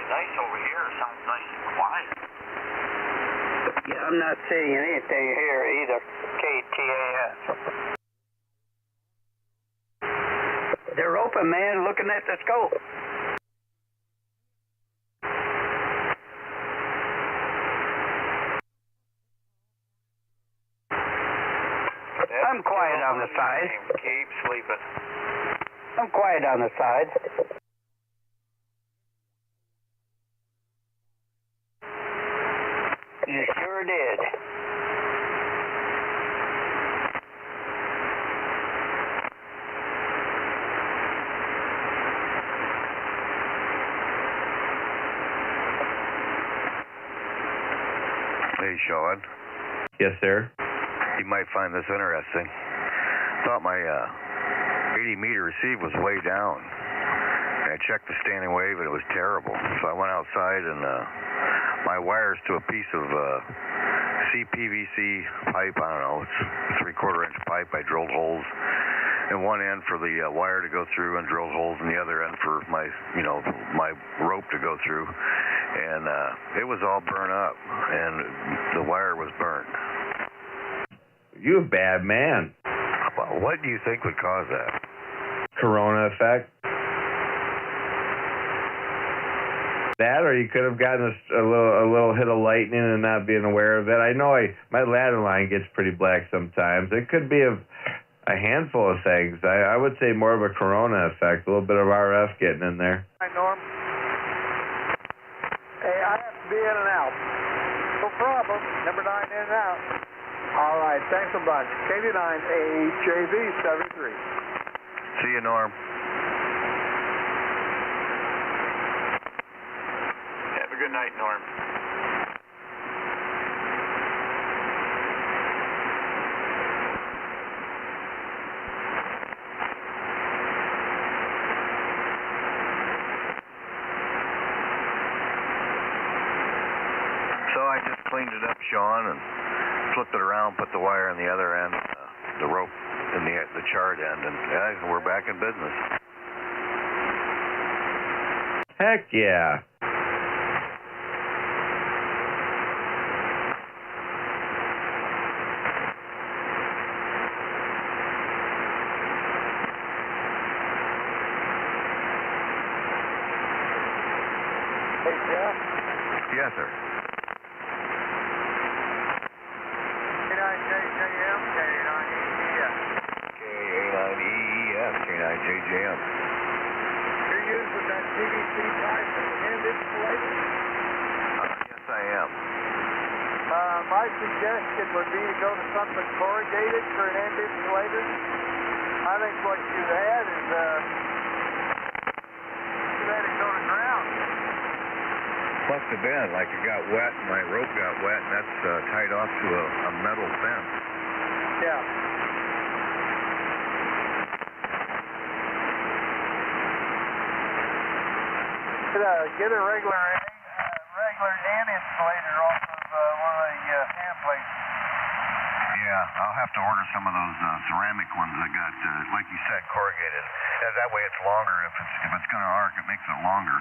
really nice over here. It sounds nice and quiet. Yeah, I'm not seeing anything here either. KTAS. They're open, man, looking at the scope. I'm quiet on the side. Keep sleeping. I'm quiet on the side. You sure did. Hey, Sean. Yes, sir. You might find this interesting. Thought my 80-meter receive was way down. I checked the standing wave and it was terrible. So I went outside and my wires to a piece of CPVC pipe. I don't know. It's a 3/4 inch pipe. I drilled holes in one end for the wire to go through and drilled holes in the other end for my, my rope to go through. And it was all burnt up and the wire was burnt. You a bad man. Well, what do you think would cause that? Corona effect. That, or you could have gotten a little hit of lightning and not being aware of it. I know my ladder line gets pretty black sometimes. It could be a handful of things. I would say more of a corona effect, a little bit of RF getting in there. Hi, Norm. Hey, I have to be in and out. No problem. Number 9 in and out. All right, thanks a bunch. KV9 AJV 73. See you, Norm. Have a good night, Norm. So I just cleaned it up, Sean, and flipped it around, put the wire on the other end, the rope in the chart end, and we're back in business. Heck yeah. Hey, Jeff. Yes, sir. K9JJM, K9EES. K9EES, K9JJM. You're using that PVC pipe as an end insulator? Yes, I am. My suggestion would be to go to something corrugated for an end insulator. I think what you had is, you had it go to ground. Must have been, like it got wet, and my rope got wet, and that's tied off to a metal fence. Yeah. Get a regular end insulator off of one of the hand plates. Yeah, I'll have to order some of those ceramic ones that got, like you said, corrugated. That way it's longer. If it's going to arc, it makes it longer.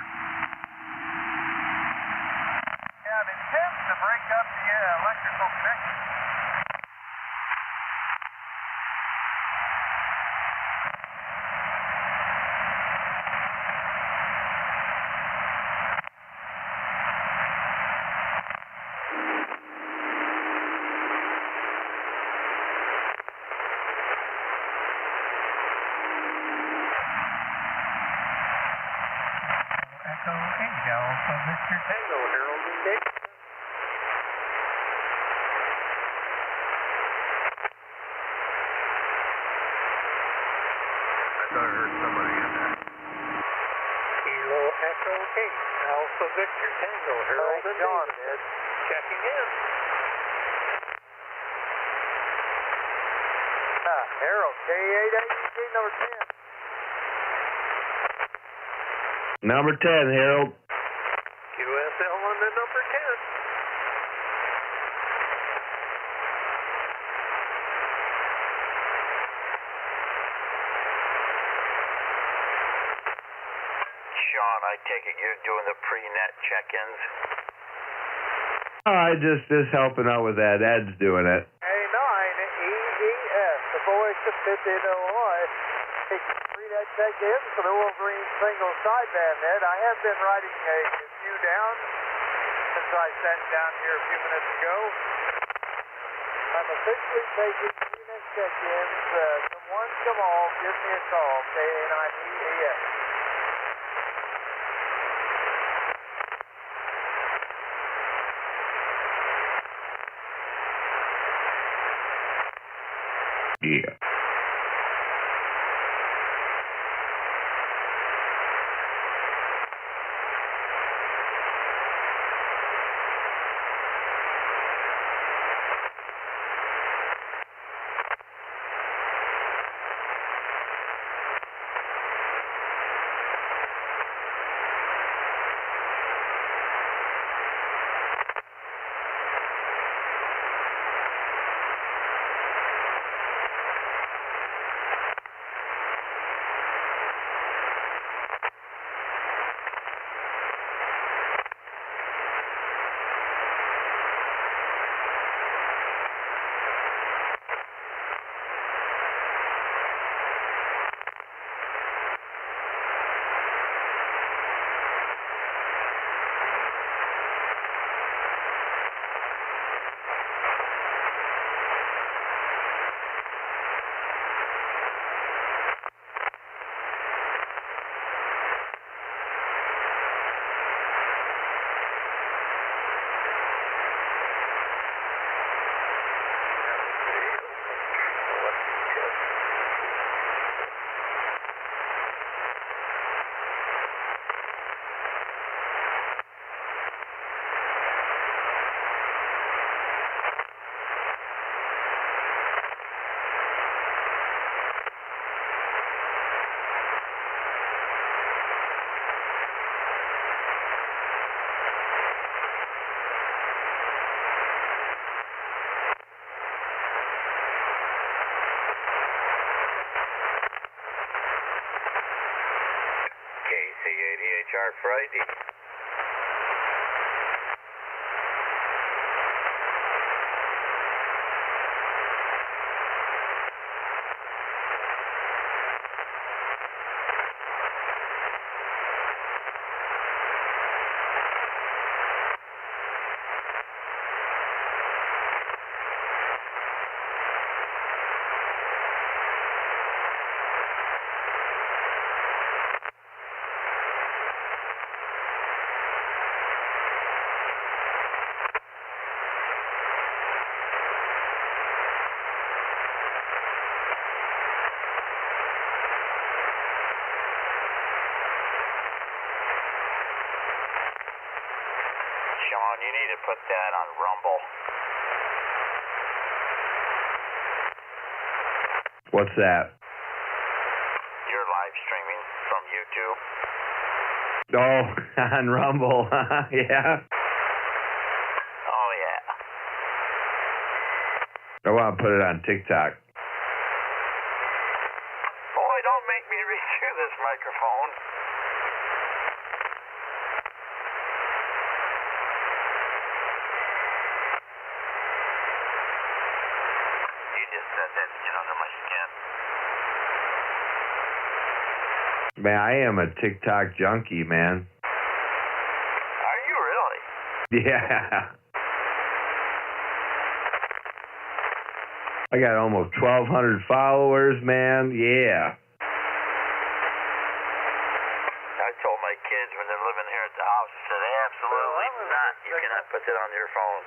Yeah, it tends to break up the electrical connection. Echo 8, Alpha Victor Tango, Harold and Dick. I thought I heard somebody in there. Kilo Echo 8, Alpha Victor Tango, Harold and David. Checking in. Harold, K8AG number 10. Number 10, Harold. QSL on the number 10. Sean, I take it you're doing the pre-net check-ins? Just helping out with that. Ed's doing it. A9EES, the boys to 50 Illinois. Pre-net check-in for the Wolverine single sideband net. I have been writing a few down since I sat down here a few minutes ago. I'm officially taking pre-net check-ins. Come one, come all, give me a call. KA9EES. Yeah. KC-80HR Friday. Sean, you need to put that on Rumble. What's that? You're live streaming from YouTube. Oh, on Rumble. Yeah. Oh, yeah. I want to put it on TikTok. Boy, don't make me reach through this microphone. You just said that to get under my skin. Man, I am a TikTok junkie, man. Are you really? Yeah. I got almost 1,200 followers, man. Yeah. I told my kids when they're living here at the house, I said, absolutely not. You cannot put that on your phone.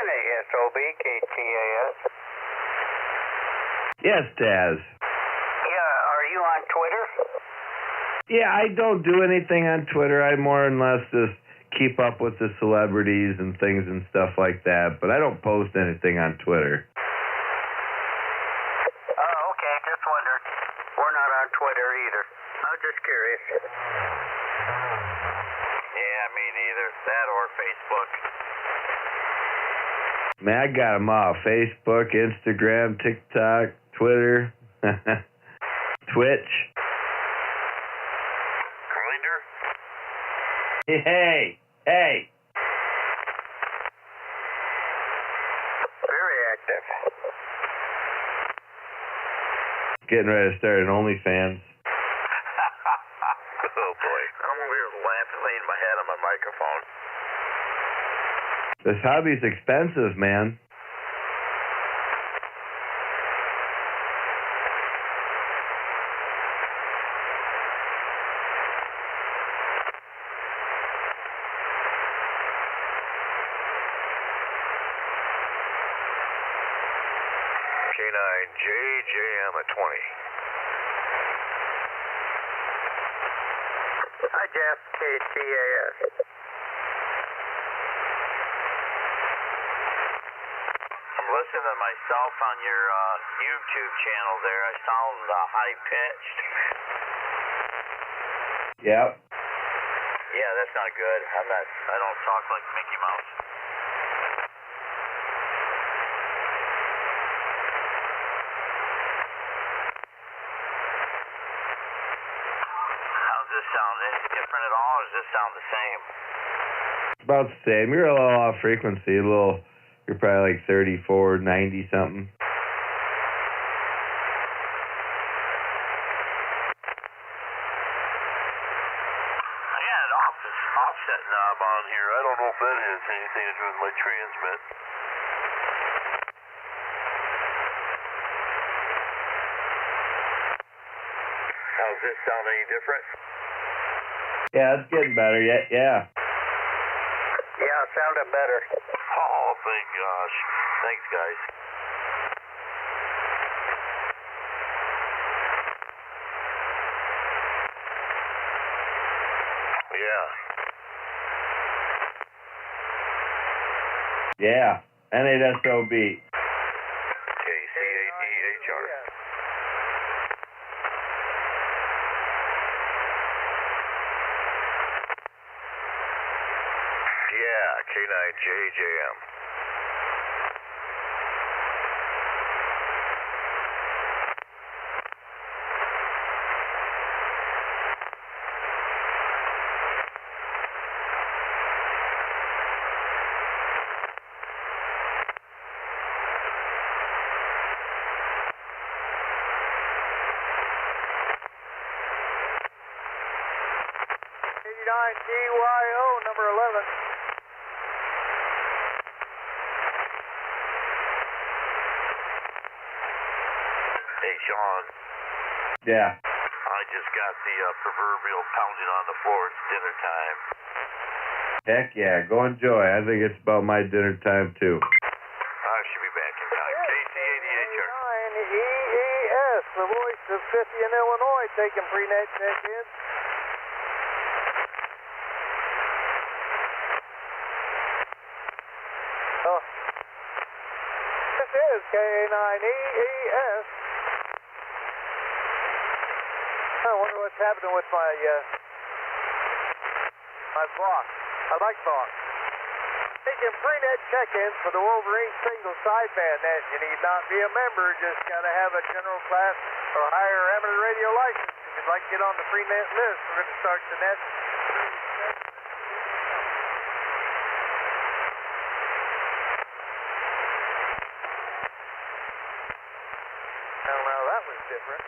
NASOB, KTAS. Yes, Taz. Yeah, are you on Twitter? Yeah, I don't do anything on Twitter. I more or less just keep up with the celebrities and things and stuff like that, but I don't post anything on Twitter. Oh, okay, just wondered. We're not on Twitter either. I was just curious. Yeah, me neither. That or Facebook. Man, I got them all. Facebook, Instagram, TikTok, Twitter, Twitch. Grinder? Hey! Very active. Getting ready to start an OnlyFans. Oh, boy. I'm over here laughing, laying my head on my microphone. This hobby's expensive, man. K9JJM at 20. Hi, Jeff. KTAS. I'm listening to myself on your YouTube channel there. I sound high-pitched. Yep. Yeah, that's not good. I don't talk like Mickey Mouse. How's this sound? Any different at all, or does this sound the same? About the same. You're a little off frequency. You're probably like 34, 90 something. I got an offset knob on here. I don't know if that has anything to do with my transmit. How's this sound any different? Yeah, it's getting better. Yeah. Yeah, it sounded better. Oh, thank gosh. Thanks, guys. Yeah. NASOB. KCADHR. Yeah, K9JJM. DYO, number 11. Hey, Sean. Yeah. I just got the proverbial pounding on the floor. It's dinner time. Heck yeah. Go enjoy. I think it's about my dinner time, too. I should be back in time. KC-88HR. 9EES, the voice of 50 in Illinois, taking pre-net check-ins. Oh. This is K9EES. I wonder what's happening with my block. I like block. Taking pre-net check-ins for the Wolverine single sideband net. You need not be a member, just got to have a general class or higher amateur radio license. If you'd like to get on the pre-net list, we're going to start the net. Now that was different.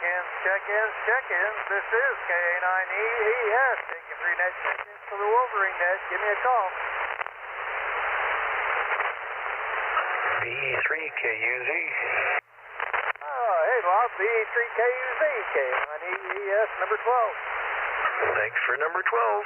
check-ins. This is KA9EES taking free net check-ins for the Wolverine net. Give me a call. BE3KUZ. Oh, hey, Bob. BE3KUZ, KA9EES number 12. Thanks for number 12.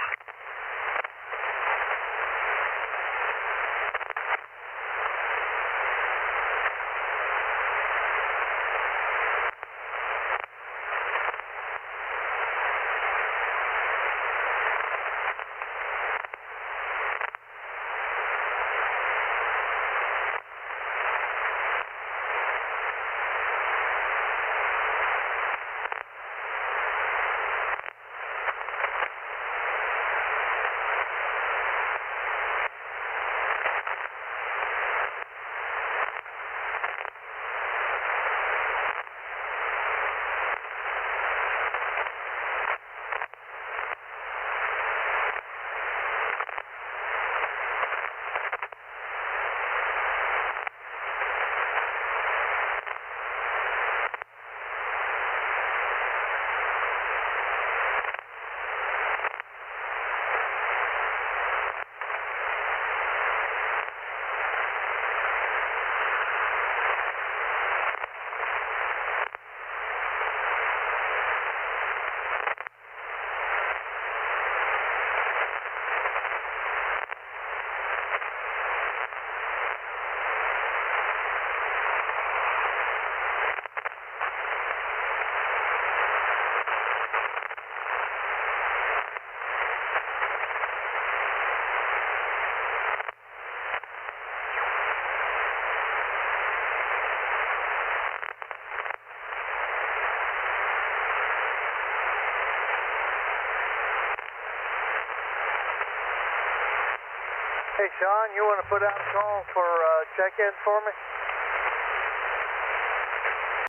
Hey, Sean, you want to put out a call for check-ins for me?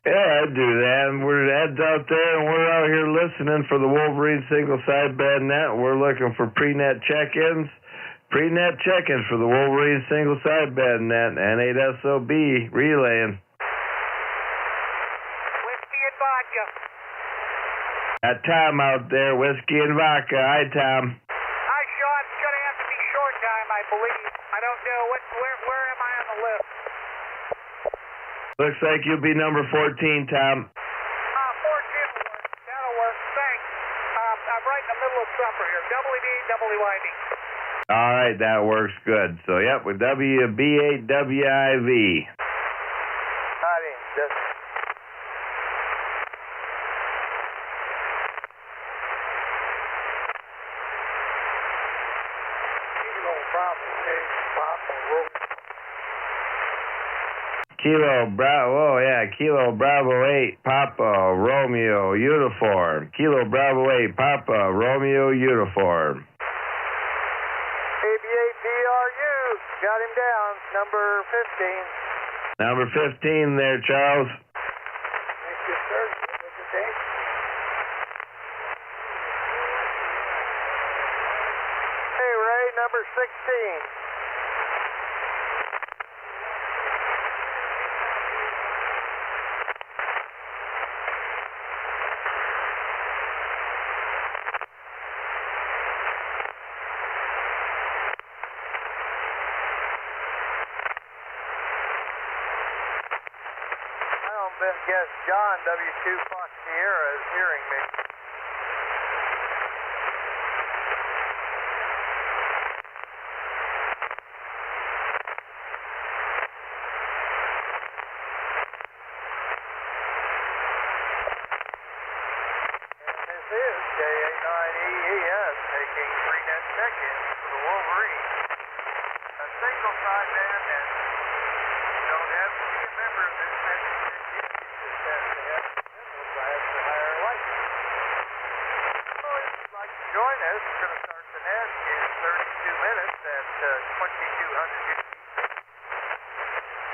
Yeah, I'd do that. And we're Ed's out there, and we're out here listening for the Wolverine single sideband net. We're looking for pre-net check-ins. Pre-net check-ins for the Wolverine single sideband net. N8SOB relaying. Whiskey and vodka. Got Tom out there, whiskey and vodka. Hi, Tom. Hi, Sean. It's going to have to be short time, I believe. I don't know. Where am I on the list? Looks like you'll be number 14, Tom. 14 will work. That'll work. Thanks. I'm right in the middle of supper here. WD, WIV. All right, that works good. So, yep, with WB8WIV. Howdy. Just... Kilo Bravo, Kilo Bravo 8, Papa Romeo uniform. Kilo Bravo 8, Papa Romeo uniform. AB8PRU, got him down, number 15. Number 15 there, Charles. Thank you, sir. What's your name? Hey, Ray, number 16. Guess John W2 Fox Sierra is hearing me. And this is KA9EES taking free net check-ins for the Wolverine. A single sideband and you don't have to be a member of this message. Join us. We're going to start the net in 32 minutes at 2200 UTC.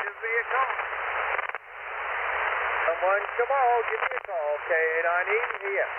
Give me a call. Someone, come on, give me a call. KA9EES.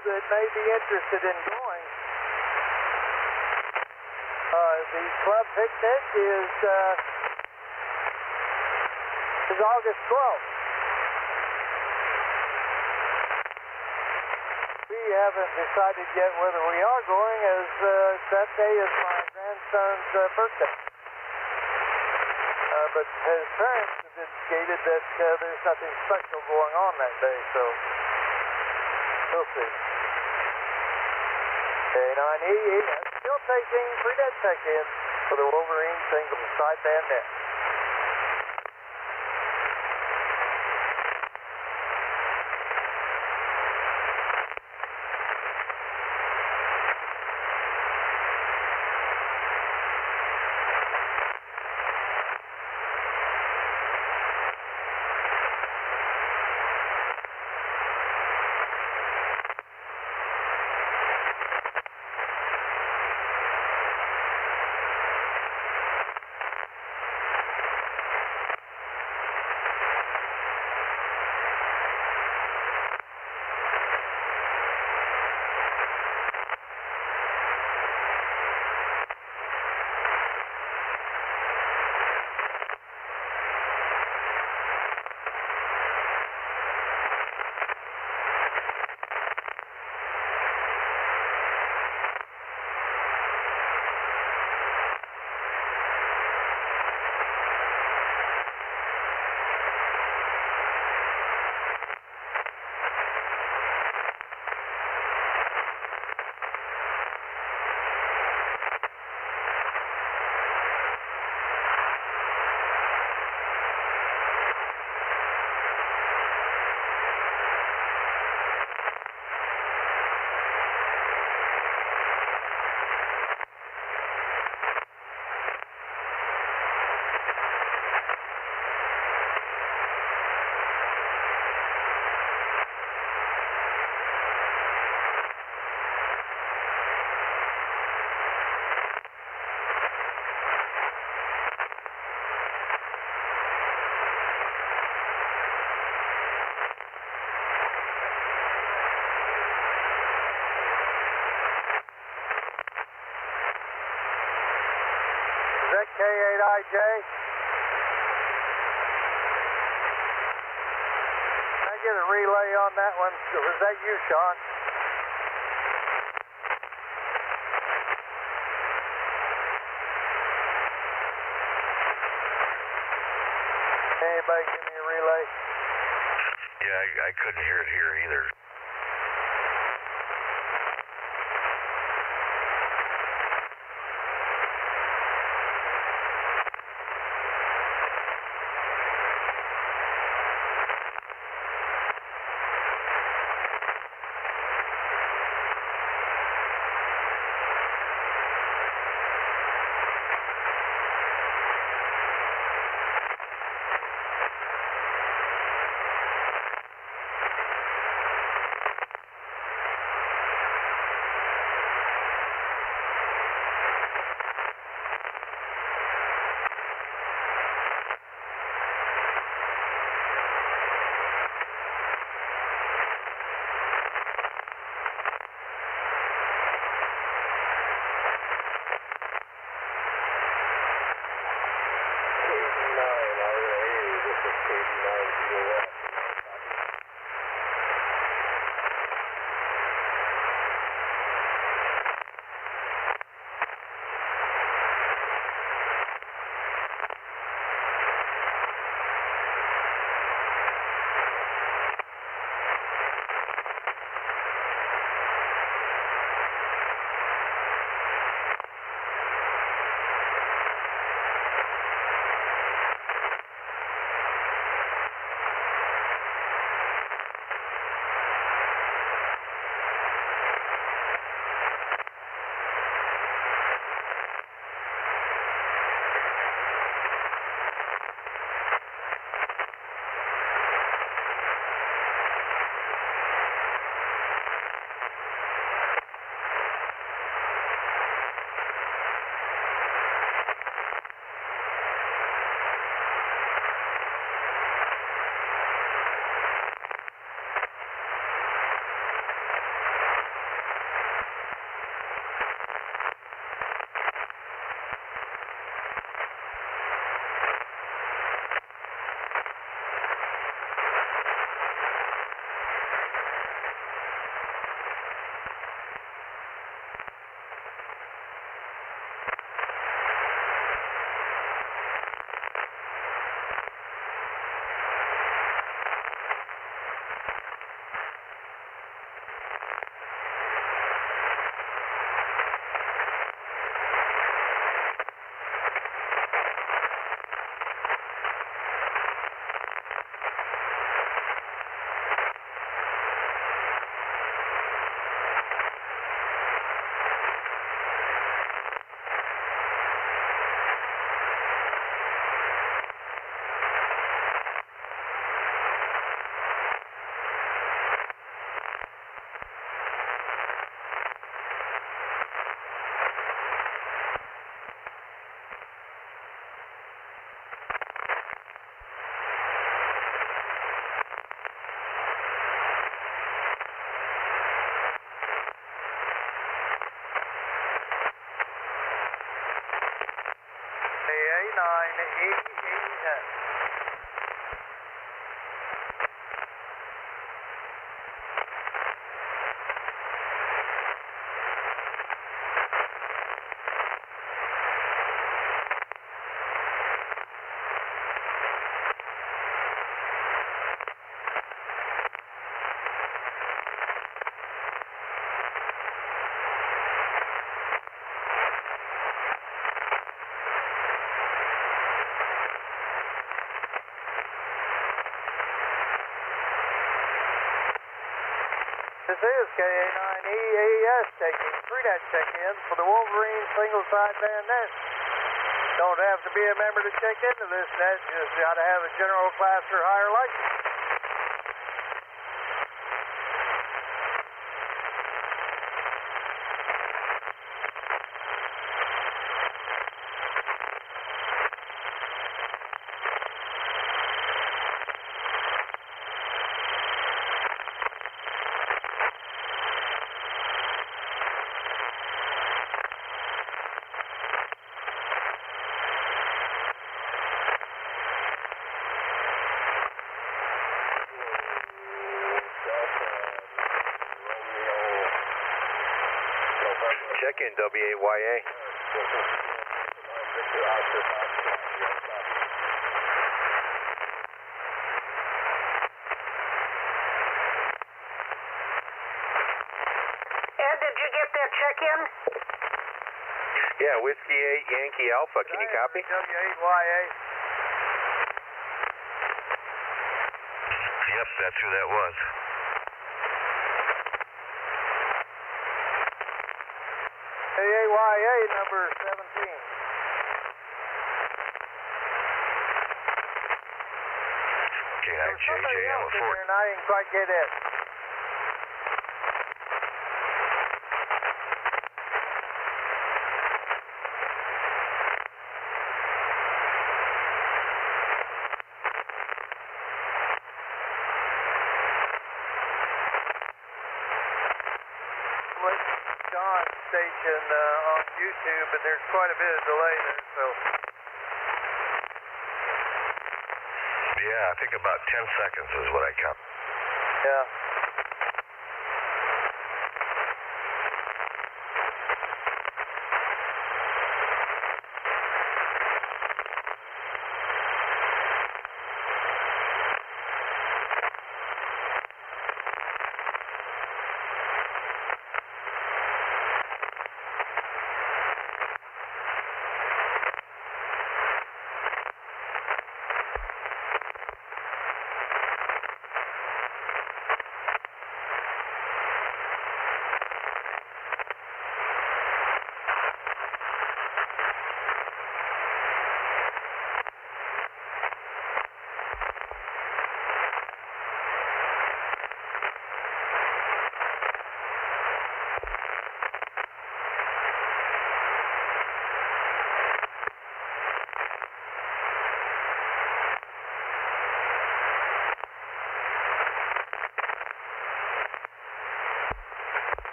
that may be interested in going, the club picnic is August 12th. We haven't decided yet whether we are going, as that day is my grandson's birthday. But his parents have indicated that there's nothing special going on that day, so we'll see. K9E, still taking pre-dead check-in for the Wolverine single sideband net. K8IJ. Can I get a relay on that one? Was that you, Sean? Anybody give me a relay? Yeah, I couldn't hear it here either. that. This is KA9EAS taking pre-net check-ins for the Wolverine single sideband net. Don't have to be a member to check into this net, just got to have a general class or higher license. Check in, WAYA. Ed, did you get that check-in? Yeah, Whiskey 8 Yankee Alpha. Can you copy? W8YA. Yep, that's who that was. KAYA number 17. K9JJ, I'm a Fort. And I didn't quite get it. John station on YouTube, but there's quite a bit of delay there, so. Yeah, I think about 10 seconds is what I count. Yeah.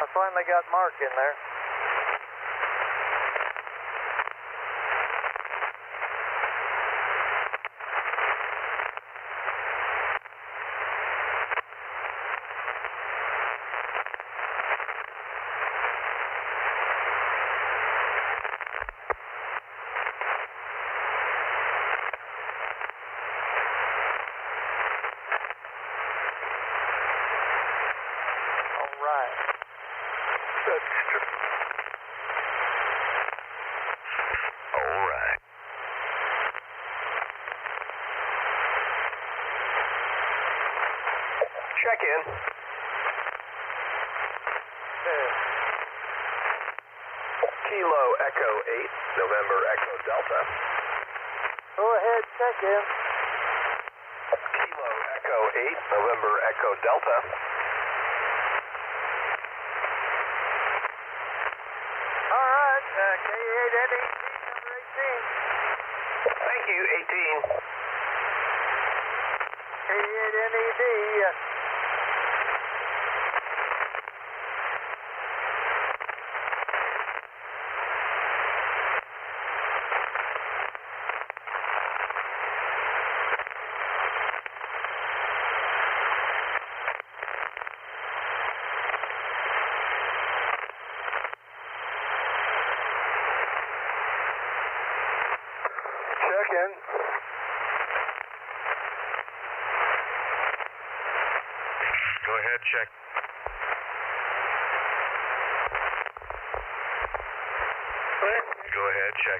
I finally got Mark in there. All right. All right. Check in. Kilo Echo 8, November Echo Delta. Go ahead, check in. Kilo Echo 8, November Echo Delta. All right, K8NED number 18. Thank you, 18. K8NED. Go ahead, check. Go ahead, check.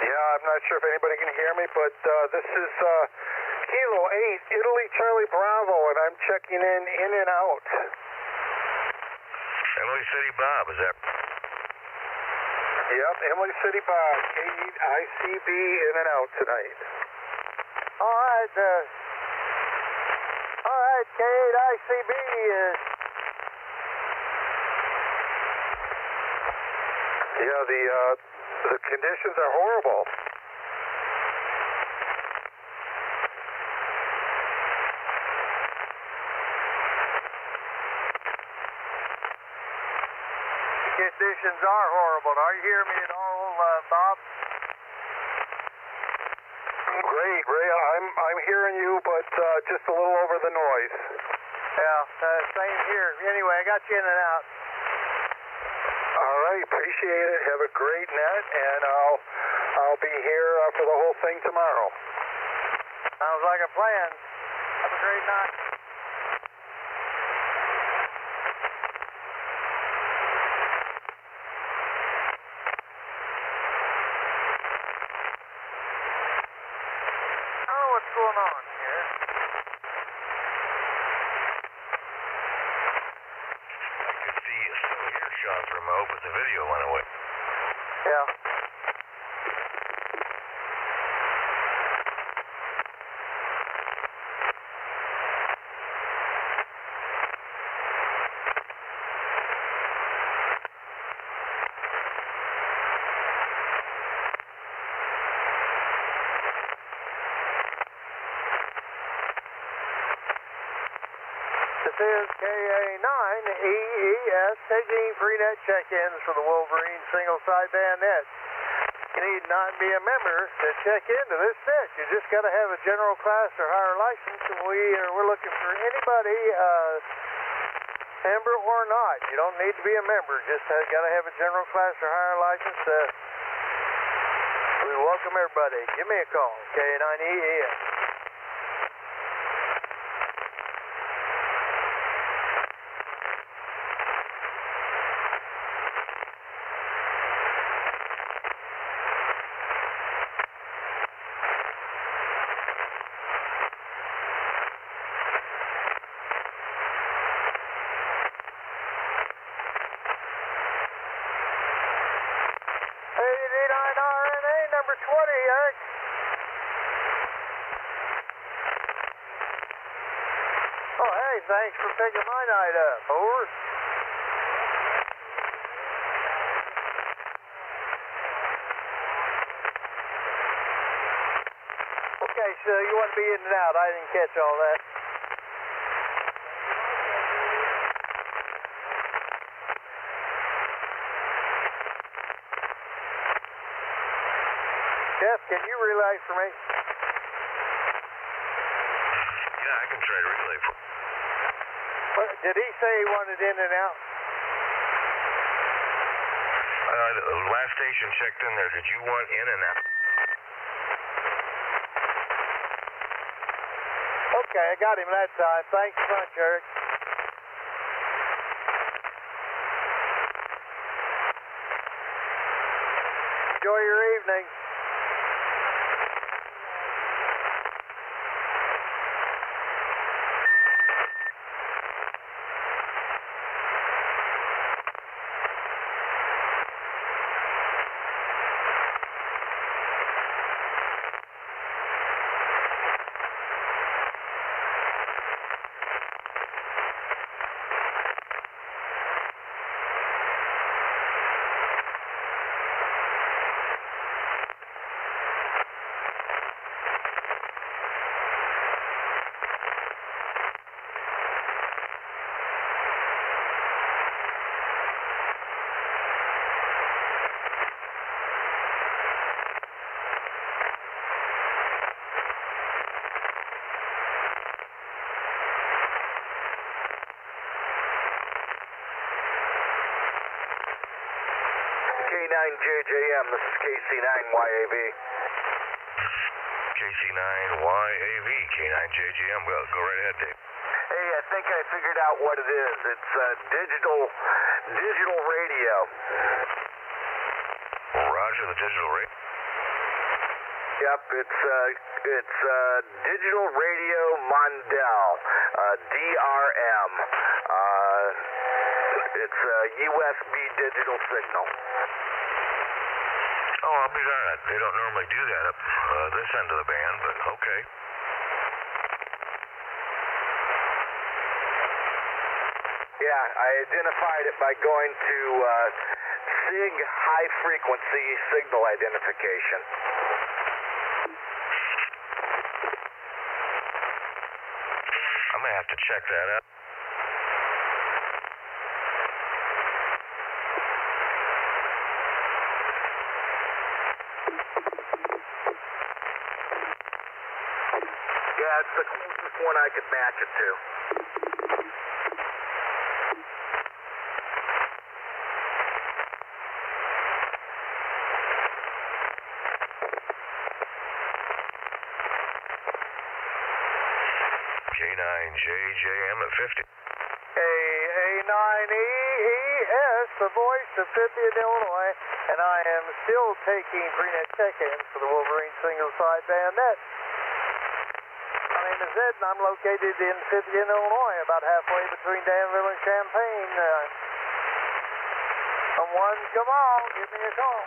Yeah, I'm not sure if anybody can hear me, but this is Kilo 8, Italy Charlie Bravo, and I'm checking in and out. Emily City Bob, is that? Yep, Emily City Bob, K8ICB in and out tonight. All right, K8ICB Yeah, the conditions are horrible. The conditions are horrible. Are you hearing me at all, Bob? Great. I'm hearing you, but just a little over the noise. Yeah, same here. Anyway, I got you in and out. All right, appreciate it. Have a great net, and I'll be here for the whole thing tomorrow. Sounds like a plan. Have a great night. I don't know what's going on here. I could see still hear Sean's remote, but the video went away. Yeah. This is KA9EES taking free-net check-ins for the Wolverine single sideband net. You need not be a member to check into this net. You just got to have a general class or higher license, and we're looking for anybody, member or not. You don't need to be a member. Just got to have a general class or higher license. We welcome everybody. Give me a call, KA9EES. Number 20, Eric. Oh, hey, thanks for picking my night up. Over. Okay, so you want to be in and out. I didn't catch all that. Jeff, can you relay for me? Yeah, I can try to relay for. Did he say he wanted in and out? The last station checked in there. Did you want in and out? Okay, I got him that time. Thanks so much, Eric. Enjoy your evening. K9JJM, this is KC9YAB. KC9YAV, K9JGM. Go right ahead, Dave. Hey, I think I figured out what it is. It's digital radio. Roger, the digital radio. Yep, it's Digital Radio Mondel, DRM. It's a USB digital signal. Oh, I'll be darned. They don't normally do that up this end of the band, but okay. Yeah, I identified it by going to SIG high frequency signal identification. I'm going to have to check that out. Yeah, it's the closest one I could match it to. K9JJM at 50. KA9EES, the voice of Fithian, Illinois, and I am still taking prenet check-ins for the Wolverine single sideband net. My name is Ed, and I'm located in Fithian, Illinois, about halfway between Danville and Champaign. Someone, come on, give me a call.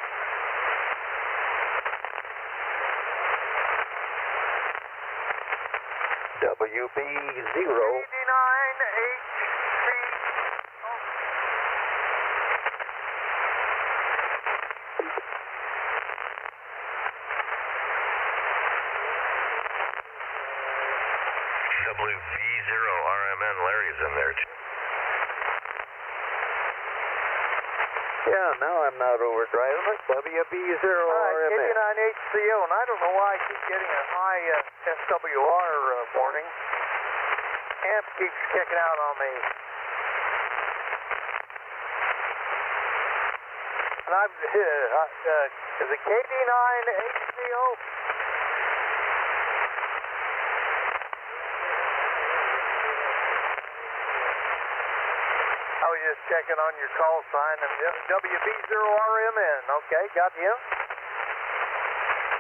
WB0. 89HC. WV0RMN, Larry's in there too. Yeah, now I'm not overdriving it. WB0RMN. 89HCO, and I don't know why I keep getting a high SWR warning. Amp keeps kicking out on me. And I've, is it KD9HCO? I was just checking on your call sign and WB0RMN. Okay, got you.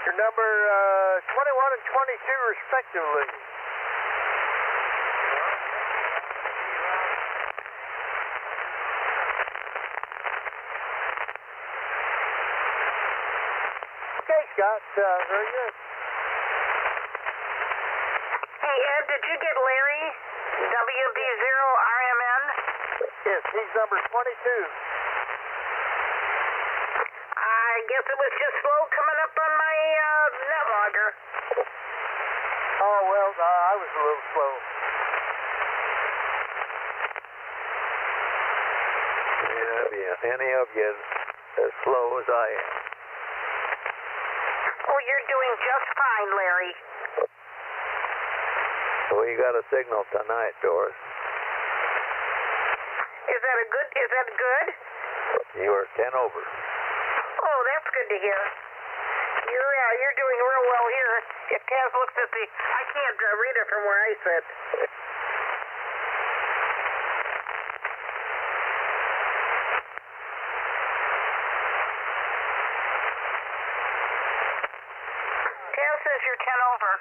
Your number 21 and 22 respectively. Okay, Scott, very good. Hey, Ed, did you get Larry? WB0RMN? Yes, he's number 22. I guess it was just slow coming up on my net logger. Oh, well, I was a little slow. Any of you as slow as I am. Oh, you're doing just fine, Larry. We got a signal tonight, Doris. Is that good? You are 10 over. Oh, that's good to hear. You're doing real well here. If Kaz looks at I can't read it from where I sit. Kaz says you're 10 over.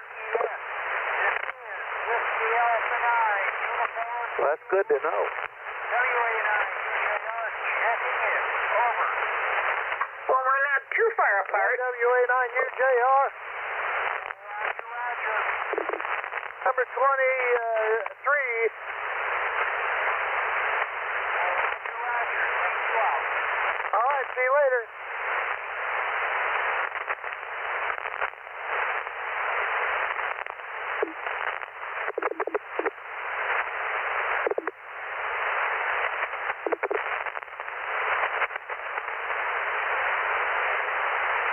Well, that's good to know. Well, we're not too far apart. WA9UJR. Number 23. All right, see you later.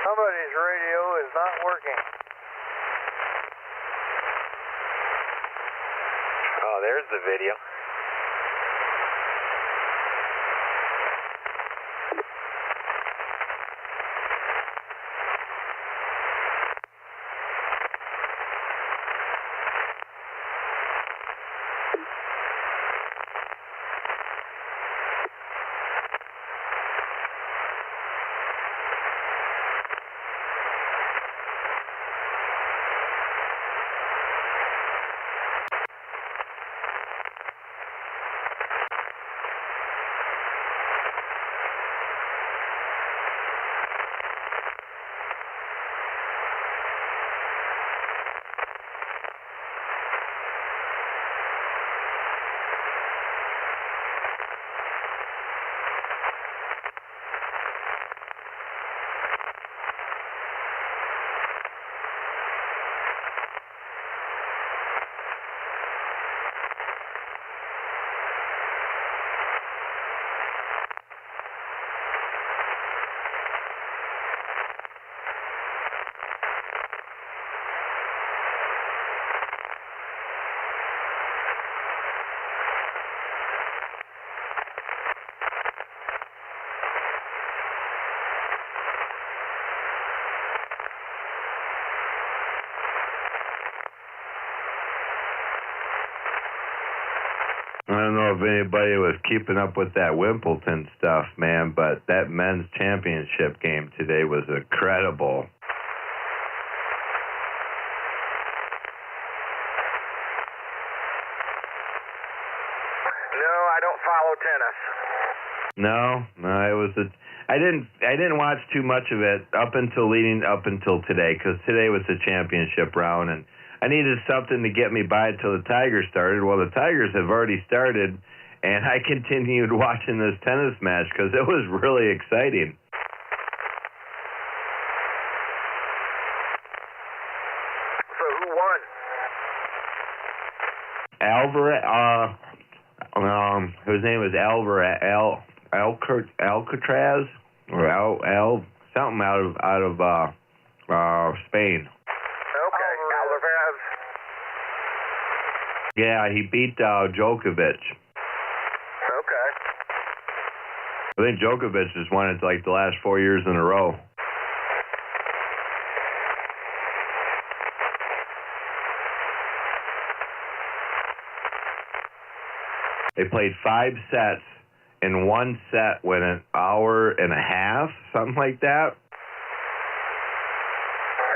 Somebody's radio is not working. Oh, there's the video. I don't know if anybody was keeping up with that Wimbledon stuff, man, but that men's championship game today was incredible. No, I don't follow tennis. No, it was I didn't watch too much of it leading up until today, because today was the championship round, and I needed something to get me by until the Tigers started. Well, the Tigers have already started, and I continued watching this tennis match because it was really exciting. So who won? His name was Alcatraz, or something out of Spain. Okay, Alvarez. Yeah, he beat Djokovic. Okay. I think Djokovic has won it like the last 4 years in a row. They played 5 sets. In one set went an hour and a half, something like that.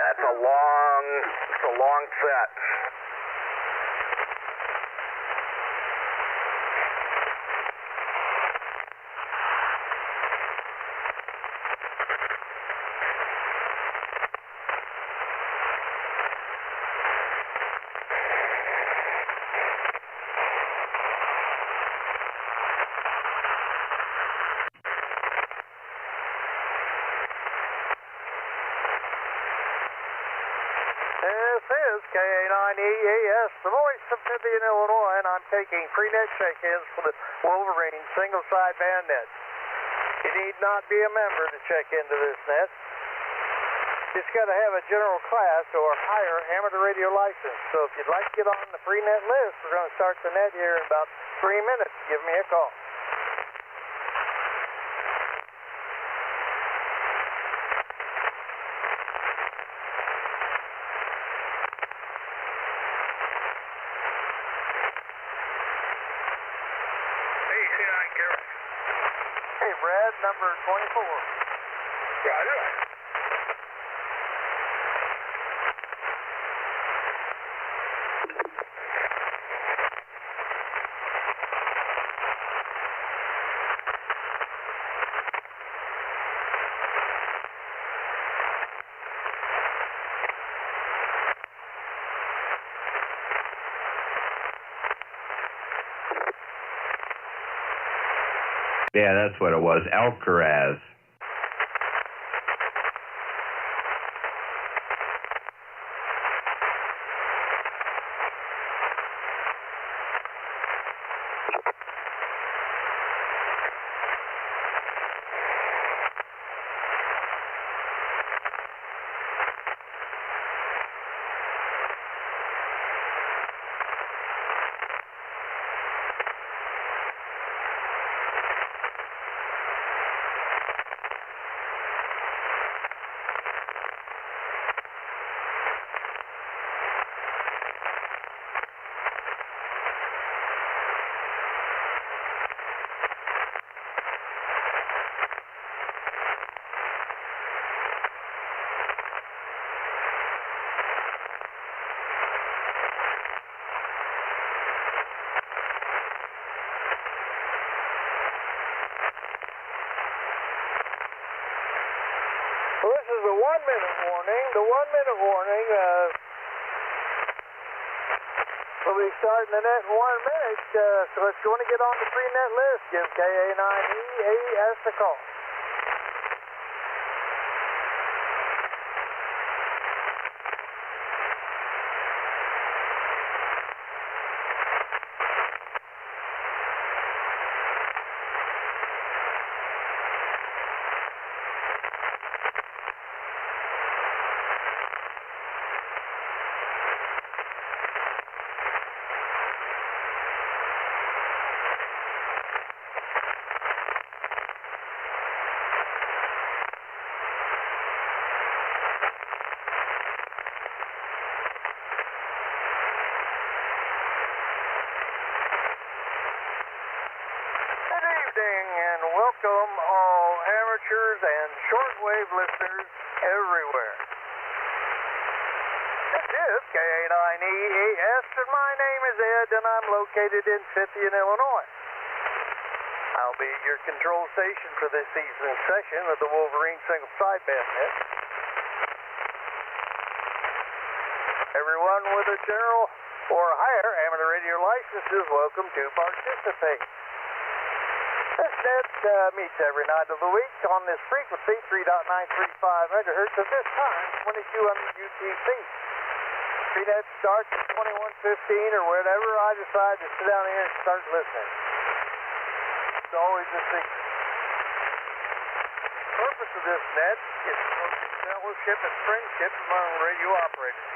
It's a long set. This is KA9EAS, the voice of Vivian, Illinois, and I'm taking pre-net check-ins for the Wolverine single-side band net. You need not be a member to check into this net. Just got to have a general class or higher amateur radio license. So if you'd like to get on the pre-net list, we're going to start the net here in about 3 minutes. Give me a call. Hey, Brad, number 24. Roger. Yeah, that's what it was. Alcaraz. Well, this is the 1-minute warning. The 1-minute warning will be starting the net in 1 minute. So if you want to get on the pre-net list, give KA9EAS a call. welcome all amateurs and shortwave listeners everywhere. This is KA9EES, and my name is Ed, and I'm located in Scythian, Illinois. I'll be your control station for this evening's session of the Wolverine single sideband net. Everyone with a general or higher amateur radio license is welcome to participate. This net meets every night of the week on this frequency, 3.935 megahertz, at this time, 2200 UTC. Net starts at 2115 or whenever I decide to sit down here and start listening. It's always a secret. The purpose of this net is to promote fellowship and friendship among radio operators.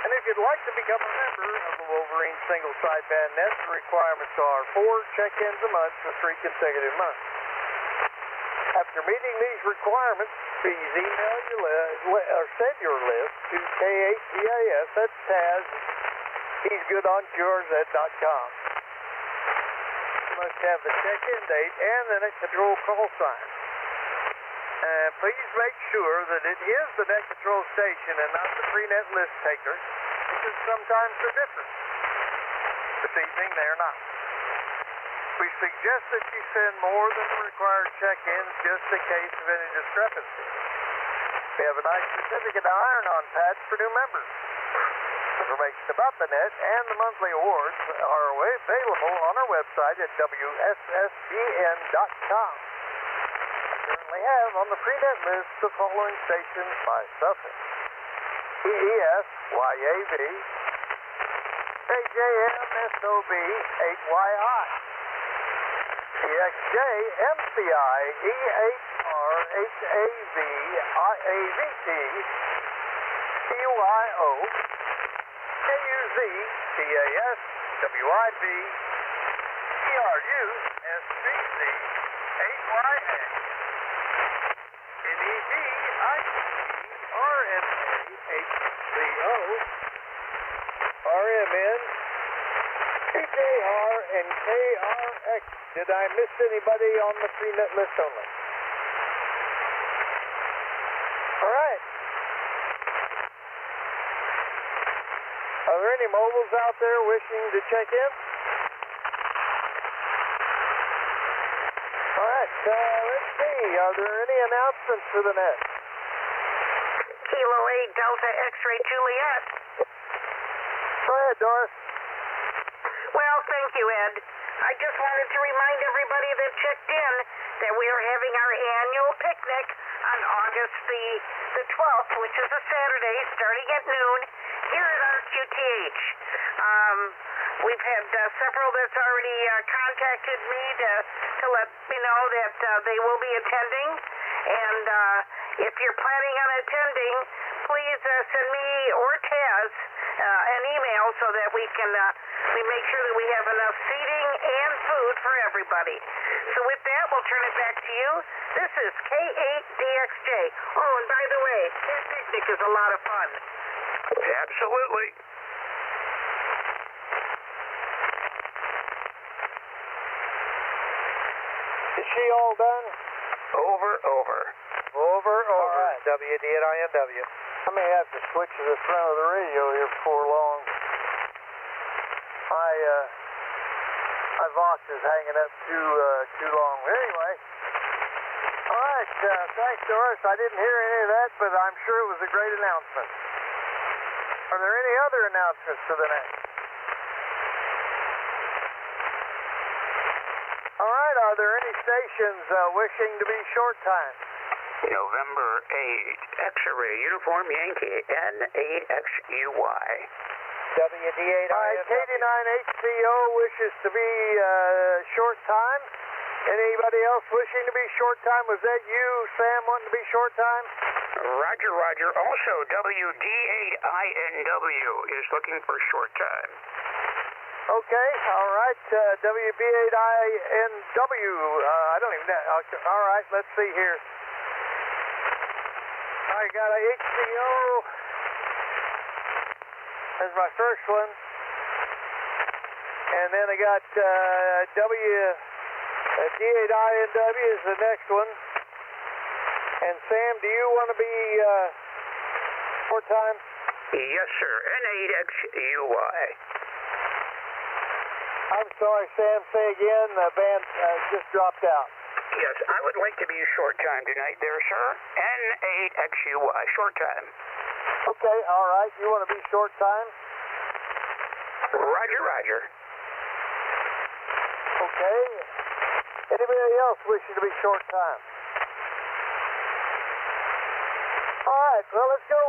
And if you'd like to become a member of the Wolverine single sideband net, the requirements are 4 check-ins a month for 3 consecutive months. After meeting these requirements, please email or send your list to KATAS, that's Taz, he'sgoodonqrz.com. You must have the check-in date and the net control call sign. And please make sure that it is the net control station and not the free net list taker, because sometimes they're different. This evening, they're not. We suggest that you send more than the required check-ins just in case of any discrepancy. We have a nice certificate iron-on patch for new members. Information about the net and the monthly awards are available on our website at WSSBN.com. We currently have on the free-net list the following stations by suffix: EES, YAV, KJM, SOB, 8YI, EXJ, MCI, EHR, HAV, IAVT, EYO, KUZ, TAS, WIB, ERU, SBC, 8YA, NED, ICT, RMA, HCO, RMN, TJR, and KRX. Did I miss anybody on the free net list only? All right. Are there any mobiles out there wishing to check in? All right, let's see. Are there any announcements for the net? Kilo 8 Delta X-Ray Juliet. Go ahead, Doris. Well, thank you, Ed. I just wanted to remind everybody that checked in that we are having our annual picnic on August the 12th, which is a Saturday, starting at noon, here at RQTH. We've had several that's already contacted me to let me know that they will be attending. And if you're planning on attending, please send me or Taz an email so that we can we make sure that we have enough seating and food for everybody. So with that, we'll turn it back to you. This is K8DXJ. Oh, and by the way, that picnic is a lot of fun. Absolutely. Is she all done? Over. All right. WD at INW. I may have to switch to the front of the radio here before long. My Vox is hanging up too long. Anyway. All right. Thanks, Doris. I didn't hear any of that, but I'm sure it was a great announcement. Are there any other announcements for the net? All right. Are there any stations wishing to be short time? November 8, X-Ray Uniform Yankee, NAXUY. WD8 KD9HCO wishes to be short time. Anybody else wishing to be short time? Was that you, Sam, wanting to be short time? Roger. Also, WD8INW is looking for short time. Okay, all right. WB8INW, I don't even know. All right, let's see here. I got a HCO. That's my first one. And then I got D8INW is the next one. And Sam, do you want to be short time? Yes, sir. N8XUY. I'm sorry, Sam. Say again. The band just dropped out. Yes, I would like to be short time tonight there, sir. N8XUY, short time. Okay, all right. You want to be short time? Roger, roger. Okay. Anybody else wishing to be short time? All right. Well, let's go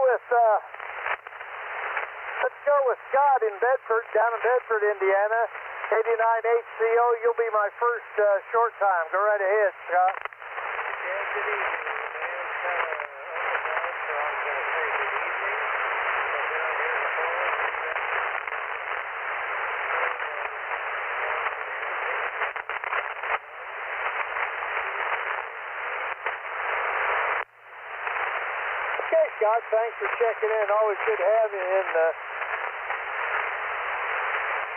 with Scott in Bedford, down in Bedford, Indiana. 89 HCO. You'll be my first short time. Go right ahead, Scott. Yeah, good evening, man. Okay, Scott, thanks for checking in. Always good to have you in.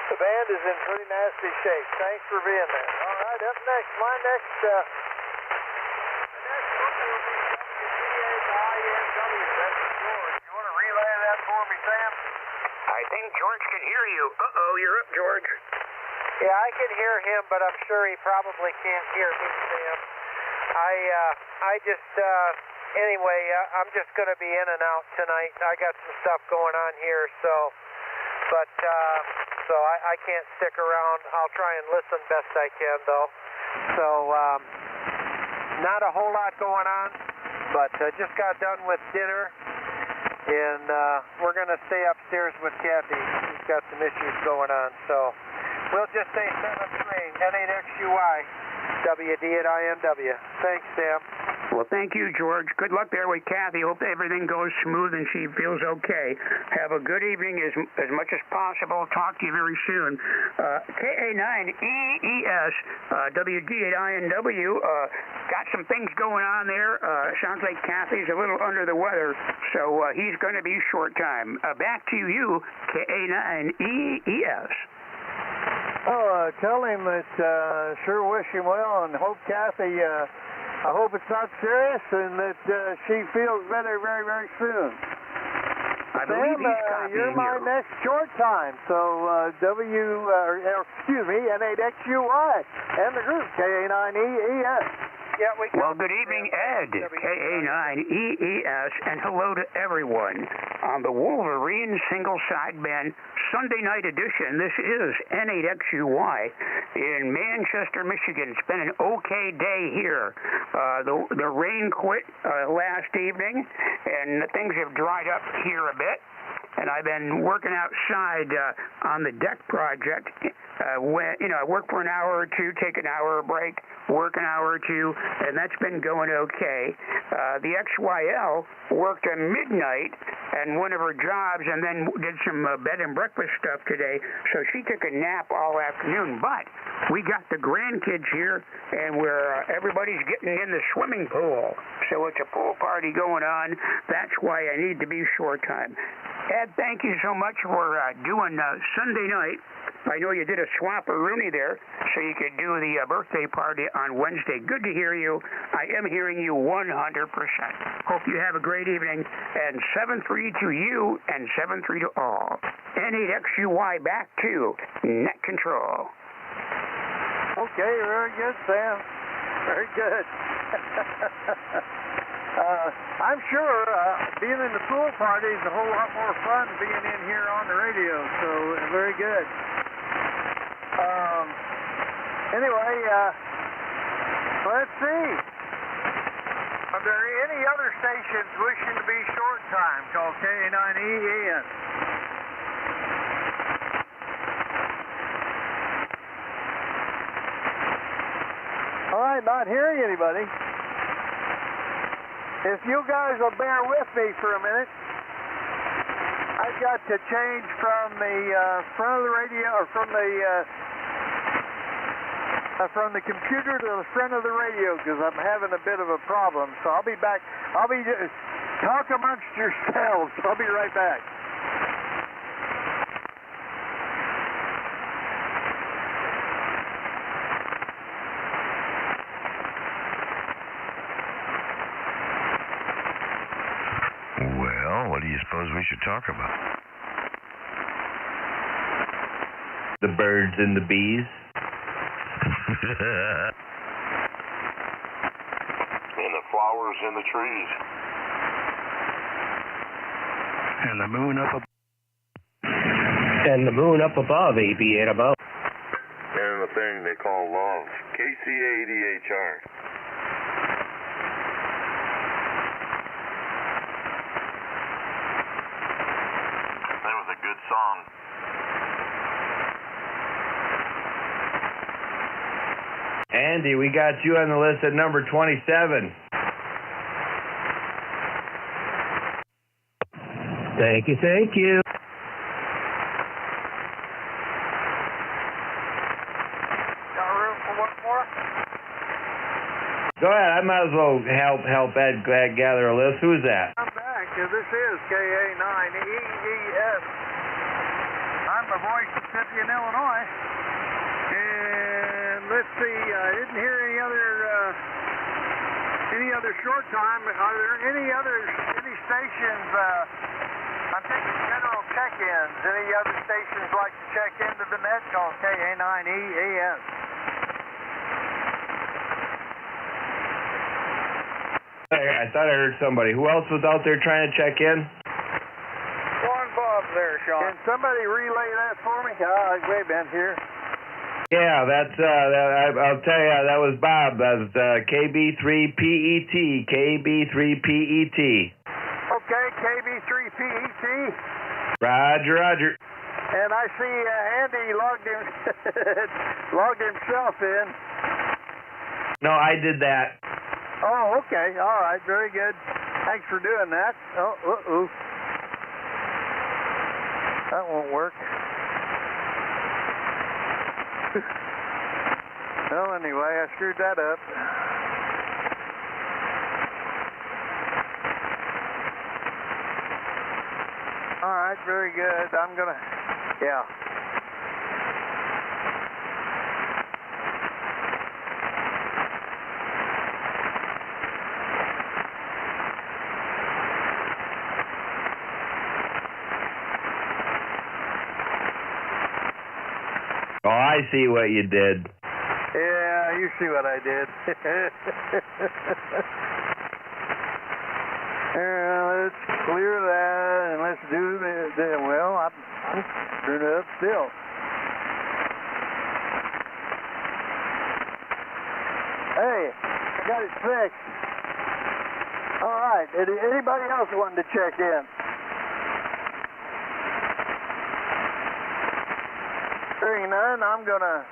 The band is in pretty nasty shape. Thanks for being there. All right, up next, my next one will be WDINW. That's George. You want to relay that for me, Sam? I think George can hear you. Uh-oh, you're up, George. Yeah, I can hear him, but I'm sure he probably can't hear me, Sam. Anyway, I'm just going to be in and out tonight. I got some stuff going on here, so I can't stick around. I'll try and listen best I can, though. So, not a whole lot going on, but just got done with dinner, and we're going to stay upstairs with Kathy. She's got some issues going on, so we'll just stay 7-3, N8XUY, WD@IMW. Thanks, Sam. Well, thank you, George. Good luck there with Kathy. Hope everything goes smooth and she feels okay. Have a good evening as much as possible. Talk to you very soon. KA9EES, WD8INW, got some things going on there. Sounds like Kathy's a little under the weather, so he's going to be short time. Back to you, KA9EES. Oh, tell him that sure wish him well and hope Kathy... I hope it's not serious and that she feels better very, very soon. I believe he's copying you're my next short time, so N8XUY and the group, KA9EES. Yeah, well, good evening, Ed, KA9EES, and hello to everyone on the Wolverine Single Sideband Sunday night edition. This is N8XUY in Manchester, Michigan. It's been an okay day here. The rain quit last evening, and things have dried up here a bit. And I've been working outside on the deck project. I work for an hour or two, take an hour break, work an hour or two, and that's been going okay. The XYL worked at midnight and one of her jobs and then did some bed and breakfast stuff today, so she took a nap all afternoon. But we got the grandkids here, and everybody's getting in the swimming pool. So it's a pool party going on. That's why I need to be short time. Ed, thank you so much for doing Sunday night. I know you did a swap-a-rooney there, so you could do the birthday party on Wednesday. Good to hear you. I am hearing you 100%. Hope you have a great evening. And 7-3 to you and 7-3 to all. N8XUY back to net control. Okay, very good, Sam. Very good. I'm sure being in the pool party is a whole lot more fun than being in here on the radio, so very good. Anyway, let's see. Are there any other stations wishing to be short time? Call KA9EES. All right, not hearing anybody. If you guys will bear with me for a minute, I've got to change from the front of the radio, or from the computer to the front of the radio because I'm having a bit of a problem. So I'll be back. Talk amongst yourselves. I'll be right back. suppose we should talk about. The birds and the bees. And the flowers and the trees. And the moon up above. And the moon up above, AB8 above. And the thing they call love. KCADHR. That was a good song. Andy, we got you on the list at number 27. Thank you, thank you. Got room for one more? Go ahead. I might as well help Ed gather a list. Who's that? I'm back. This is KA9EES. I'm the voice of Mississippi and Illinois. And let's see, I didn't hear any other short time. Are there any stations? I'm taking general check-ins. Any other stations like to check into the net? Call KA9EAS. I thought I heard somebody. Who else was out there trying to check in? One Bob there, Sean. Can somebody relay that for me? We've been here. Yeah, I'll tell you, that was Bob. That was KB3PET. KB3PET. Okay, KB3PET. Roger. And I see Andy logged himself in. No, I did that. Oh, okay. All right. Very good. Thanks for doing that. Oh, uh-oh. That won't work. Well, anyway, I screwed that up. All right. Very good. I'm going to... Yeah. Oh, I see what you did. Yeah, you see what I did. Let's clear that and let's do this. Well, I'm screwed up still. Hey, I got it fixed. All right. Anybody else wanting to check in? Hearing none, I'm gonna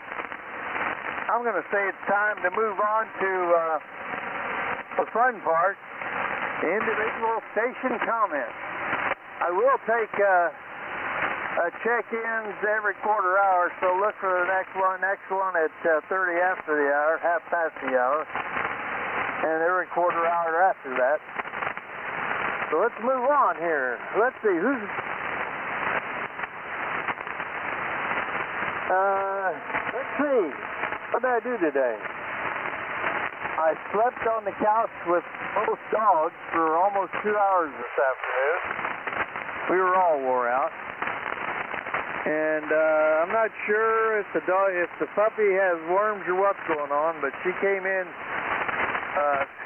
say it's time to move on to the fun part, the individual station comments. I will take check-ins every quarter hour, so look for the next one at 30 after the hour, half past the hour, and every quarter hour after that. So let's move on here. Let's see who's. Let's see. What did I do today? I slept on the couch with both dogs for almost 2 hours this afternoon. We were all wore out. And I'm not sure if the puppy has worms or what's going on, but she came in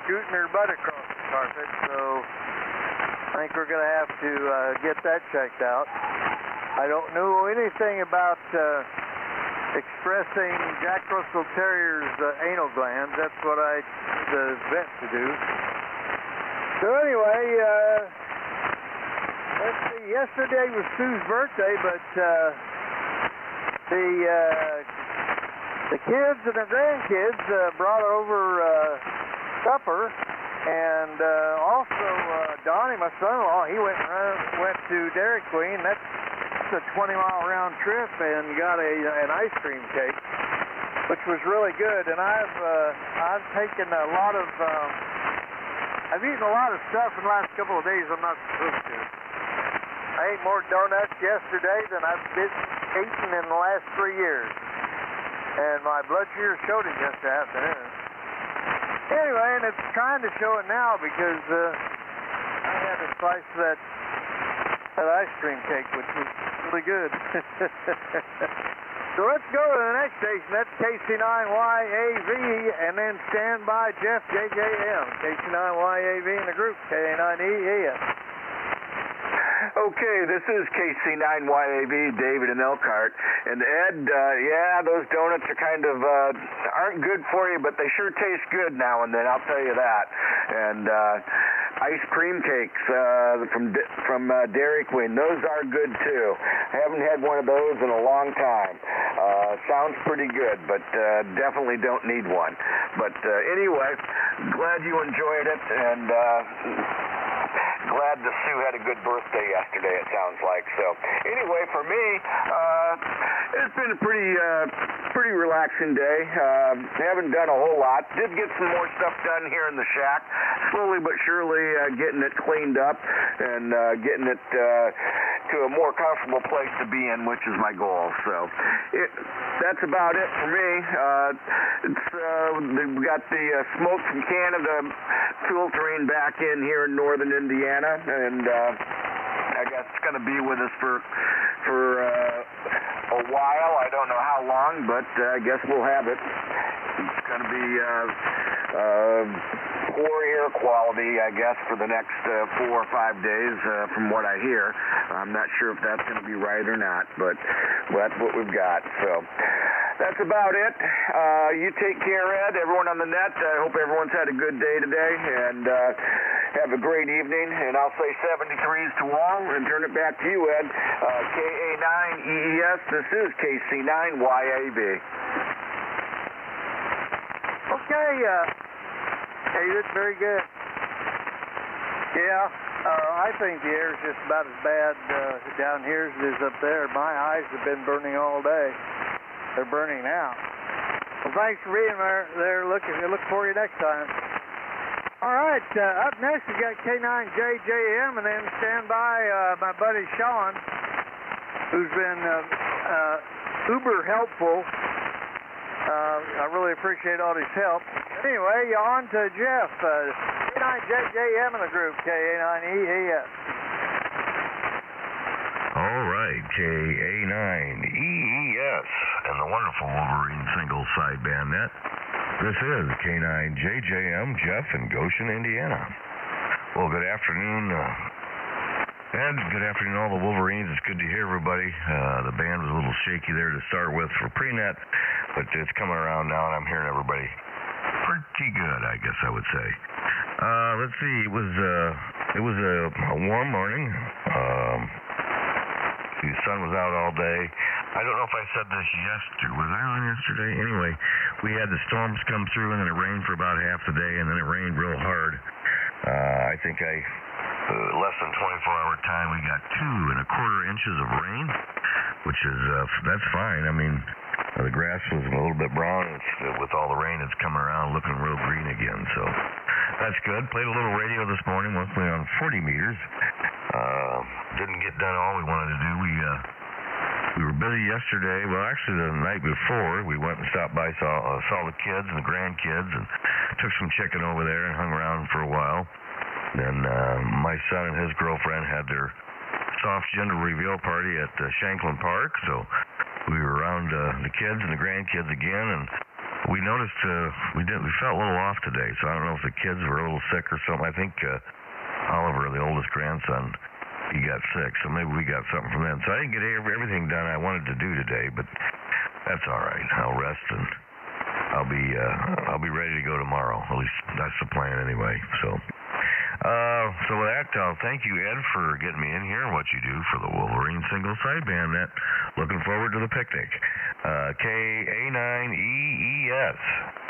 scooting her butt across the carpet, so I think we're going to have to get that checked out. I don't know anything about expressing Jack Russell Terrier's anal glands. That's what I the vet to do. So anyway, let's see. Yesterday was Sue's birthday, but the kids and their grandkids brought over supper, and also Donnie, my son-in-law, he went to Dairy Queen. That's a 20-mile round trip and got an ice cream cake, which was really good. And I've taken a lot of I've eaten a lot of stuff in the last couple of days I'm not supposed to. I ate more donuts yesterday than I've eaten in the last 3 years, and my blood sugar showed it yesterday afternoon. Anyway, and it's trying to show it now because I had a slice of that that ice cream cake, which was really good. So let's go to the next station. That's KC9YAV, and then stand by Jeff JJM. KC9YAV in the group, KA9EES. Okay, this is KC9YAV, David in Elkhart. And Ed, yeah, those donuts are kind of, aren't good for you, but they sure taste good now and then, I'll tell you that. And ice cream cakes from Dairy Queen, those are good too. I haven't had one of those in a long time. Sounds pretty good, but definitely don't need one. But anyway, glad you enjoyed it, and glad that Sue had a good birthday yesterday, it sounds like. So anyway, for me, it's been a pretty relaxing day. Haven't done a whole lot. Did get some more stuff done here in the shack. Slowly but surely getting it cleaned up and getting it to a more comfortable place to be in, which is my goal. So that's about it for me. We got the smoke from Canada filtering back in here in northern Indiana, and I guess it's going to be with us for a while. I don't know how long, but I guess we'll have it. It's going to be poor air quality, I guess, for the next 4 or 5 days, from what I hear. I'm not sure if that's going to be right or not, but that's what we've got. So that's about it. You take care, Ed. Everyone on the net, I hope everyone's had a good day today, and have a great evening. And I'll say 73s to all, and turn it back to you, Ed. KA9EES, this is KC9YAV. Okay, David, very good. Yeah, I think the air's just about as bad down here as it is up there. My eyes have been burning all day. They're burning now. Well, thanks for being there. Look for you next time. All right, up next we got K9JJM, and then stand by my buddy Sean, who's been uber helpful. I really appreciate all his help. Anyway, on to Jeff. K9JJM in the group, KA9EES. All right, KA9EES and the wonderful Wolverine single sideband net. This is K9JJM, Jeff in Goshen, Indiana. Well, good afternoon, Ed. Good afternoon, all the Wolverines. It's good to hear everybody. The band was a little shaky there to start with for pre-net, but it's coming around now, and I'm hearing everybody pretty good, I guess I would say. Let's see. It was a warm morning. The sun was out all day. I don't know if I said this yesterday. Was I on yesterday? Anyway, we had the storms come through, and then it rained for about half the day, and then it rained real hard. I think less than 24-hour time, we got 2¼ inches of rain, which is, that's fine. I mean, the grass was a little bit brown. With all the rain, it's coming around looking real green again, so that's good. Played a little radio this morning, mostly on 40 meters. Didn't get done all we wanted to do. We were busy yesterday. Well, actually, the night before, we went and stopped by, saw the kids and the grandkids, and took some chicken over there and hung around for a while. Then my son and his girlfriend had their soft gender reveal party at Shanklin Park, so we were around the kids and the grandkids again, and we noticed we felt a little off today. So I don't know if the kids were a little sick or something. I think Oliver, the oldest grandson, he got sick, so maybe we got something from them. So I didn't get everything done I wanted to do today, but that's all right. I'll rest and I'll be ready to go tomorrow. At least that's the plan anyway. So with that, thank you, Ed, for getting me in here and what you do for the Wolverine single sideband net. Looking forward to the picnic. KA9EES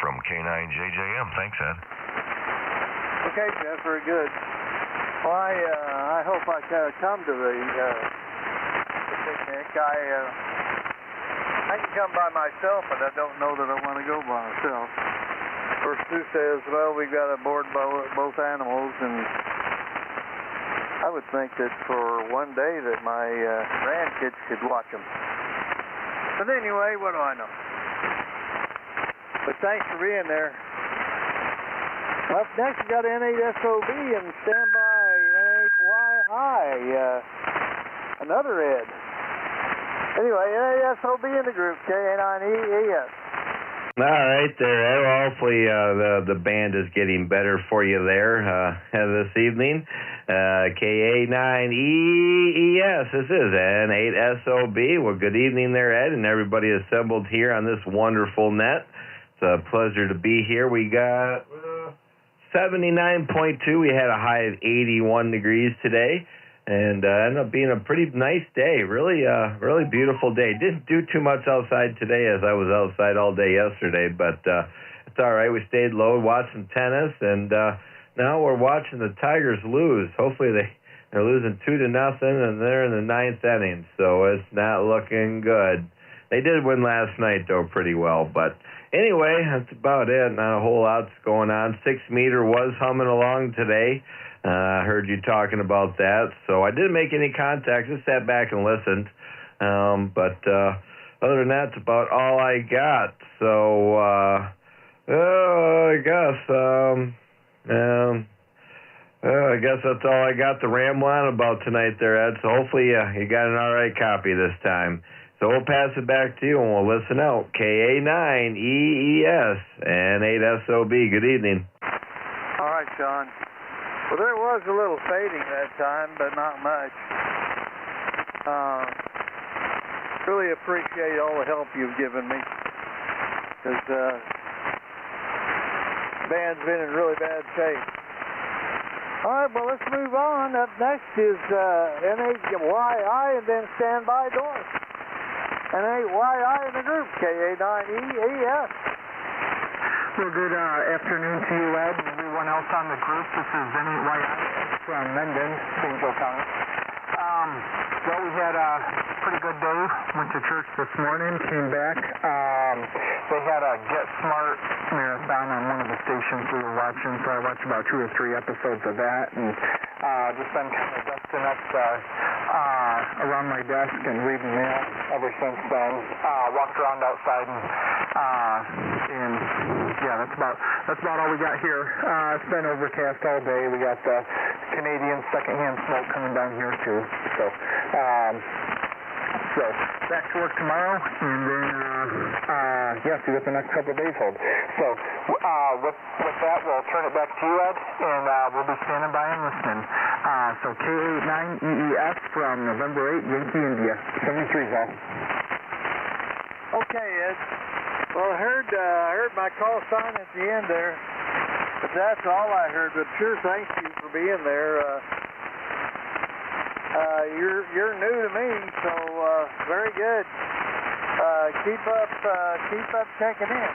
from K9JJM. Thanks, Ed. Okay, Jeff, very good. Well, I hope I can come to the picnic. I can come by myself, but I don't know that I want to go by myself. First, Sue says, well, we've got to board both animals, and I would think that for one day that my grandkids could watch them. But anyway, what do I know? But thanks for being there. Up next, we got N8SOB and stand by N8YI. another Ed. Anyway, NASOB in the group, KA9EES. All right, there, Ed. Well, hopefully the band is getting better for you there this evening. KA9EES, this is N8SOB. Well, good evening there, Ed, and everybody assembled here on this wonderful net. It's a pleasure to be here. We got 79.2. We had a high of 81 degrees today. And ended up being a pretty nice day. Really beautiful day. Didn't do too much outside today as I was outside all day yesterday, but it's all right. We stayed low, watched some tennis, and now we're watching the Tigers lose. Hopefully they're losing 2-0, and they're in the 9th inning, so it's not looking good. They did win last night, though, pretty well. But anyway, that's about it. Not a whole lot's going on. 6-meter was humming along today. I heard you talking about that, so I didn't make any contact. Just sat back and listened. But other than that, that's about all I got. So I guess that's all I got to ramble on about tonight there, Ed. So hopefully you got an all right copy this time. So we'll pass it back to you, and we'll listen out. KA9EES and N8SOB. Good evening. All right, Sean. Well, there was a little fading that time, but not much. Really appreciate all the help you've given me, because the band's been in really bad shape. All right, well, let's move on. Up next is N8YI, and then standby Doris. N8YI in the group, KA9EES. Well, good afternoon to you, Ed, and everyone else on the group. This is N8YI from Menden, St. Joe County. Well, we had a pretty good day. Went to church this morning, came back. They had a Get Smart marathon on one of the stations we were watching, so I watched about 2 or 3 episodes of that, and just been kind of dusting up around my desk and reading mail ever since then. Walked around outside and yeah, that's about all we got here. It's been overcast all day. We got the Canadian secondhand smoke coming down here too. So back to work tomorrow, and then see what the next couple of days hold. So with that, we'll turn it back to you, Ed, and we'll be standing by and listening. So KA9EES from November 8, Yankee India, 73 Vol. Okay, Ed. Well, I heard my call sign at the end there, but that's all I heard. But sure, thank you for being there. You're new to me, so very good. Keep up checking in.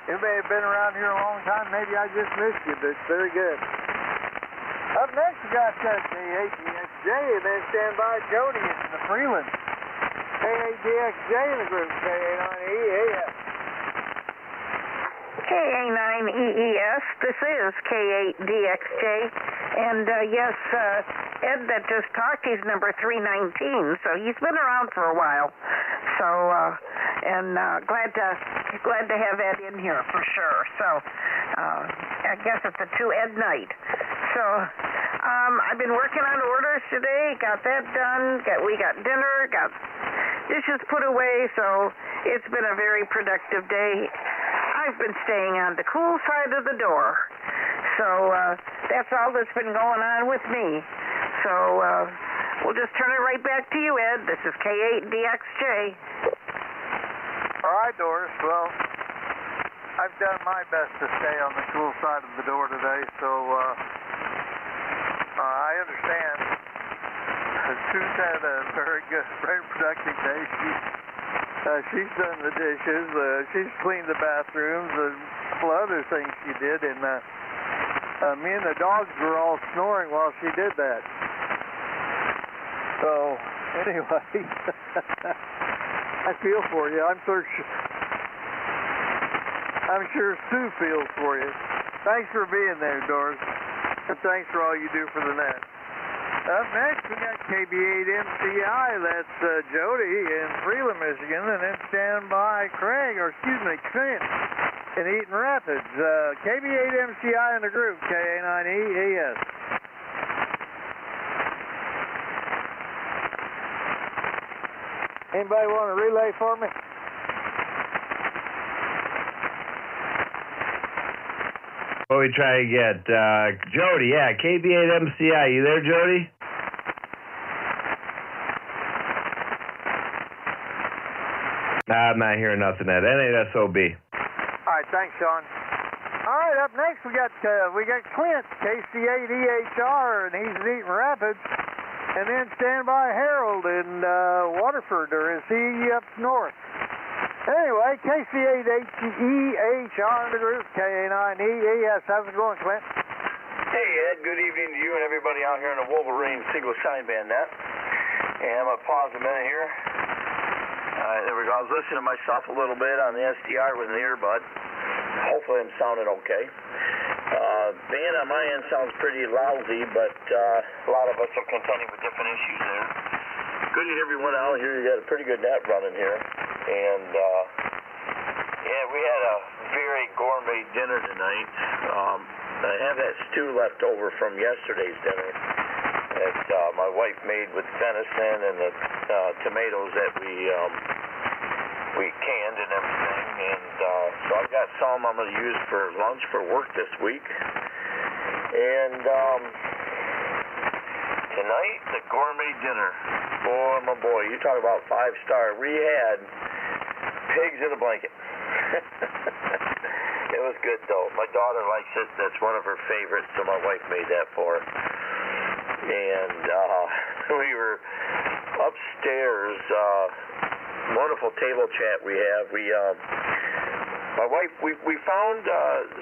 You may have been around here a long time. Maybe I just missed you, but very good. Up next, we got KADXJ, and then stand by Jody in the Freeland. KADXJ in the group, KA9EES. KA9EES, this is K8DXJ, and yes, Ed that just talked, he's number 319, so he's been around for a while. So, glad to have Ed in here for sure. So, I guess it's a 2 Ed night. So, I've been working on orders today, got that done, we got dinner, got dishes put away, so it's been a very productive day. I've been staying on the cool side of the door. So that's all that's been going on with me. So we'll just turn it right back to you, Ed. This is K8DXJ. All right, Doris. Well, I've done my best to stay on the cool side of the door today, so I understand. Sue's had a very productive day. She's done the dishes. She's cleaned the bathrooms. A couple other things she did, and me and the dogs were all snoring while she did that. So anyway, I feel for you. I'm sure Sue feels for you. Thanks for being there, Doris, and thanks for all you do for the net. Up next, we got KB8MCI. That's Jody in Freeland, Michigan, and then stand by Clint in Eaton Rapids. KB8MCI in the group, KA9EES. Anybody want to relay for me? What we try to get? Jody, yeah, KB8MCI. You there, Jody? Nah, I'm not hearing nothing at N8SOB. All right, thanks, Sean. All right, up next we got Clint, KC8EHR, and he's in Eaton Rapids. And then standby Harold in Waterford, or is he up north? Anyway, KC8EHR in the group, KA9EES. How's it going, Clint? Hey, Ed. Good evening to you and everybody out here in the Wolverine single sideband net. And I'm going to pause a minute here. There we go. I was listening to myself a little bit on the SDR with an earbud. Hopefully I'm sounding okay. Band on my end sounds pretty lousy, but a lot of us are contending with different issues there. Good to everyone out here. You got a pretty good net running here. And, yeah, we had a very gourmet dinner tonight. I have that stew left over from yesterday's dinner that my wife made with venison and the tomatoes that we canned and everything. And so I've got some I'm going to use for lunch for work this week. And tonight, the gourmet dinner. Boy, my boy, you talk about 5-star. We had pigs in a blanket. It was good, though. My daughter likes it. That's one of her favorites, so my wife made that for her. And we were upstairs. Wonderful table chat we have. My wife, we found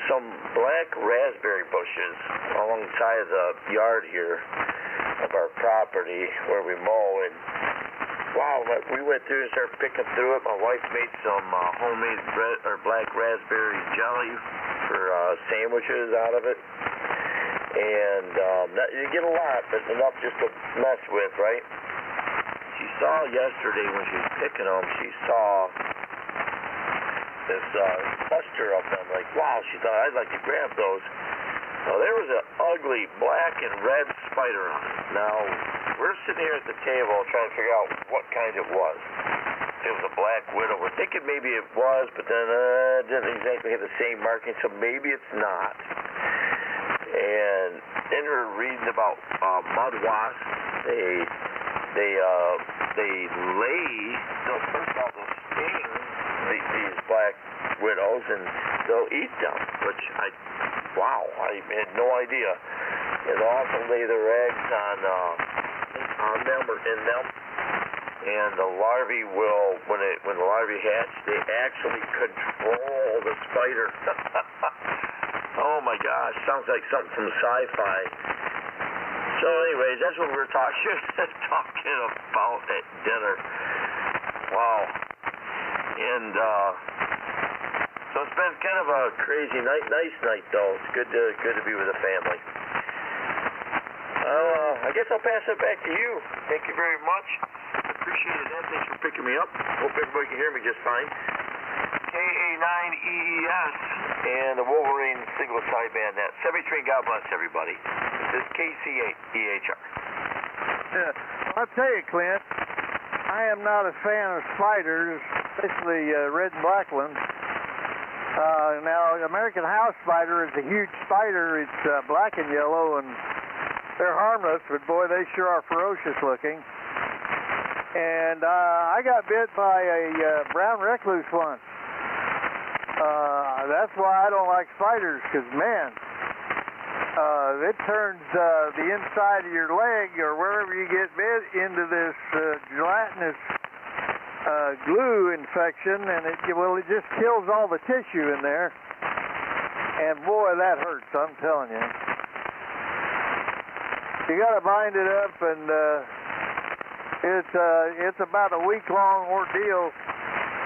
some black raspberry bushes alongside of the yard here of our property where we mow, and wow, we went through and started picking through it. My wife made some homemade black raspberry jelly for sandwiches out of it. And you get a lot, but enough just to mess with, right? She saw yesterday when she was picking them, she saw this cluster of them. Like, wow, she thought, I'd like to grab those. Well, there was an ugly black and red spider on it. Now, we're sitting here at the table trying to figure out what kind it was. It was a black widow. We're thinking maybe it was, but then it didn't exactly have the same marking, so maybe it's not. And then we're reading about mud wasps. They lay, first of all, they'll sting these black widows, and they'll eat them, which I had no idea. And they'll also lay their eggs on them or in them. And the larvae will, when the larvae hatch, they actually control the spider. Oh my gosh, sounds like something from sci-fi. So anyways, that's what we were talking about at dinner. Wow. And so it's been kind of a crazy night, nice night though. It's good to be with the family. I guess I'll pass it back to you. Thank you very much. Appreciate it, Ed. Thanks for picking me up. Hope everybody can hear me just fine. KA9EES and the Wolverine single sideband net. 73, God bless everybody. This is KC8EHR. Yeah, I'll tell you, Clint, I am not a fan of spiders, especially red and black ones. Now, American house spider is a huge spider. It's black and yellow, and they're harmless, but boy, they sure are ferocious looking. And I got bit by a brown recluse once. That's why I don't like spiders, because, man, it turns the inside of your leg or wherever you get bit into this gelatinous glue infection, and it just kills all the tissue in there. And, boy, that hurts, I'm telling you. You got to bind it up, and it's about a week-long ordeal,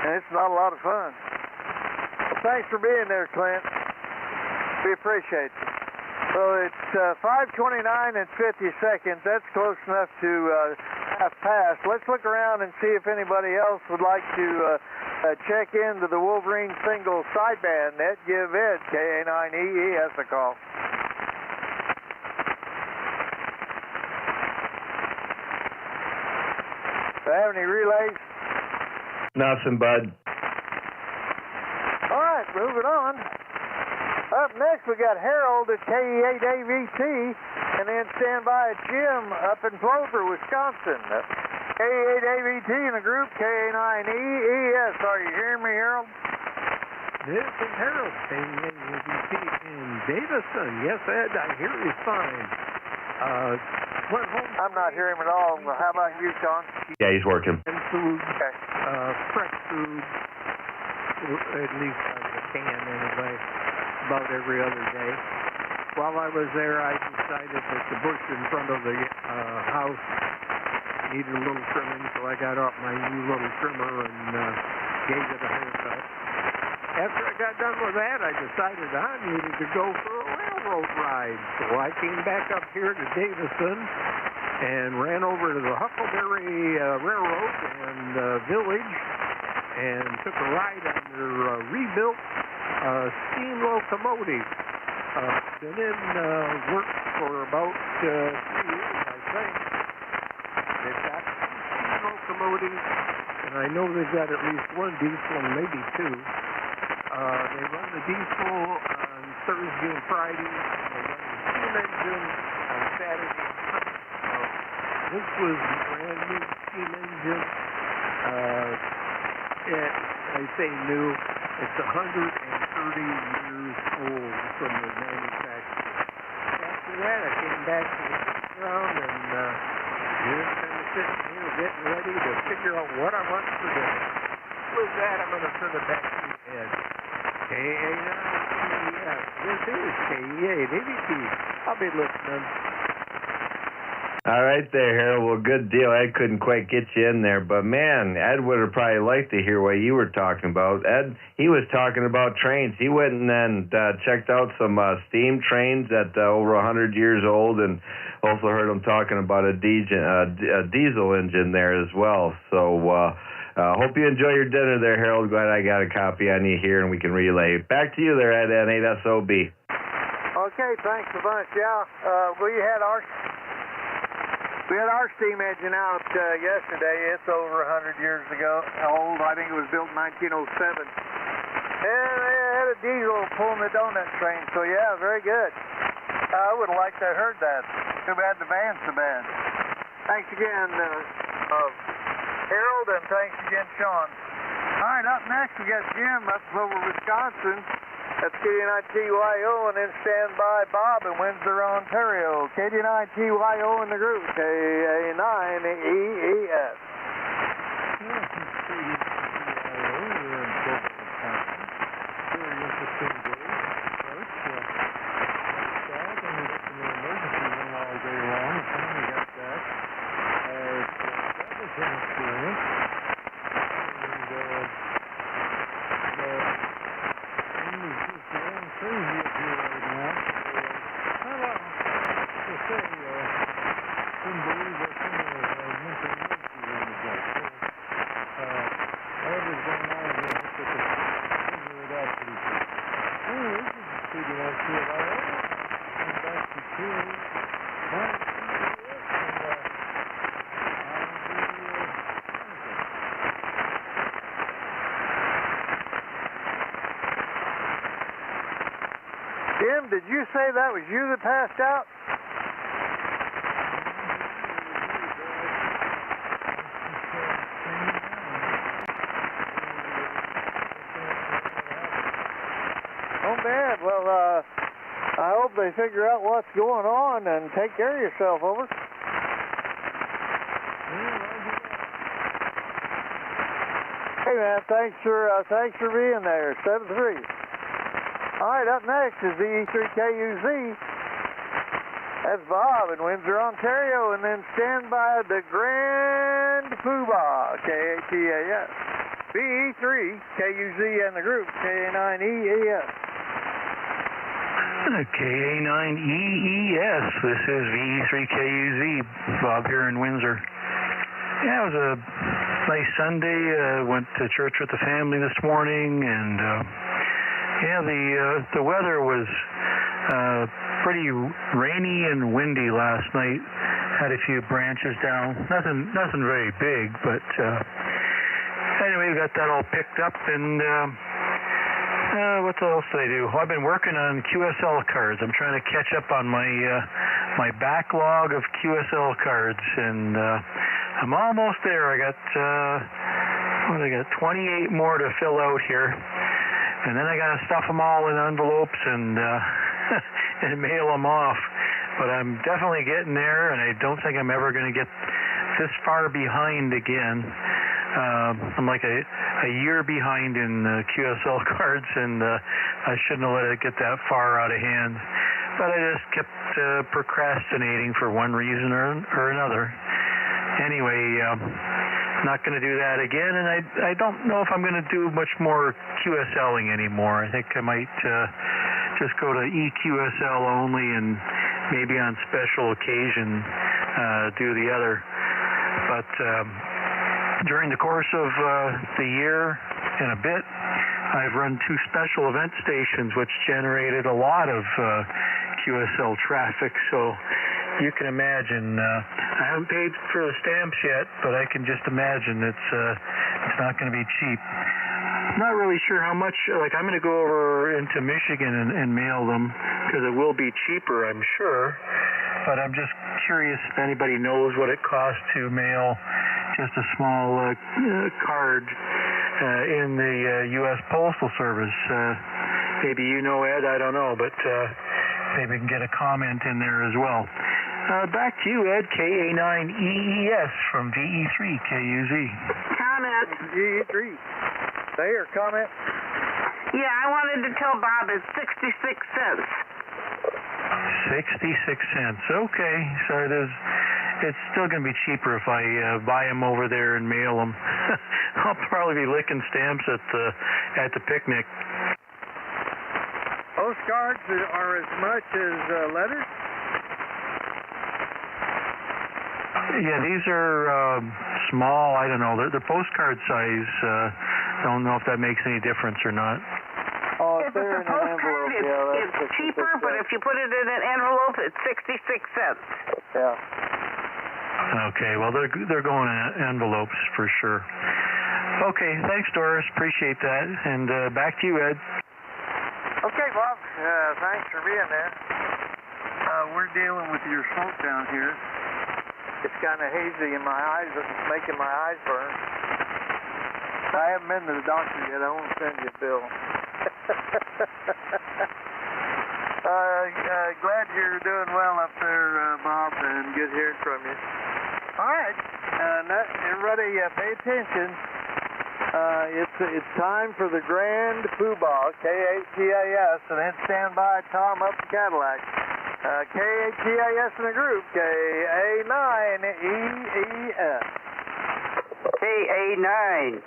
and it's not a lot of fun. Well, thanks for being there, Clint. We appreciate it. So it's 5:29 and 50 seconds. That's close enough to half past. Let's look around and see if anybody else would like to check into the Wolverine single sideband net. Give Ed, KA9EES, a call. Do I have any relays? Nothing, bud. All right, moving on. Up next, we got Harold at KE8AVT, and then stand by at Jim up in Plover, Wisconsin. KE8AVT in the group, KA9EES. Are you hearing me, Harold? This is Harold, KE8AVT in Davison. Yes, Ed, I hear you fine. I'm not hearing him at all. How about you, Sean? Yeah, he's working. And food, Okay. fresh food, at least out of the can anyway, about every other day. While I was there, I decided that the bush in front of the house needed a little trimming, so I got out my new little trimmer and gave it a haircut. After I got done with that, I decided I needed to go for a railroad ride. So I came back up here to Davison and ran over to the Huckleberry Railroad and Village and took a ride on their rebuilt steam locomotive. Been in work for about 3 years, I think. They've got steam locomotives, and I know they've got at least one diesel and maybe two. They run the diesel on Thursday and Friday, and they run the steam engine on Saturday and Sunday. This was a brand new steam engine. I say new, it's 130 years old from the manufacturer. After that, I came back to the ground and just kind of sitting here getting ready to figure out what I want for dinner. With that, I'm going to turn it back to you, Ed. KA9EES. This is KE8AVT. I'll be listening. All right there, Harold. Well, good deal. Ed couldn't quite get you in there, but man, Ed would have probably liked to hear what you were talking about. Ed, he was talking about trains. He went and then checked out some steam trains that over 100 years old, and also heard him talking about a diesel engine there as well. So hope you enjoy your dinner there, Harold. Glad I got a copy on you here, and we can relay. Back to you there, Ed, N8SOB. Okay, thanks a bunch. Yeah, we had our steam engine out yesterday. It's over 100 years ago old. I think it was built in 1907. And they had a diesel pulling the donut train. So, yeah, very good. I would have liked to have heard that. Too bad the band's so bad. Thanks again, Harold, and thanks again, Sean. All right, up next, we got Jim up over Wisconsin. That's KD9TYO, and then stand by Bob in Windsor, Ontario. KD9TYO in the group, KA9EES. Jim, did you say that was you that passed out? Oh, man. Well, I hope they figure out what's going on and take care of yourself, over. Hey, man, thanks for being there. 7-3. All right, up next is the E3KUZ. That's Bob in Windsor, Ontario, and then stand by the Grand Poobah, KATAS. VE3KUZ and the group, KA9EES. KA9EES. This is VE3KUZ. Bob here in Windsor. Yeah, it was a nice Sunday. Went to church with the family this morning, and yeah, the weather was pretty rainy and windy last night. Had a few branches down. Nothing very big, but anyway, we got that all picked up, and what else did I do? Well, I've been working on QSL cards. I'm trying to catch up on my backlog of QSL cards, and I'm almost there. I got 28 more to fill out here, and then I got to stuff them all in envelopes and and mail them off. But I'm definitely getting there, and I don't think I'm ever going to get this far behind again. I'm like a year behind in QSL cards, and I shouldn't have let it get that far out of hand. But I just kept procrastinating for one reason or another. Anyway, not going to do that again, and I don't know if I'm going to do much more QSLing anymore. I think I might just go to EQSL only, and maybe on special occasion do the other. But during the course of the year and a bit, I've run 2 special event stations, which generated a lot of QSL traffic. So you can imagine, I haven't paid for the stamps yet, but I can just imagine it's not going to be cheap. Not really sure how much. Like, I'm going to go over into Michigan and mail them, because it will be cheaper, I'm sure. But I'm just curious if anybody knows what it costs to mail just a small card in the U.S. Postal Service. Maybe you know, Ed, I don't know, but maybe we can get a comment in there as well. Back to you, Ed, KA9EES from VE3KUZ. Comment. VE3. There, comment. Yeah, I wanted to tell Bob it's 66 cents. 66 cents. Okay, so it's still going to be cheaper if I buy them over there and mail them. I'll probably be licking stamps at the picnic. Postcards are as much as letters? Yeah, these are small. I don't know. They're postcard size. Don't know if that makes any difference or not. Oh, If it's a postcard, it's cheaper, but if you put it in an envelope, it's 66 cents. Yeah. Okay, well, they're going in envelopes for sure. Okay, thanks, Doris. Appreciate that. And back to you, Ed. Okay, Bob. Thanks for being there. We're dealing with your smoke down here. It's kind of hazy in my eyes. It's making my eyes burn. I haven't been to the doctor yet. I won't send you a bill. Glad you're doing well up there, Bob, and good hearing from you. All right. Everybody pay attention. It's time for the Grand Poobah, KATAS, and then stand by Tom up in Cadillac. KATAS in the group, KA9EES. KA9EES.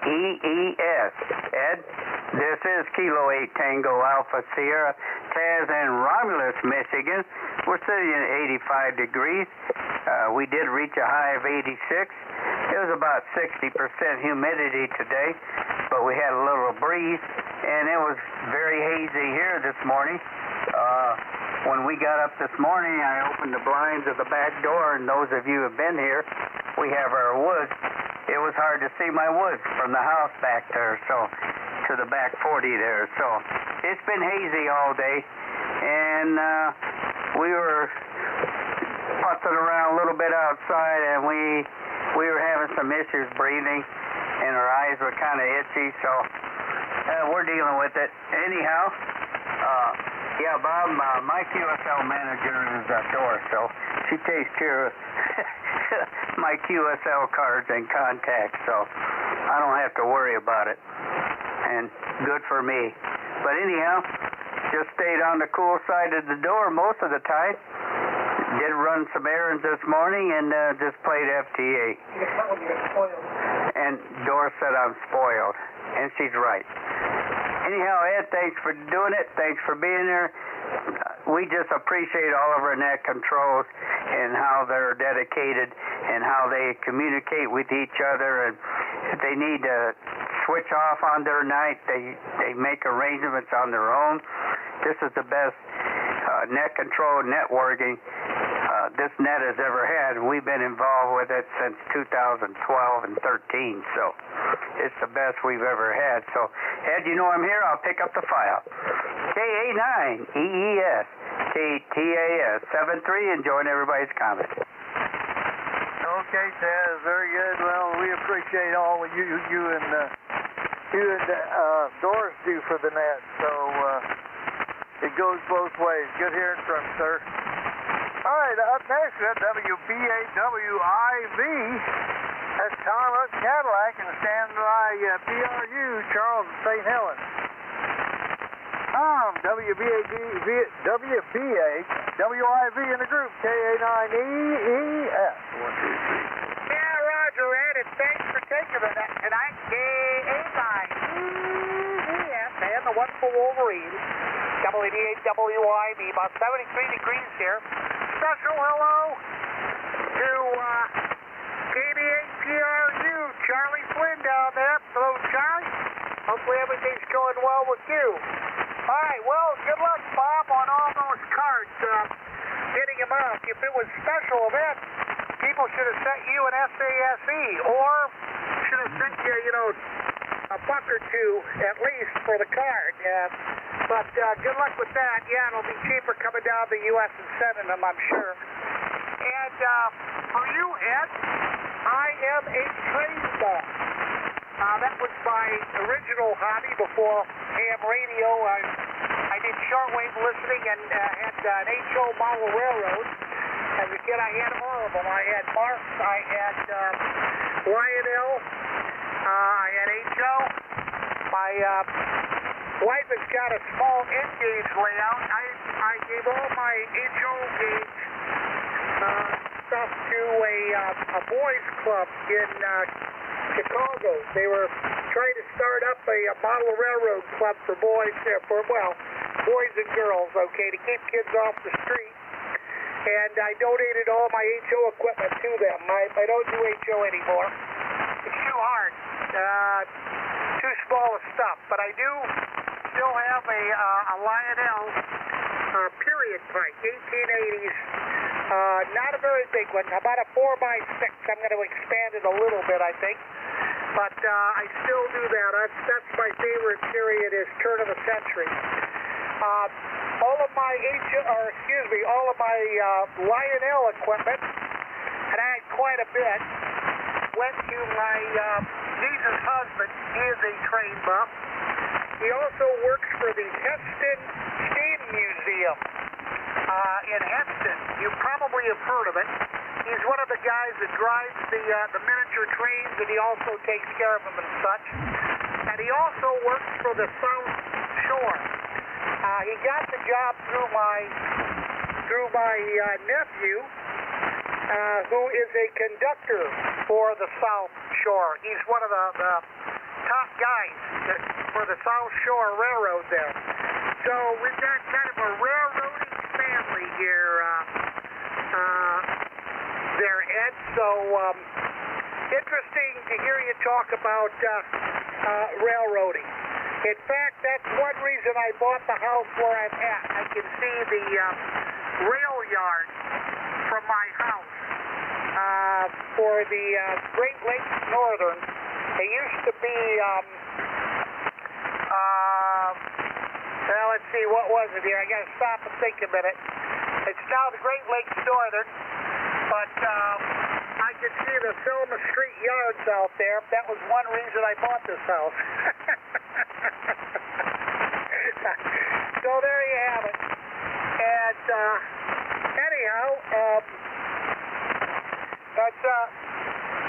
Ed, this is Kilo 8 Tango Alpha Sierra, Taz in Romulus, Michigan. We're sitting at 85 degrees. We did reach a high of 86. It was about 60% humidity today, but we had a little breeze, and it was very hazy here this morning. When we got up this morning, I opened the blinds of the back door, and those of you who have been here, we have our woods. It was hard to see my woods from the house back there, so to the back 40 there. So it's been hazy all day, and we were putzing around a little bit outside, and we were having some issues breathing, and our eyes were kind of itchy, so we're dealing with it. Anyhow, yeah, Bob, my QSL manager is Doris, so she takes care of my QSL cards and contacts, so I don't have to worry about it, and good for me. But anyhow, just stayed on the cool side of the door most of the time. Did run some errands this morning and just played FTA. And Doris said I'm spoiled, and she's right. Anyhow, Ed, thanks for doing it. Thanks for being there. We just appreciate all of our net controls and how they're dedicated and how they communicate with each other. And if they need to switch off on their night, they make arrangements on their own. This is the best net control networking this net has ever had. We've been involved with it since 2012 and 13, so it's the best we've ever had. So, Ed, you know I'm here. I'll pick up the file. KA9EES KTAS 73, and join everybody's comments. Okay, Taz, very good. Well, we appreciate all you and Doris do for the net. So it goes both ways. Good hearing from you, sir. All right, up next we have WBAWIV. That's Thomas Cadillac, and stand by PRU, Charles and St. Helens. WBAWIV in the group, KA9EES. 1, 2, 3. Yeah, Roger, Ed, and thanks for taking the net tonight. KA9EES and the wonderful Wolverines. WBAWIV, about 73 degrees here. Special hello to KBAPRU, Charlie Flynn down there. Hello, Charlie. Hopefully everything's going well with you. All right, well, good luck, Bob, on all those cards, hitting them up. If it was special event, people should have sent you an SASE, or should have sent you, a buck or two at least for the card. But good luck with that. Yeah, it'll be cheaper coming down to the U.S. and sending them, I'm sure. And for you, Ed, I am a train ball. That was my original hobby before AM radio. I did shortwave listening and had an HO model railroad. As a kid, I had all of them. I had Marks, I had Lionel, I had HO. My wife has got a small N-gauge layout. I gave all my HO gauge stuff to a boys club in Chicago. They were trying to start up a model railroad club for boys, boys and girls, okay, to keep kids off the street. And I donated all my HO equipment to them. I don't do HO anymore. It's too hard, too small of stuff. But I do still have a Lionel period pike, 1880s. Not a very big one, about a 4x6. I'm going to expand it a little bit, I think. But I still do that. That's my favorite period, is turn of the century. All of my Lionel equipment, and I had quite a bit, went to my Jesus husband. He is a train buff. He also works for the Heston Steam Museum in Heston. You probably have heard of it. He's one of the guys that drives the miniature trains, and he also takes care of them and such. And he also works for the South Shore. He got the job through my nephew, who is a conductor for the South Shore. He's one of the top guys for the South Shore Railroad there. So we've got kind of a railroading family here, there, Ed. So interesting to hear you talk about railroading. In fact, that's one reason I bought the house where I'm at. I can see the rail yard from my house for the Great Lakes Northern. It used to be, let's see, what was it here? I got to stop and think a minute. It's now the Great Lakes Northern, but I could see the Selma Street yards out there. That was one reason I bought this house. So there you have it. And anyhow,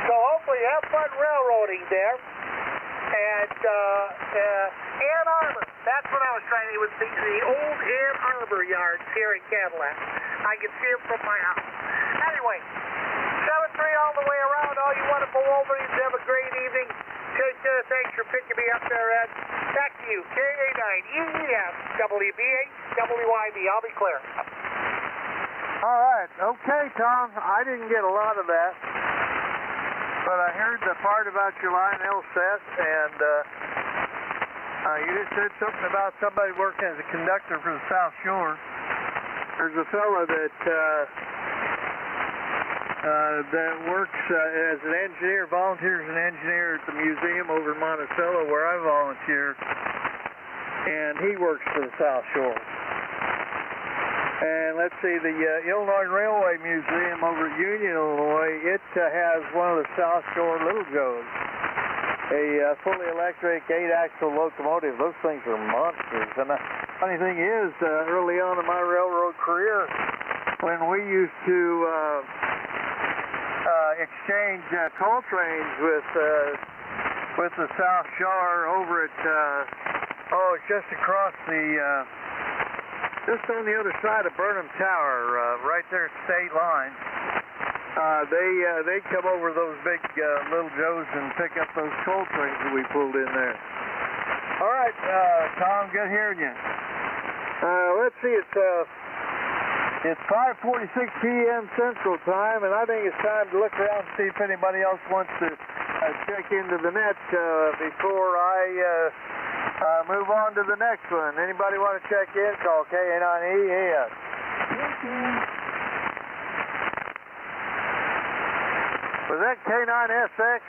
so hopefully you have fun railroading there. And Ann Arbor, that's what I was trying to do, with the old Ann Arbor yards here in Cadillac. I can see them from my house. Anyway, 7-3 all the way around. All you wonderful Wolverines, have a great evening. Take care. Thanks for picking me up there, Ed. Back to you. KA9EES WBAWIV. I'll be clear. All right. Okay, Tom. I didn't get a lot of that, but I heard the part about your Lionel set, and you just said something about somebody working as a conductor for the South Shore. There's a fellow that that works as an engineer, volunteers as an engineer at the museum over in Monticello where I volunteer, and he works for the South Shore. And let's see, the Illinois Railway Museum over at Union, Illinois, it has one of the South Shore Little Joes, a fully electric 8-axle locomotive. Those things are monsters. And the funny thing is, early on in my railroad career, when we used to exchange coal trains with the South Shore over at it's just across the just on the other side of Burnham Tower, right there at State Line. They'd come over those big Little Joes and pick up those coal trains that we pulled in there. All right, Tom, good hearing you. Let's see, it's 5:46 p.m. Central Time, and I think it's time to look around and see if anybody else wants to check into the net before I move on to the next one. Anybody want to check in? Call KA9EES. Was that K9SX?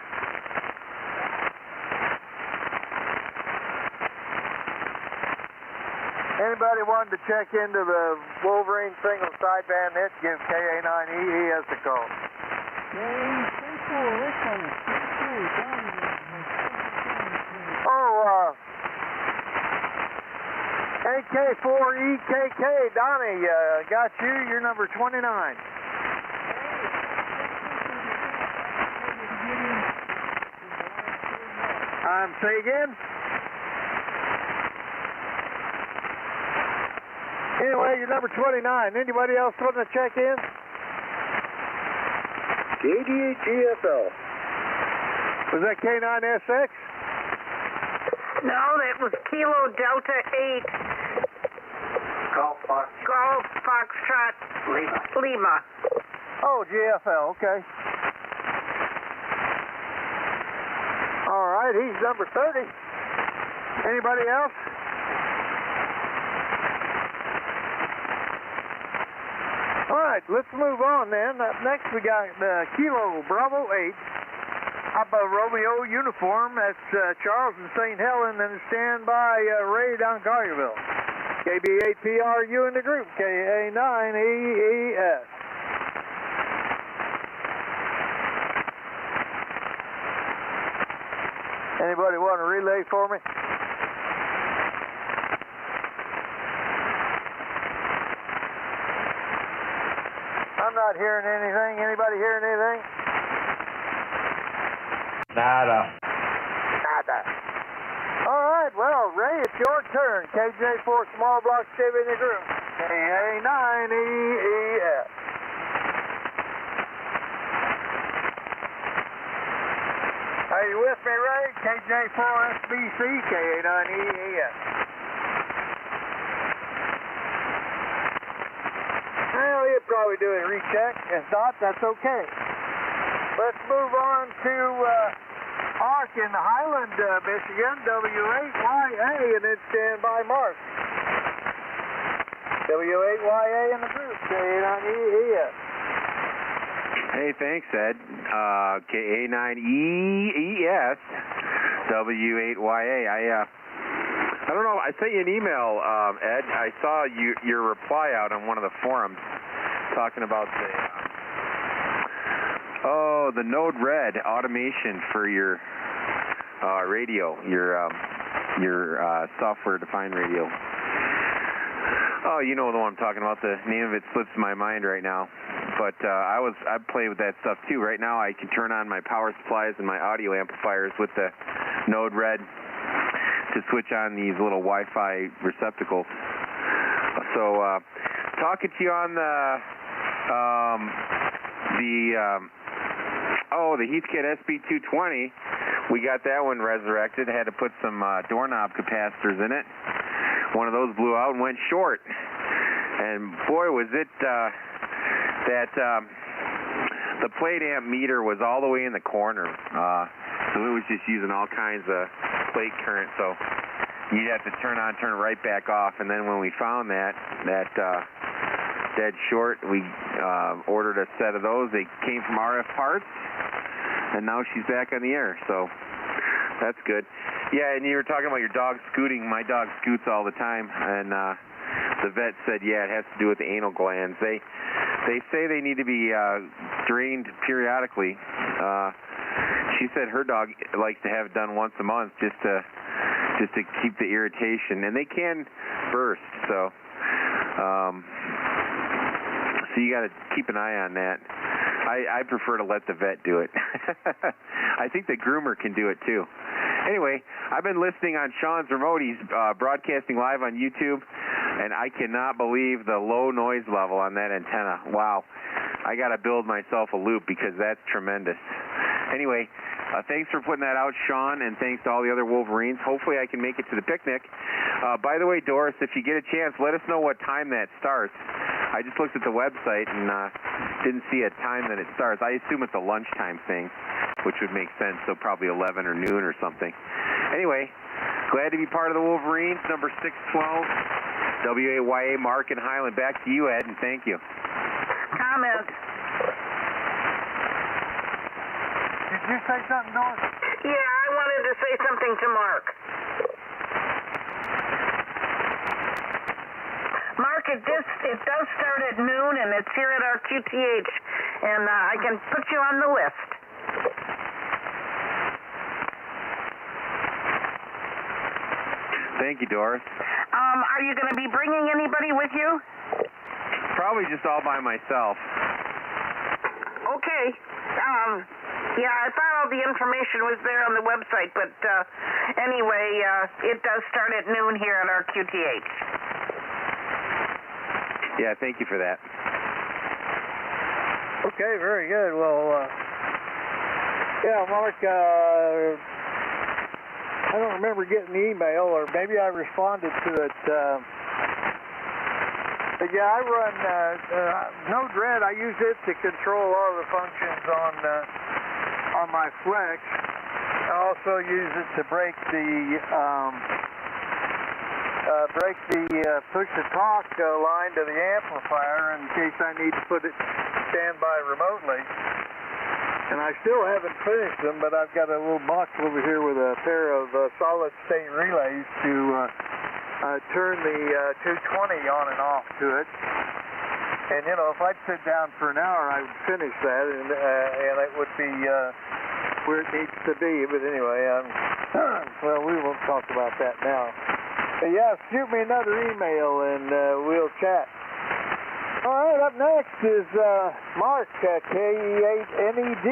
Anybody wanted to check into the Wolverine single sideband net, give KA9EES a call. AK4EKK, Donnie, got you. You're number 29. Say again? Anyway, you're number 29. Anybody else want to check in? KD8GFL. Was that K9SX? No, that was Kilo Delta 8. Golf Foxtrot Lima. Oh, GFL, okay. All right, he's number 30. Anybody else? All right, let's move on then. Up next we got Kilo Bravo 8. Up a Romeo uniform. That's Charles and St. Helen, and stand by Ray down Collierville. KB8PRU in the group, KA9EES. Anybody want to relay for me? I'm not hearing anything. Anybody hearing anything? Nada. All right, well, Ray, it's your turn. KJ4 small block Chevy in the group. KA9EES. Are you with me, Ray? KJ4SBC, KA9EES. Well, he'll probably do a recheck. If not, that's okay. Let's move on to ARC in Highland, Michigan, W8YA, and then stand by Mark. W8YA in the group, KA9EES. Hey, thanks, Ed. KA9EES, W8YA. I don't know. I sent you an email, Ed. I saw your reply out on one of the forums talking about the Node Red automation for your radio, your software-defined radio. Oh, you know the one I'm talking about. The name of it slips my mind right now. But I play with that stuff too. Right now I can turn on my power supplies and my audio amplifiers with the Node Red to switch on these little Wi-Fi receptacles. So talking to you on the Heathkit SB220, we got that one resurrected. I had to put some doorknob capacitors in it. One of those blew out and went short. And boy, was it the plate amp meter was all the way in the corner. So it was just using all kinds of plate current. So you'd have to turn it right back off. And then when we found that dead short. We ordered a set of those. They came from RF Parts, and now she's back on the air, so that's good. Yeah, and you were talking about your dog scooting. My dog scoots all the time, and the vet said, yeah, it has to do with the anal glands. They say they need to be drained periodically. She said her dog likes to have it done once a month just to keep the irritation, and they can burst, so you got to keep an eye on that. I prefer to let the vet do it. I think the groomer can do it too. Anyway, I've been listening on Sean's remote. He's broadcasting live on YouTube, and I cannot believe the low noise level on that antenna. Wow. I got to build myself a loop because that's tremendous. Anyway, thanks for putting that out, Sean, and thanks to all the other Wolverines. Hopefully I can make it to the picnic. By the way, Doris, if you get a chance, let us know what time that starts. I just looked at the website and didn't see a time that it starts. I assume it's a lunchtime thing, which would make sense, so probably 11 or noon or something. Anyway, glad to be part of the Wolverines, number 612, WAYA, Mark and Highland. Back to you, Ed, and thank you. Comment. Did you say something, Doris? Yeah, I wanted to say something to Mark. Mark, it does start at noon, and it's here at our QTH, and I can put you on the list. Thank you, Doris. Are you going to be bringing anybody with you? Probably just all by myself. Okay. Yeah, I thought all the information was there on the website, but anyway, it does start at noon here at our QTH. Yeah, thank you for that. Okay, very good. Well, yeah, Mark, I don't remember getting the email, or maybe I responded to it. But yeah, I run Node Red. I use it to control all the functions on my Flex. I also use it to break the push-to-talk line to the amplifier in case I need to put it standby remotely. And I still haven't finished them, but I've got a little box over here with a pair of solid-state relays to turn the 220 on and off to it. And, you know, if I'd sit down for an hour, I would finish that, and it would be where it needs to be. But anyway, well, we won't talk about that now. But yeah, shoot me another email, and we'll chat. All right, up next is Mark, KE8NED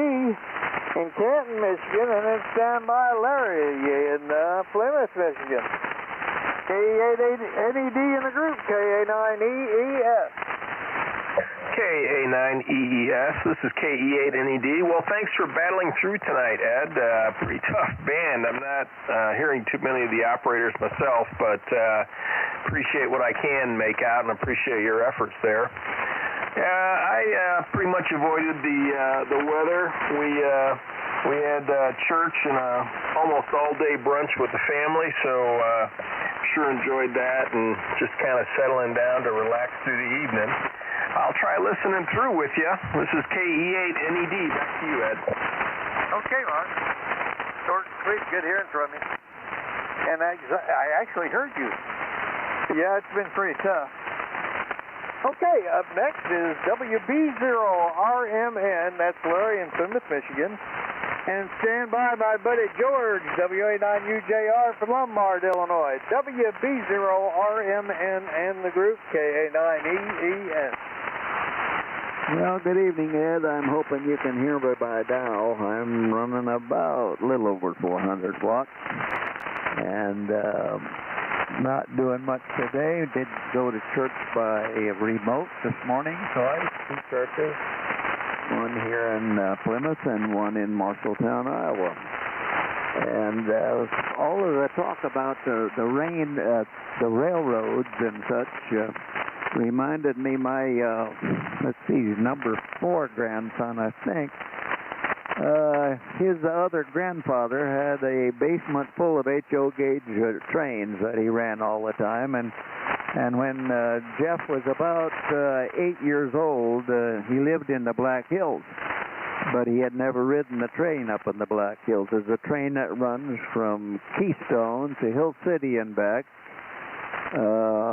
in Canton, Michigan, and then stand by Larry in Plymouth, Michigan. KE8NED in the group, KA9EES. KA9EES, this is KE8NED. Well, thanks for battling through tonight, Ed. Pretty tough band. I'm not hearing too many of the operators myself, but appreciate what I can make out and appreciate your efforts there. I pretty much avoided the weather. We had church and almost all-day brunch with the family, so sure enjoyed that and just kind of settling down to relax through the evening. I'll try listening through with you. This is KE8NED. Back to you, Ed. Okay, Mark. Short and sweet. Good hearing from you. And I actually heard you. Yeah, it's been pretty tough. Okay, up next is WB0RMN. That's Larry in Plymouth, Michigan. And stand by my buddy George, WA9UJR from Lombard, Illinois. WB0RMN and the group, KA9EES. Well, good evening, Ed. I'm hoping you can hear me by now. I'm running about a little over 400 watts. And not doing much today. Did go to church by remote this morning, so I had two churches. One here in Plymouth and one in Marshalltown, Iowa. And all of the talk about the rain, the railroads and such, reminded me my, let's see, number 4 grandson, I think. His other grandfather had a basement full of HO gauge trains that he ran all the time, and And when Jeff was about 8 years old, he lived in the Black Hills, but he had never ridden the train up in the Black Hills. There's a train that runs from Keystone to Hill City and back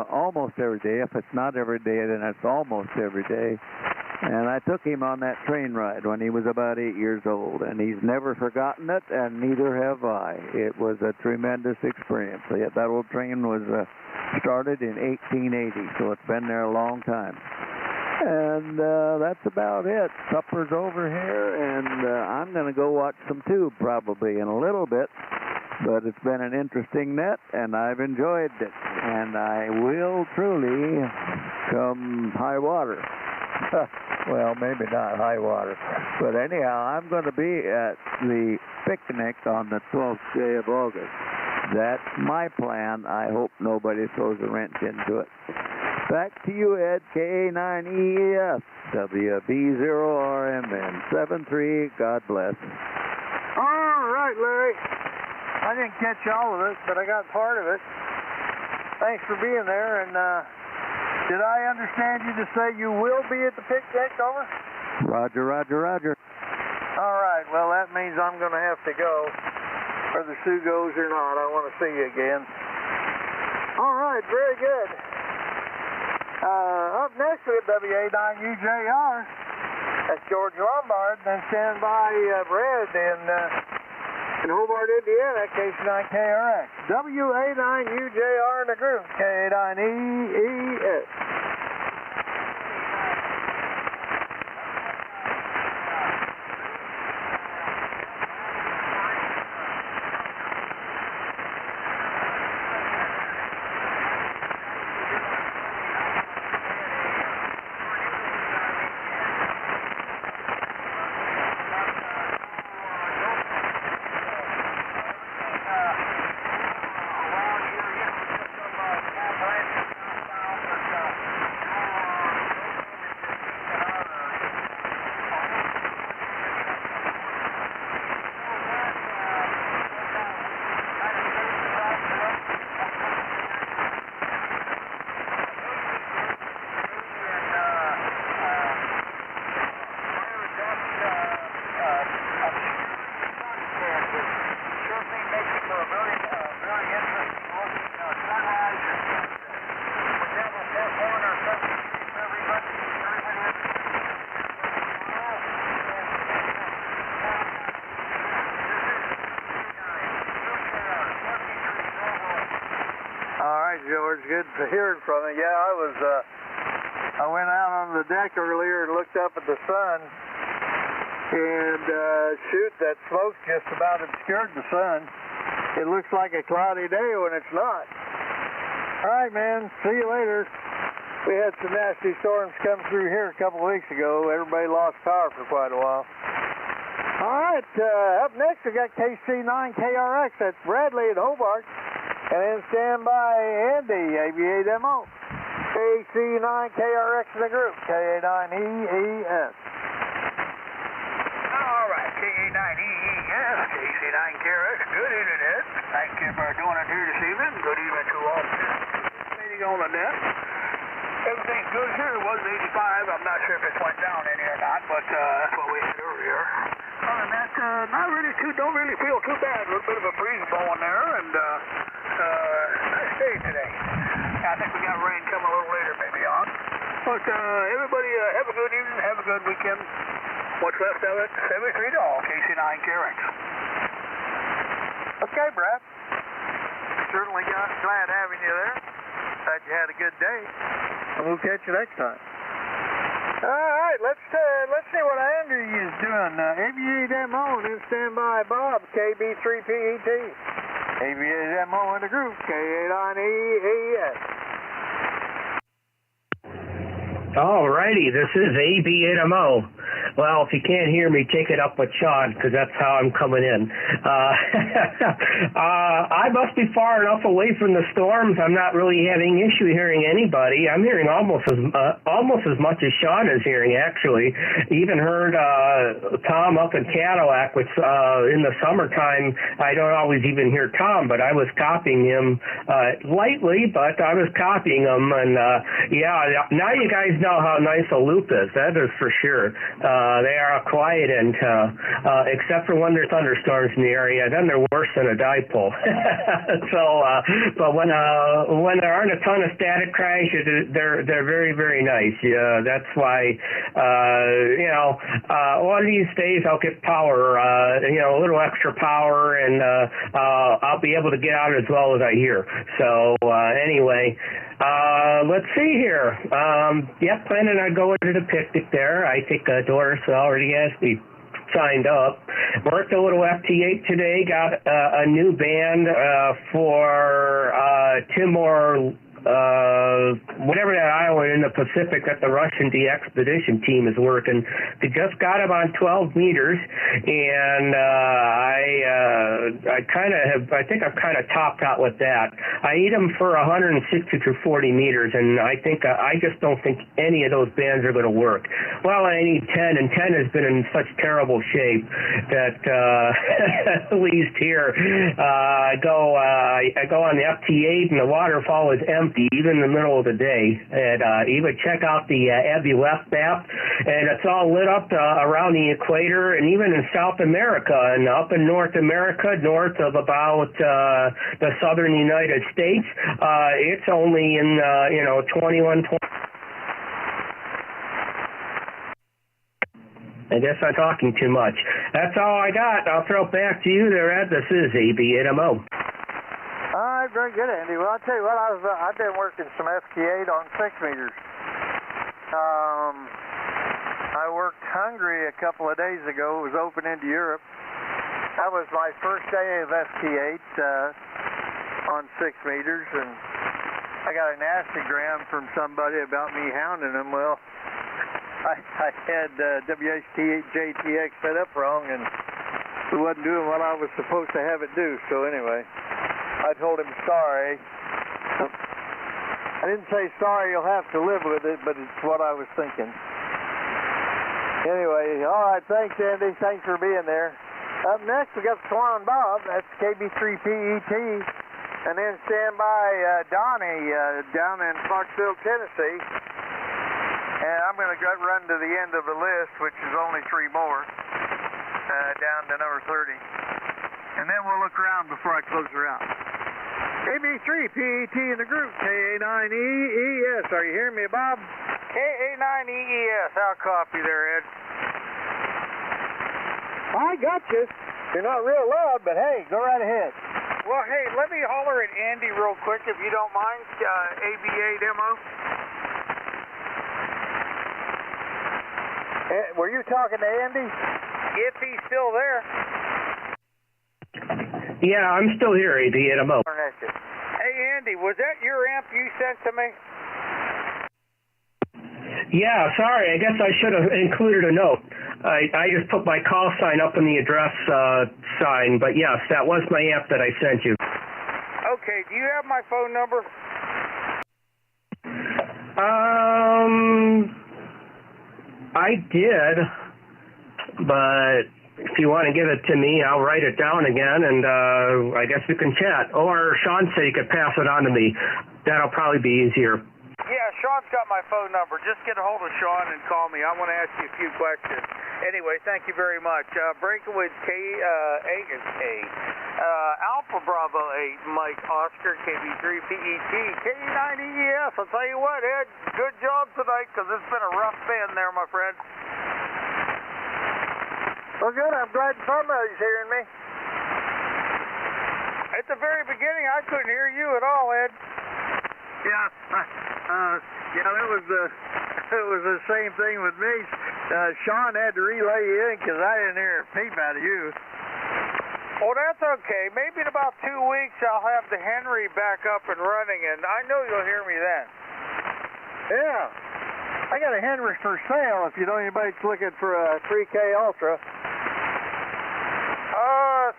almost every day. If it's not every day, then it's almost every day. And I took him on that train ride when he was about 8 years old, and he's never forgotten it, and neither have I. It was a tremendous experience. That old train was started in 1880, so it's been there a long time. And that's about it. Supper's over here, and I'm going to go watch some tube probably in a little bit. But it's been an interesting net, and I've enjoyed it. And I will truly come high water. Well, maybe not high water. But anyhow, I'm going to be at the picnic on the 12th day of August. That's my plan. I hope nobody throws a wrench into it. Back to you, Ed. KA9EEF, WB0RMN 73. God bless. All right, Larry. I didn't catch all of it, but I got part of it. Thanks for being there. And did I understand you to say you will be at the picnic, over? Roger, roger, roger. All right. Well, that means I'm going to have to go, whether Sue goes or not. I want to see you again. All right. Very good. Up next we have WA9UJR. That's George Lombard. Then stand by Brad in Hobart, Indiana, KC9KRX. WA9UJR in the group, KA9EES. George, good hearing from you. Yeah, I went out on the deck earlier and looked up at the sun, and shoot, that smoke just about obscured the sun. It looks like a cloudy day when it's not. All right, man, see you later. We had some nasty storms come through here a couple of weeks ago. Everybody lost power for quite a while. All right, up next we got KC9KRX. That's Bradley at Hobart. And then stand by Andy, AV8 MO. KC9KRX in the group, KA9EES. All right, KA9EES, KC9KRX. Good evening, Ed. Thank you for doing it here this evening. Good evening to all participating on the net. Everything's good here. It was 85. I'm not sure if it went down any or not, but that's what we had earlier. Other than that, don't really feel too bad. A little bit of a breeze blowing there, and nice day today. I think we got rain coming a little later maybe on. But everybody have a good evening, have a good weekend. What's left of it, 73 to all, KC9KRX. Okay, Brad. Certainly glad having you there. Glad you had a good day. And we'll catch you next time. All right, let's see what Andrew is doing. AV8 MO, then stand by Bob, KB3PET. AV8 MO in the group, KA9EES. All righty, this is AB8MO. Well, if you can't hear me, take it up with Sean, because that's how I'm coming in. I must be far enough away from the storms. I'm not really having issue hearing anybody. I'm hearing almost as much as Sean is hearing, actually. Even heard Tom up in Cadillac, which in the summertime, I don't always even hear Tom, but I was copying him lightly, but I was copying him. And, yeah, now you guys know how nice a loop is. That is for sure. They are quiet, and except for when there's thunderstorms in the area, then they're worse than a dipole. So, but when there aren't a ton of static crashes, they're very, very nice. That's why, one of these days I'll get power, a little extra power, and I'll be able to get out as well as I hear. So anyway. Let's see here. Planning on going to the picnic there. I think Doris already has me signed up. Worked a little FT8 today. Got a new band for Timor, whatever that island in the Pacific that the Russian de-expedition team is working. They just got him on 12 meters, and I think I've kind of topped out with that. I need them for 160 to 40 meters, and I just don't think any of those bands are going to work. Well, I need 10, and 10 has been in such terrible shape that at least here I go on the FT8, and the waterfall is empty even in the middle of the day. And even check out the Abbey Left map, and it's all lit up around the equator, and even in South America and up in North America, north of about the southern United States, it's only in 21. I guess I'm talking too much. That's all I got. I'll throw it back to you there, Ed. This is AB8MO. All right, very good, Andy. Well, I'll tell you what, I've been working some FT8 on 6 meters. I worked Hungary a couple of days ago. It was open into Europe. That was my first day of FT8 on 6 meters, and I got a nastygram from somebody about me hounding them. Well, I had WHJTX set up wrong, and it wasn't doing what I was supposed to have it do. So anyway, I told him sorry. I didn't say sorry, you'll have to live with it, but it's what I was thinking. Anyway, all right, thanks, Andy. Thanks for being there. Up next, we got Swan Bob. That's KB3PET. And then stand by Donnie down in Clarksville, Tennessee. And I'm going to run to the end of the list, which is only 3 more, down to number 30. And then we'll look around before I close her out. KB3PET in the group, KA9EES. Are you hearing me, Bob? KA9EES. I'll copy there, Ed. I got you. You're not real loud, but hey, go right ahead. Well, hey, let me holler at Andy real quick, if you don't mind, AB8MO. Were you talking to Andy? If he's still there. Yeah, I'm still here, AB8MO. Hey, Andy, was that your amp you sent to me? Yeah, sorry. I guess I should have included a note. I just put my call sign up in the address sign, but yes, that was my amp that I sent you. Okay, do you have my phone number? I did, but if you want to give it to me, I'll write it down again, and I guess we can chat. Or Sean said you could pass it on to me. That'll probably be easier. Yeah, Sean's got my phone number. Just get a hold of Sean and call me. I want to ask you a few questions. Anyway, thank you very much. Breakaway Alpha Bravo 8, Mike Oscar, KB3PET, K9EES. I'll tell you what, Ed, good job tonight, because it's been a rough band there, my friend. Well, good. I'm glad somebody's hearing me. At the very beginning, I couldn't hear you at all, Ed. Yeah, that was the same thing with me. Sean had to relay you in because I didn't hear a peep out of you. Well, that's okay. Maybe in about 2 weeks I'll have the Henry back up and running, and I know you'll hear me then. Yeah. I got a Henry for sale if you know anybody's looking for a 3K Ultra.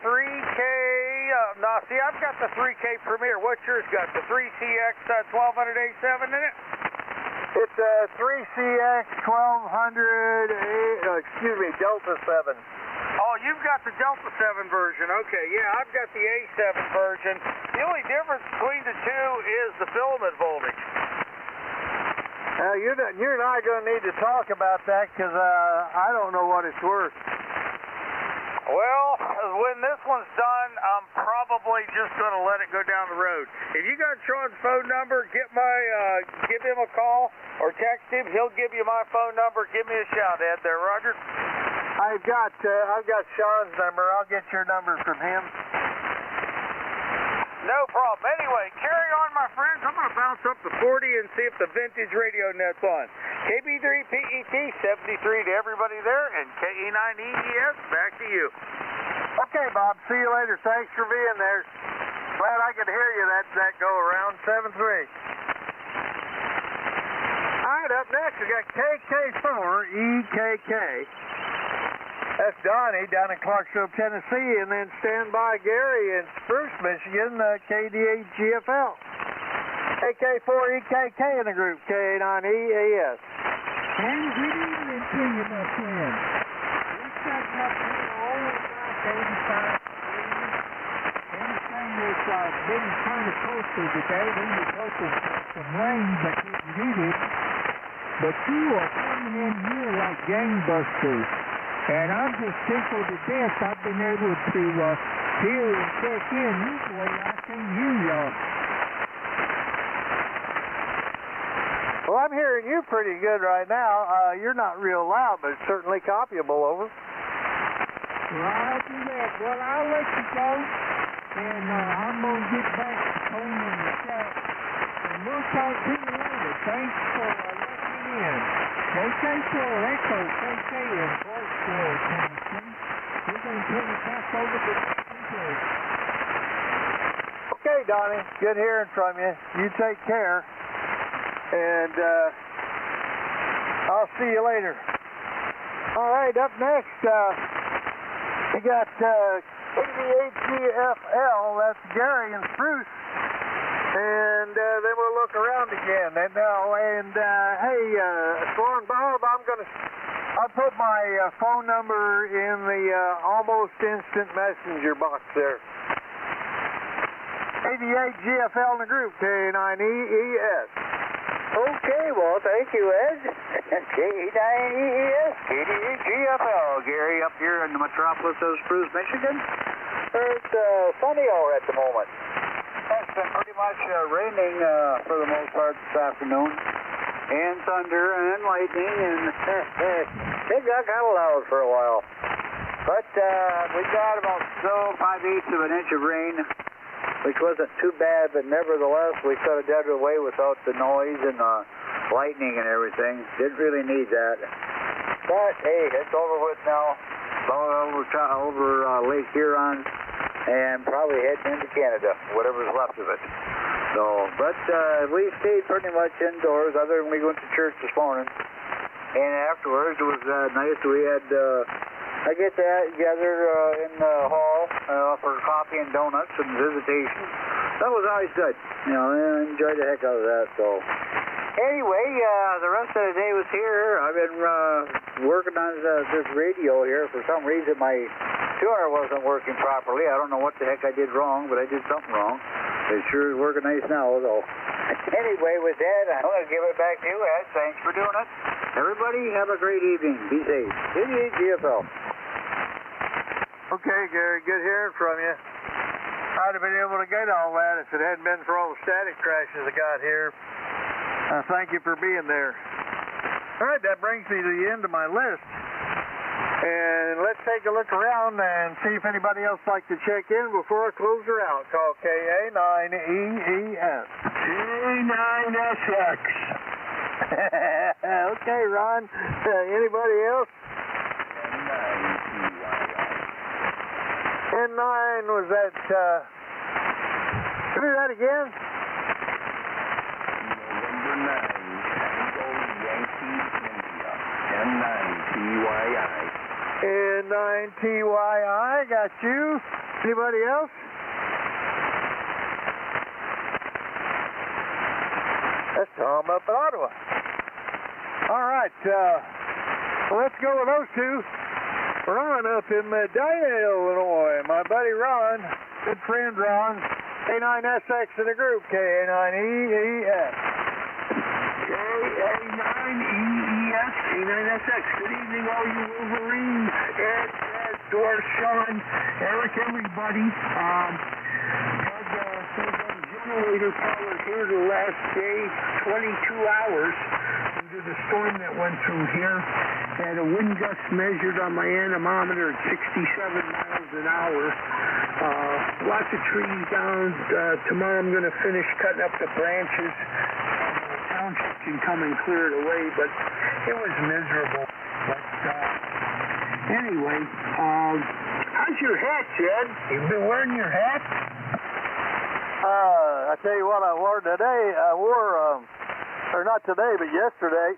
3K, now see, I've got the 3K Premier. What's yours got? The 3CX 1200A7 in it? It's a 3CX 1200, Delta 7. Oh, you've got the Delta 7 version. Okay, yeah, I've got the A7 version. The only difference between the two is the filament voltage. You and I are going to need to talk about that because I don't know what it's worth. Well, when this one's done, I'm probably just going to let it go down the road. If you got Sean's phone number, give him a call or text him. He'll give you my phone number. Give me a shout, Ed. There, Roger. I've got Sean's number. I'll get your number from him. No problem. Anyway, carry on, my friends. I'm going to bounce up to 40 and see if the vintage radio net's on. KB3PET 73 to everybody there, and KE9EES, back to you. Okay, Bob. See you later. Thanks for being there. Glad I could hear you that go around. 7-3. All right, up next we got KK4EKK. That's Donnie down in Clarksville, Tennessee, and then stand by Gary in Spruce, Michigan, KD8GFL. KK4EKK in the group, KA9EAS. And good evening to you, my friend. We're starting up here all about 85 degrees. Anything that's been kind of coastal today. We were hoping for some rain, but didn't get it. But you are coming in here like gangbusters. And I'm just tickled to death. I've been able to hear and check in. Usually I can hear y'all. Well, I'm hearing you pretty good right now. You're not real loud, but it's certainly copyable, over. Well, I'll do that. Well, I'll let you go. And I'm going to get back to Tony in the chat. And we'll talk to you later. Thanks for letting me in. KK4 Echo, KK in Clarksville, Tennessee. We're going to turn it back over to KK. Okay, Donnie. Good hearing from you. You take care. And I'll see you later. All right, up next, we got KD8GFL. That's Gary and Spruce. And then we'll look around again. And hey, Storm Bob, I'll put my phone number in the almost instant messenger box there. 88GFL in the group, K9EES. Okay, well, thank you, Ed. K9EES, KD8GFL. Gary up here in the metropolis of Spruce, Michigan. It's sunny out at the moment. It's been pretty much raining for the most part this afternoon, and thunder and lightning, and it got kind of loud for a while. But we got about 5/8 of an inch of rain, which wasn't too bad, but nevertheless we could have done it away without the noise and the lightning and everything. Didn't really need that. But hey, it's over with now. Over Lake Huron. And probably heading into Canada, whatever's left of it. So, but we stayed pretty much indoors, other than we went to church this morning. And afterwards, it was nice. We had, I get together in the hall for coffee and donuts and visitation. That was always good. You know, I enjoyed the heck out of that. So, anyway, the rest of the day was here. I've been working on this radio here. For some reason, my tuner wasn't working properly. I don't know what the heck I did wrong, but I did something wrong. It sure is working nice now, though. Anyway, with that, I'm going to give it back to you, Ed. Thanks for doing it. Everybody, have a great evening. Be safe. KD8GFL. Okay, Gary, good hearing from you. I'd have been able to get all that if it hadn't been for all the static crashes I got here. Thank you for being there. All right, that brings me to the end of my list. And let's take a look around and see if anybody else would like to check in before I close her out. Call KA9EES. K9SX. Okay, Ron. Anybody else? N9 was that, do that again? November 9, Tango Yankee N9TYI, got you. Anybody else? That's Tom up at Ottawa. All right, let's go with those two. Ron up in Medina, Illinois. My buddy Ron, good friend Ron, K9SX in the group, KA9EES. KA9EES, K9SX. Good evening, all you Wolverines. Ed, Doris, Sean, Eric, everybody. Had some generator power here the last day, 22 hours. Due to the storm that went through here. Had a wind gust measured on my anemometer at 67 miles an hour. Lots of trees down. Tomorrow I'm going to finish cutting up the branches. The township can come and clear it away, but it was miserable. But anyway, how's your hat, Jed? You've been wearing your hat? I tell you what I wore today. I wore, or not today, but yesterday.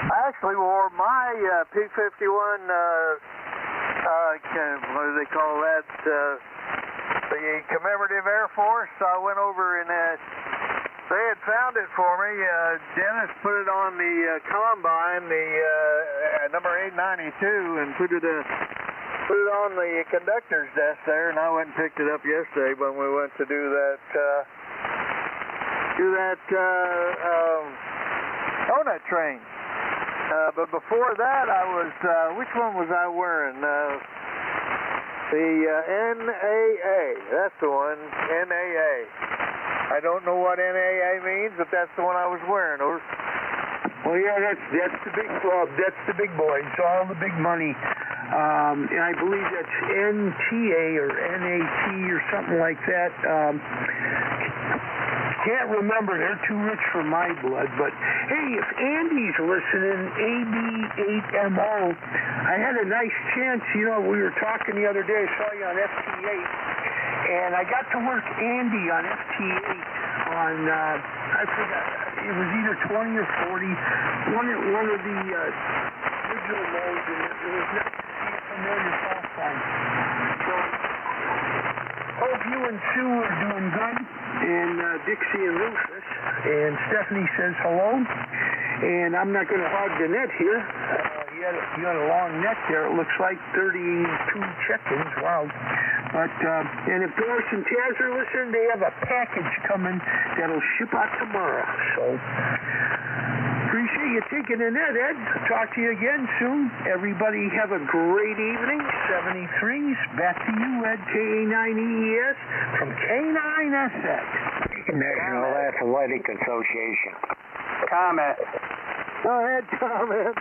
I actually wore my P-51, what do they call that? The commemorative Air Force. I went over and they had found it for me. Dennis put it on the combine, the number 892, and put it on the conductor's desk there, and I went and picked it up yesterday when we went to do that donut train. But before that, I was, which one was I wearing? The NAA. That's the one, NAA. I don't know what NAA means, but that's the one I was wearing. Well, yeah, that's the big club. That's the big boys. All the big money. And I believe that's NTA or NAT or something like that. Can't remember. They're too rich for my blood. But hey, if Andy's listening, AB8MO, I had a nice chance. You know, we were talking the other day. I saw you on FT8, and I got to work Andy on FT8 on I forgot. It was either 20 or 40. One of the original modes, and it was nice to see a familiar call sign. So hope you and Sue are doing good. And Dixie and Rufus, and Stephanie says hello, and I'm not going to hog the net here. You had a long net there. It looks like 32 check-ins. Wow. But and if Doris and Taz are listening, they have a package coming that'll ship out tomorrow. So appreciate you taking the net, Ed. Talk to you again soon. Everybody have a great evening. 73s. Back to you, Ed. KA9EES from K9SX. National Athletic Association. Comment. Go ahead, comment.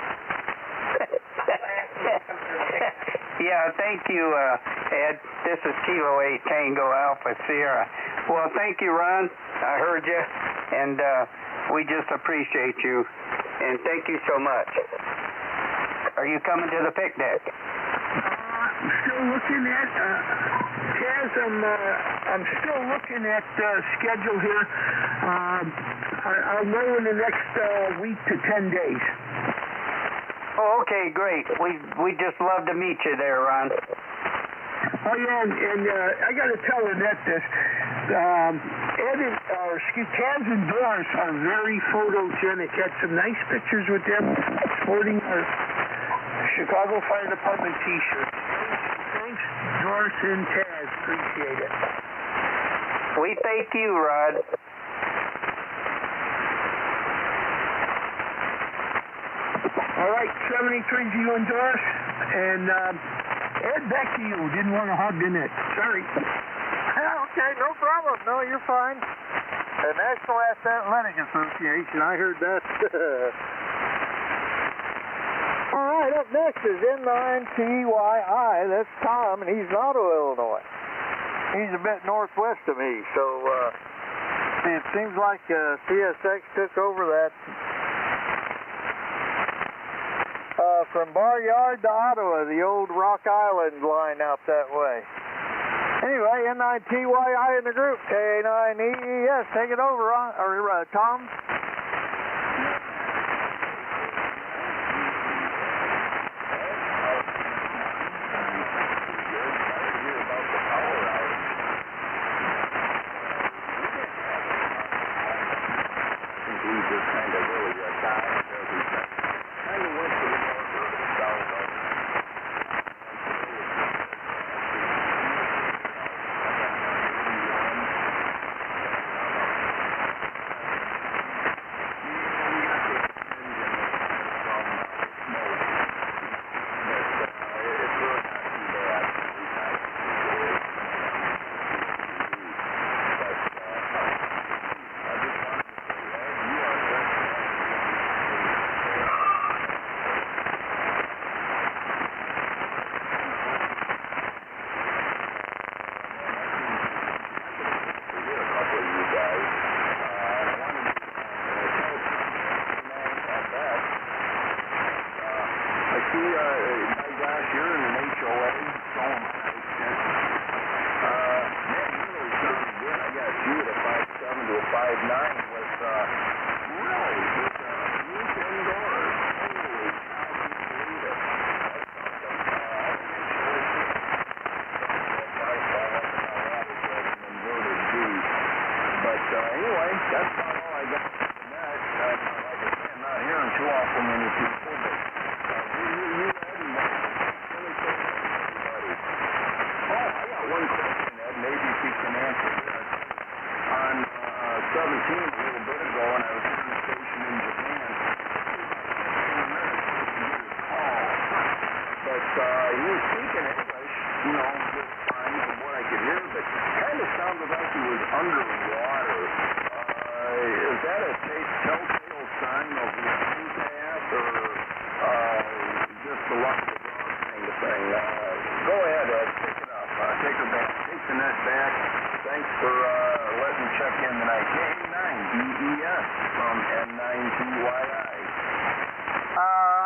Yeah, thank you, Ed. This is Kilo 8 Tango Alpha Sierra. Well, thank you, Ron. I heard you, and we just appreciate you, and thank you so much. Are you coming to the picnic? Still looking at Taz. I'm still looking at schedule here. I'll know in the next week to 10 days. Oh, okay, great. We just love to meet you there, Ron. Oh yeah, and I got to tell Annette this. Taz and Doris are very photogenic. Had some nice pictures with them sporting our Chicago Fire Department T-shirts. Thanks, Doris and Taz. Appreciate it. We thank you, Rod. All right, 73 to you and Doris. And Ed, back to you. Didn't want to hog the net. Sorry. Okay, no problem. No, you're fine. The National Athletic Association. I heard that. All right, up next is N9TYI. That's Tom, and he's in Ottawa, Illinois. He's a bit northwest of me, so it seems like CSX took over that. From Bar Yard to Ottawa, the old Rock Island line out that way. Anyway, N9TYI in the group, KA9EES. Take it over, Tom. everything. Kind of went to the north of it, south of it.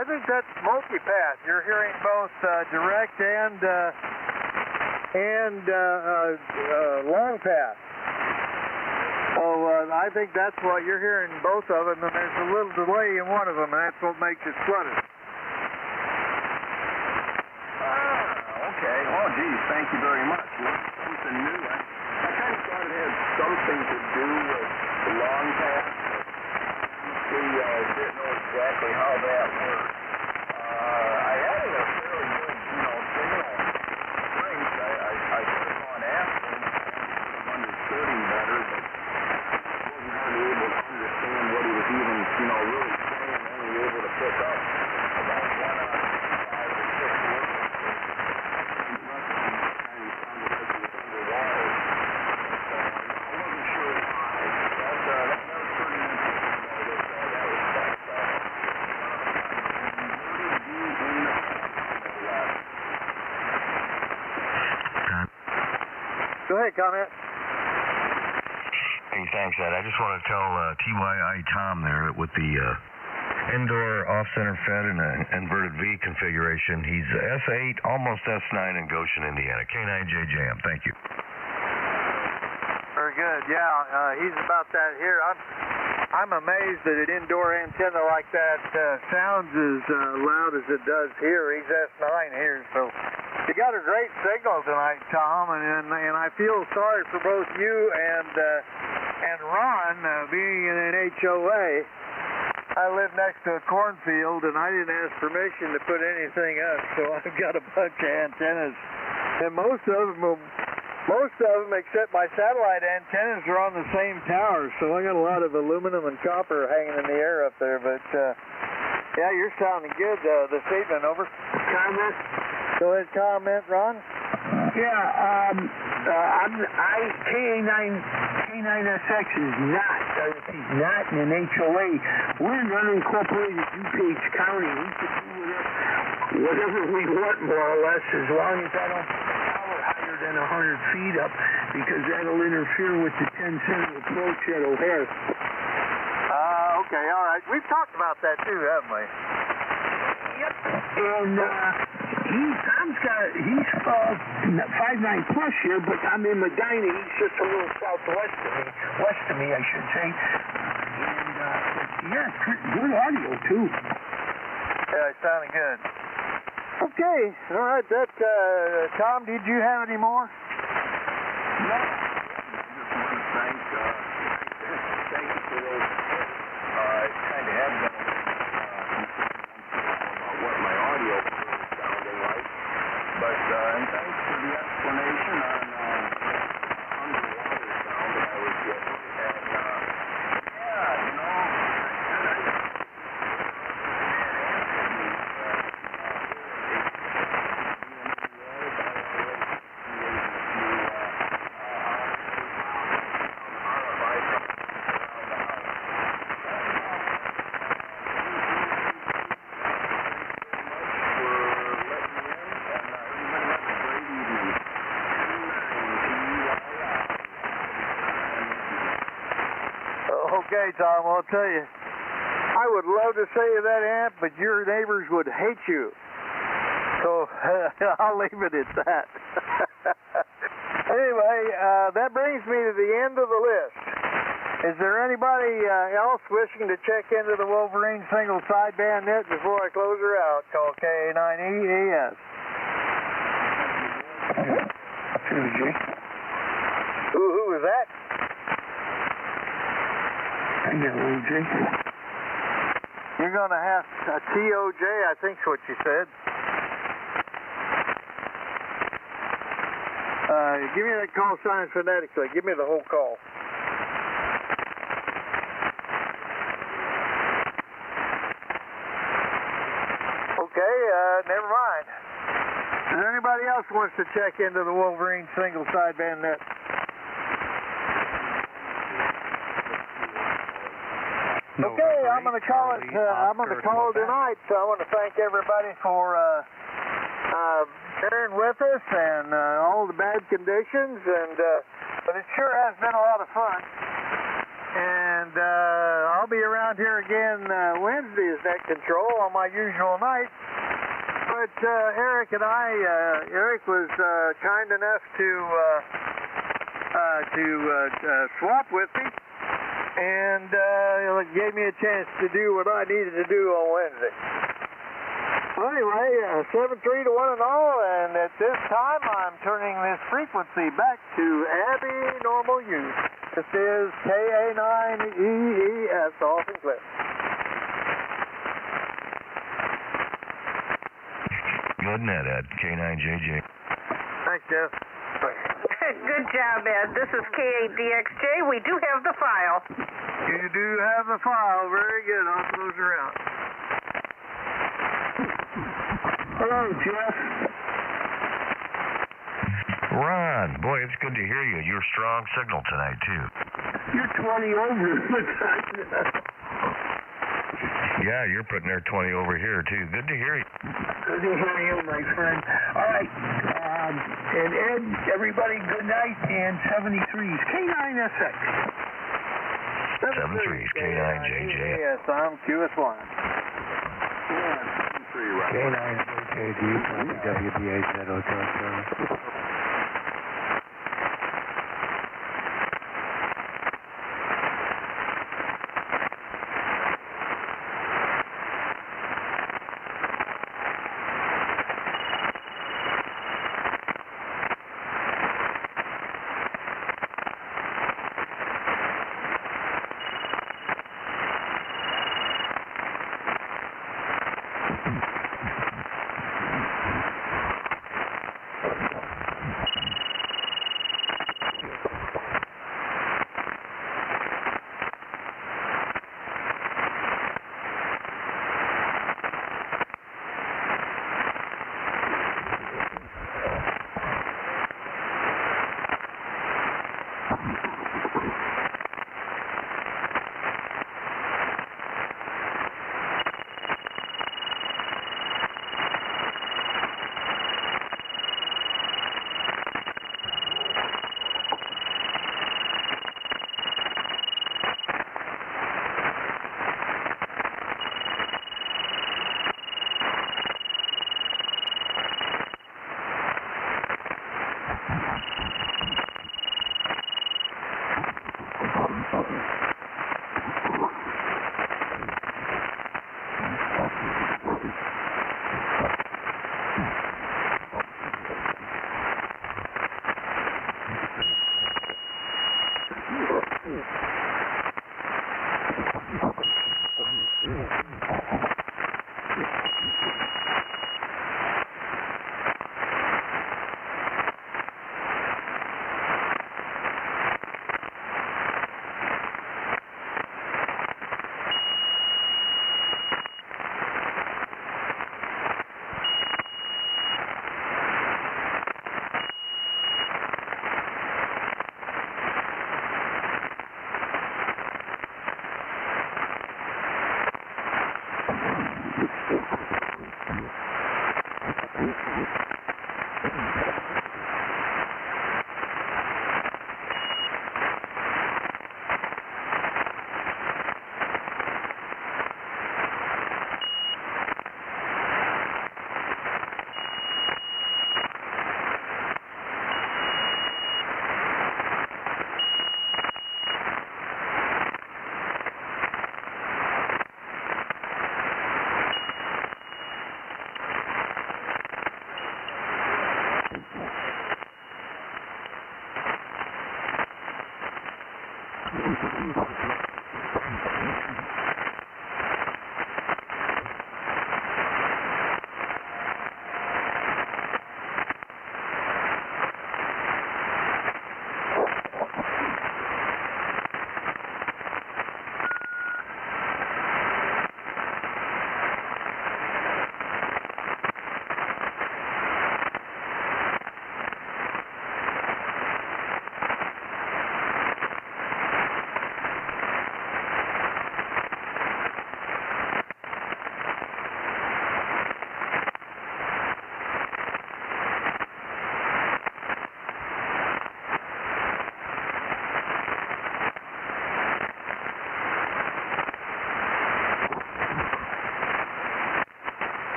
I think that's multipath. You're hearing both direct and long path. So I think that's what you're hearing, both of them, and there's a little delay in one of them, and that's what makes it flooded. Okay. Oh, geez, thank you very much. Something new. I kind of thought it had something to do with the long path. Didn't know exactly how that worked. I had a fairly good, signal strength. I could have gone after him and understood him better, but wasn't hardly able to understand what he was even, really saying. Only able to pick up about 1 out of 5 or 6 words. He must have kind of sounded like he was underwater. I wasn't sure why. That was pretty interesting. Go ahead, comment. Hey, thanks, Ed. I just want to tell TYI Tom there with the indoor off-center fed and an inverted V configuration. He's S8, almost S9 in Goshen, Indiana. K9JJM. Thank you. Very good. Yeah, he's about that here. I'm amazed that an indoor antenna like that sounds as loud as it does here. He's S9 here, so you got a great signal tonight, Tom, and I feel sorry for both you and Ron being in an HOA. I live next to a cornfield, and I didn't ask permission to put anything up, so I've got a bunch of antennas, and most of them, except my satellite antennas, are on the same tower, so I got a lot of aluminum and copper hanging in the air up there, but yeah, you're sounding good this evening. Over. Comment? Go ahead, comment, Ron. Yeah, K9SX is not in an HOA. We're in unincorporated DuPage County. We can do whatever we want, more or less, as long as I don't tower higher than 100 feet up, because that'll interfere with the 10-center approach at O'Hare. Okay, all right. We've talked about that too, haven't we? Yep. And he's 5'9" plus here, but I'm in Medina. He's just a little southwest of me, west of me, I should say. And yeah, good audio too. Yeah, it sounded good. Okay, all right. That Tom, did you have any more? No. I just want to thank you for those. I kind of had them. way, Tom, I'll tell you. I would love to say that, Aunt, but your neighbors would hate you. So I'll leave it at that. Anyway, that brings me to the end of the list. Is there anybody else wishing to check into the Wolverine single sideband net before I close her out? Call KA9EAS. Who was that? You're going to have a TOJ, I think's what you said. Give me that call sign phonetically. Give me the whole call. Okay, never mind. Is there anybody else who wants to check into the Wolverine single sideband net? Okay, I'm going to call it. I'm going to call it tonight. So I want to thank everybody for bearing with us and all the bad conditions. And but it sure has been a lot of fun. And I'll be around here again Wednesday as net control on my usual night. But Eric and I, Eric was kind enough to swap with me. And it gave me a chance to do what I needed to do on Wednesday. Well, anyway, 7-3 to 1 and all, and at this time I'm turning this frequency back to Abby normal use. This is KA9EES off and clear. Good net, Ed. K9JJ. Thanks, Jeff. Good job, Ed. This is KADXJ. We do have the file. You do have the file. Very good. I'll close her out. Hello, Jeff. Ron, boy, it's good to hear you. You're strong signal tonight, too. You're 20 over. Yeah, you're putting their 20 over here, too. Good to hear you. Good to hear you, my friend. All right. And Ed, everybody, good night. And 73s, K9SX. 73s, K9JJ. Yes, I'm QS1. K9JD, WBAZ Hotel Service.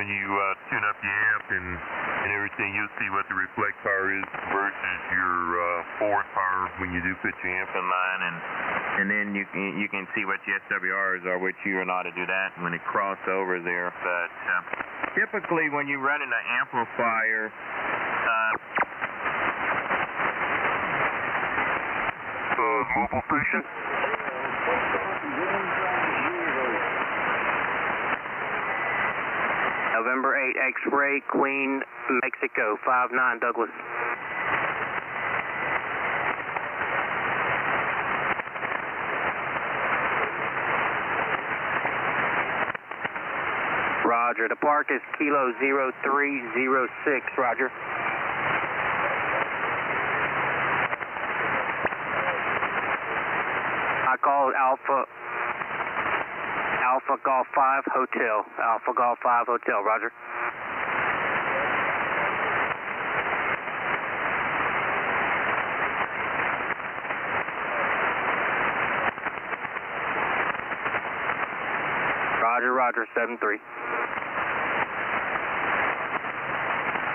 when you tune up the amp and everything, you'll see what the reflect power is versus your forward power when you do put your amp in line, and then you can see what your SWRs are, which you are not to do that when it cross over there. But typically when you're running an amplifier, mobile station. November 8 X-Ray, Queen, Mexico, 59 Douglas. Roger, the park is Kilo 0306, roger. I called Alpha Golf 5 Hotel. Alpha Golf 5 Hotel, roger. Roger, 7-3.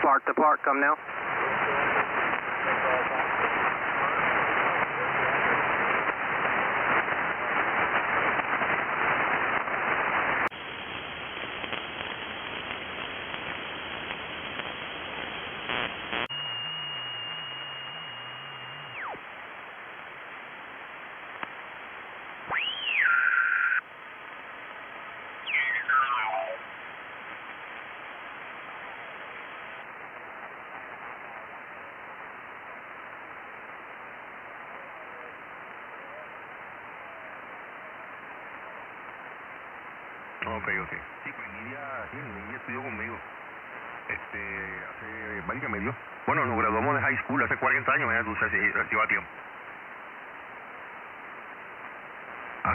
Park to park, come now. Ok. Sí, pues Nidia estudió conmigo. Hace varios me dio. Bueno, nos graduamos de high school hace 40 años, ya tú sabes, si va a tiempo.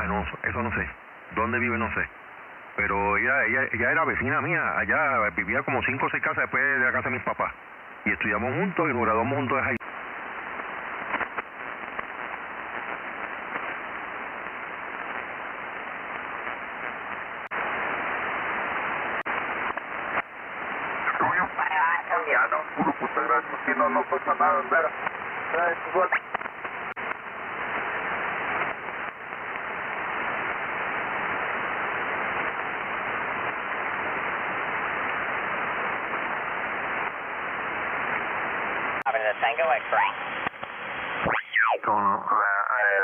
No, eso no sé. ¿Dónde vive? No sé. Pero ella era vecina mía, allá vivía como 5 o 6 casas después de la casa de mis papás. Y estudiamos juntos y nos graduamos juntos de high school. No pasa nada, espera. Tango X-Ray.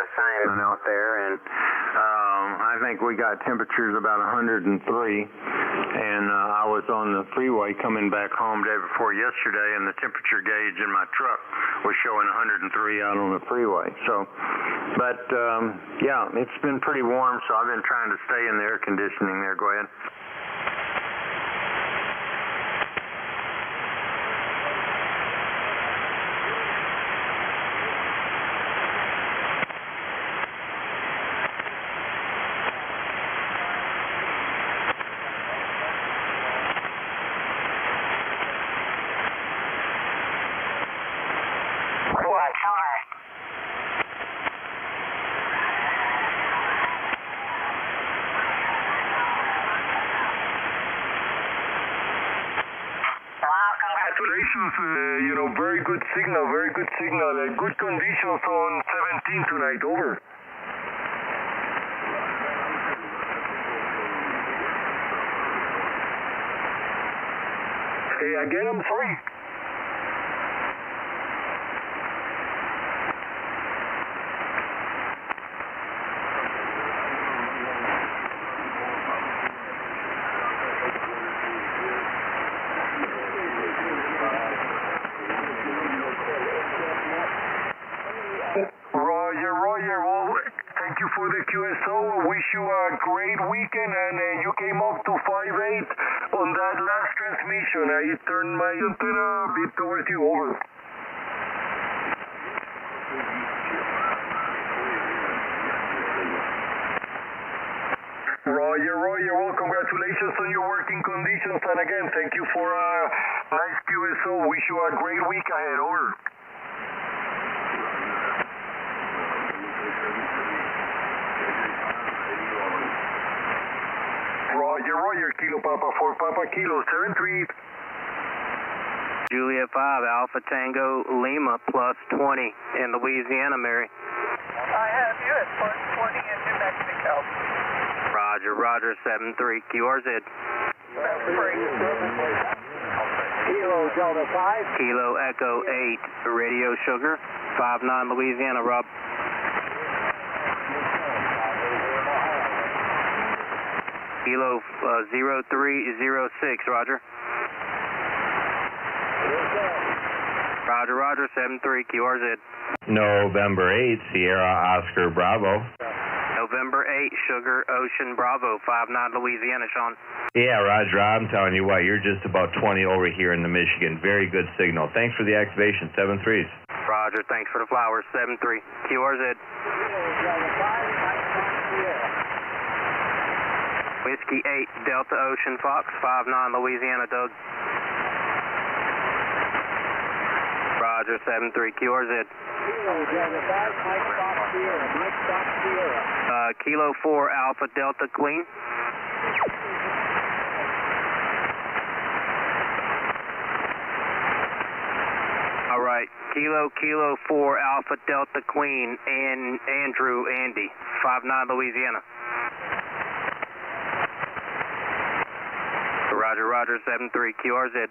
Assignment out there, and I think we got temperatures about 103, and I was on the freeway coming back home day before yesterday, and the temperature gauge in my truck was showing 103 out on the freeway. So, but yeah, it's been pretty warm, so I've been trying to stay in the air conditioning there. Go ahead. Congratulations, very good signal, good conditions on 17 tonight, over. Say again, I'm sorry. Roger. Well, thank you for the QSO. Wish you a great weekend, and you came up to 5.8 on that last transmission. I turned my antenna a bit towards you, over. Roger. Well, congratulations on your working conditions, and again, thank you for a nice QSO. Wish you a great week ahead, over. Roger, Kilo Papa 4 Papa, Kilo 73. Juliet 5, Alpha Tango Lima plus 20 in Louisiana, Mary. I have you at plus 20 in New Mexico. Roger, Roger, 73, QRZ. Kilo Delta 5. Kilo Echo 8, Radio Sugar, 59 Louisiana, Rob. Kilo 0306, Roger. Roger, Roger, 73, QRZ. November 8, Sierra Oscar Bravo. November 8, Sugar Ocean Bravo, 59 Louisiana, Sean. Yeah, Roger, I'm telling you what, you're just about 20 over here in the Michigan. Very good signal. Thanks for the activation, 7-3s. Roger, thanks for the flowers, 7-3, QRZ. Whiskey 8, Delta Ocean Fox, 59 Louisiana, Doug. Roger, 7-3, QRZ. Kilo 4, Alpha Delta Queen. All right, Kilo 4, Alpha Delta Queen, and Andrew Andy, 59 Louisiana. Roger, Roger, 7-3, QRZ.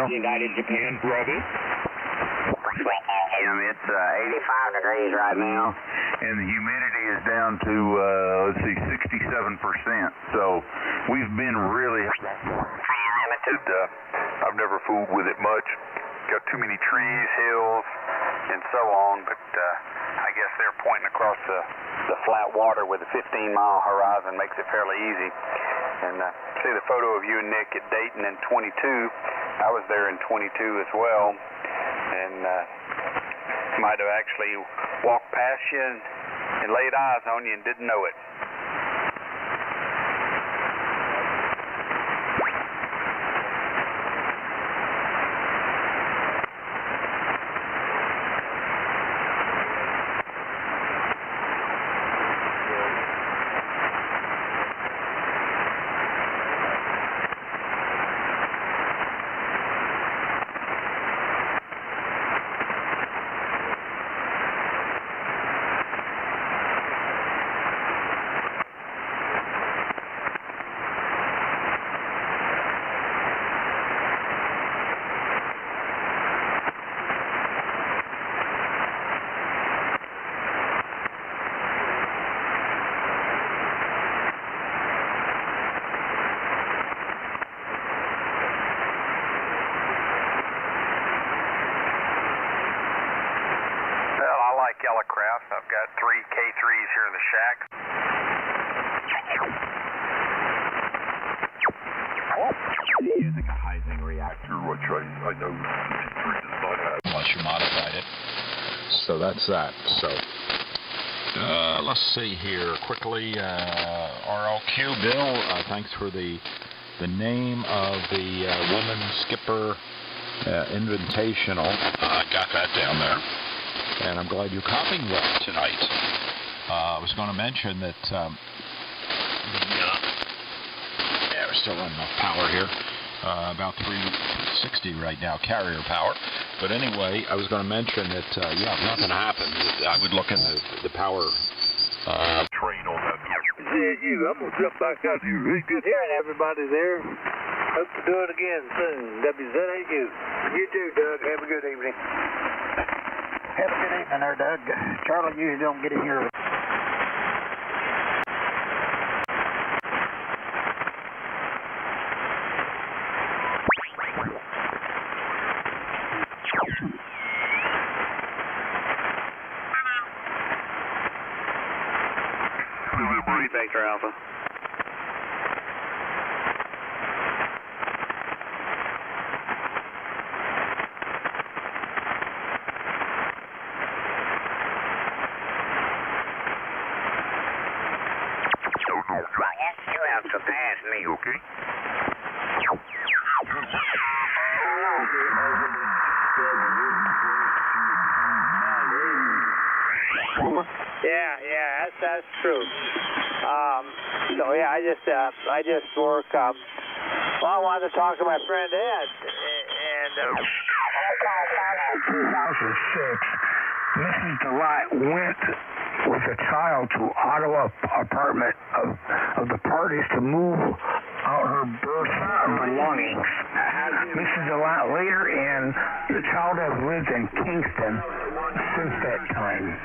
United Japan, Bravo. It's 85 degrees right now. And the humidity is down to, 67%. So we've been really limited. I've never fooled with it much. Got too many trees, hills, and so on. But I guess they're pointing across the flat water with a 15-mile horizon makes it fairly easy. And see the photo of you and Nick at Dayton in 22. I was there in 22 as well, and might have actually walked past you and laid eyes on you and didn't know it. Yellowcraft. I've got 3 K3s here in the shack. Using a Heising reactor, which I know does not have. Once you modified it. So that's that. So let's see here quickly. RLQ Bill, thanks for the name of the Women's Skipper Invitational. I got that down there. And I'm glad you're copying well tonight. I was going to mention that we're still running enough power here. About 360 right now, carrier power. But anyway, I was going to mention that, if nothing happens, I would look in the power train on that. I'm going to jump back out here. Really good hearing everybody there. Hope to do it again soon. WZAU. You too, Doug. Have a good evening. Have a good evening there, Doug. Charlie usually don't get in here. 3 Vector Alpha. Ryan, you have surpassed me. Okay. Yeah, that's true. So yeah, I just work. Well, I wanted to talk to my friend Ed, and 2006, Mrs. Delight went with a child to Ottawa apartment of the parties to move out her birth belongings. Mrs. Delight later, and the child has lived in Kingston since that time.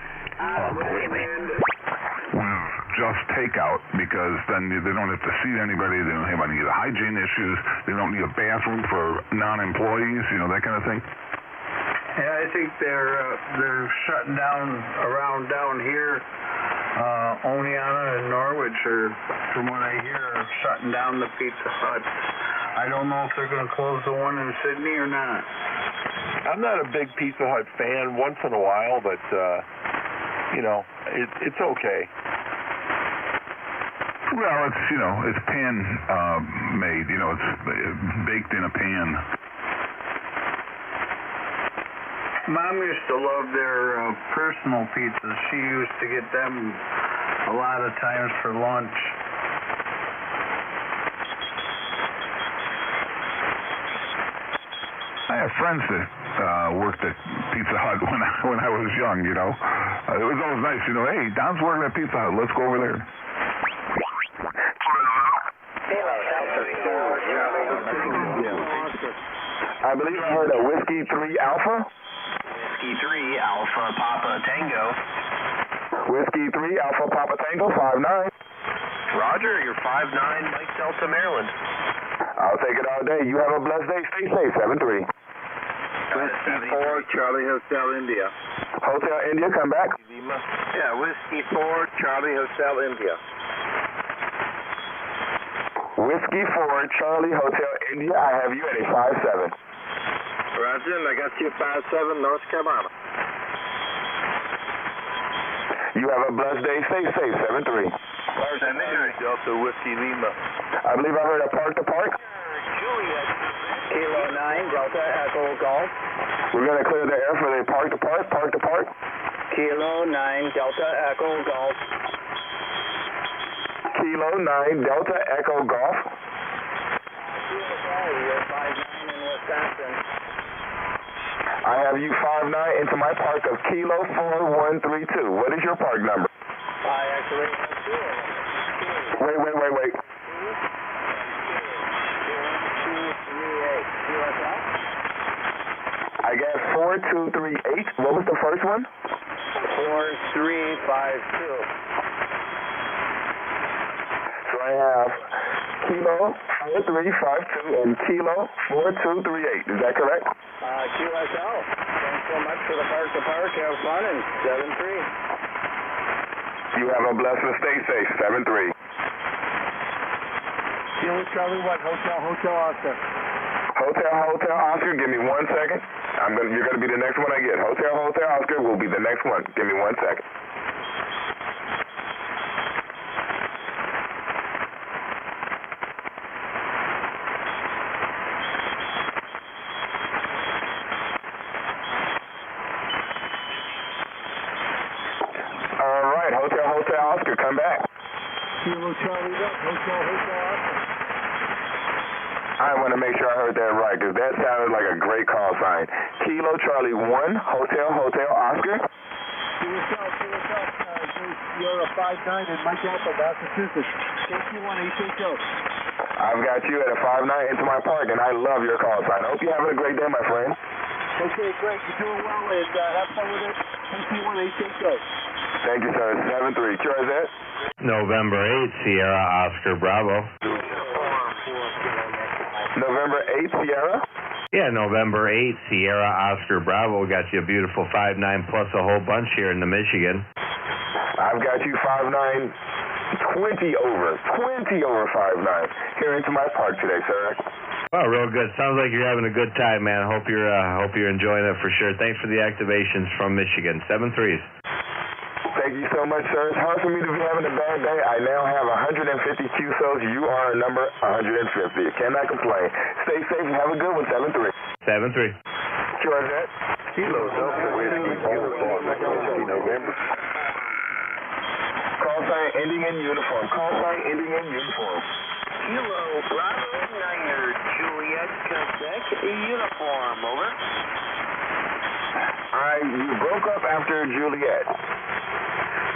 Believe me. Just takeout, because then they don't have to see anybody. They don't have any of the hygiene issues. They don't need a bathroom for non-employees, that kind of thing. Yeah, I think they're shutting down around down here. Oneonta and Norwich are, from what I hear, are shutting down the Pizza Hut. I don't know if they're going to close the one in Sydney or not. I'm not a big Pizza Hut fan once in a while, but, it's okay. Well, it's pan made, it's baked in a pan. Mom used to love their personal pizzas. She used to get them a lot of times for lunch. I have friends that worked at Pizza Hut when I was young, It was always nice, hey, Don's working at Pizza Hut, let's go over there. I believe I heard a Whiskey 3 Alpha. Whiskey 3 Alpha Papa Tango. Whiskey 3 Alpha Papa Tango 59. Roger, you're 59 Mike Delta, Maryland. I'll take it all day. You have a blessed day. Stay safe. 73. Whiskey 4 Charlie Hotel India. Hotel India, come back. Yeah, Whiskey 4 Charlie Hotel India. Whiskey 4 Charlie Hotel India. I have you at a 57. Roger, I got you 57 North Carolina. You have a blessed day. Stay safe. 73. Delta Whiskey Lima. I believe I heard a park to park. Kilo 9 Delta Echo Golf. We're going to clear the air for the park to park. Park to park. Kilo 9 Delta Echo Golf. Kilo 9 Delta Echo Golf. You're 59 in Wisconsin. I have you 59 into my park of Kilo 4132. What is your park number? Actually, Wait. I got 4238. What was the first one? 4352. So I have Kilo 4352 and Kilo 4238. Is that correct? QSL. Thanks so much for the park to park. Have fun and 73. You have a blessed stay safe. 73. Kilo Charlie what? Hotel Oscar. Hotel Oscar. Give me 1 second. You're gonna be the next one I get. Hotel Oscar will be the next one. Give me 1 second. All right, Hotel Oscar, come back. Kilo Charlie what? Hotel Oscar. I want to make sure I heard that right, because that sounded like a great call sign. Kilo Charlie 1, Hotel Oscar. You're a 59 in Mike Alpha, Massachusetts. KC1HHO. I've got you at a 59 into my park, and I love your call sign. Hope you're having a great day, my friend. Okay, great. You're doing well, and have fun with it. KC1HHO. Thank you, sir. 73. Sure is that? November 8, Sierra Oscar Bravo. November 8, Sierra? Yeah, November 8, Sierra Oscar Bravo. Got you a beautiful 59 plus a whole bunch here in the Michigan. I've got you 59 20 over 5'9", here into my park today, sir. Oh, real good. Sounds like you're having a good time, man. Hope you're enjoying it for sure. Thanks for the activations from Michigan. 7-3s. Thank you so much, sir. It's hard for me to be having a bad day. I now have 150 QSOs. You are number 150. Cannot complain. Stay safe and have a good one. 7-3. 7-3. QRZ. Kilo Delta Whiskey Uniform. November. Call sign ending in uniform. Call sign ending in uniform. Kilo Bravo Niner Juliet Quebec uniform. Over. You broke up after Juliet.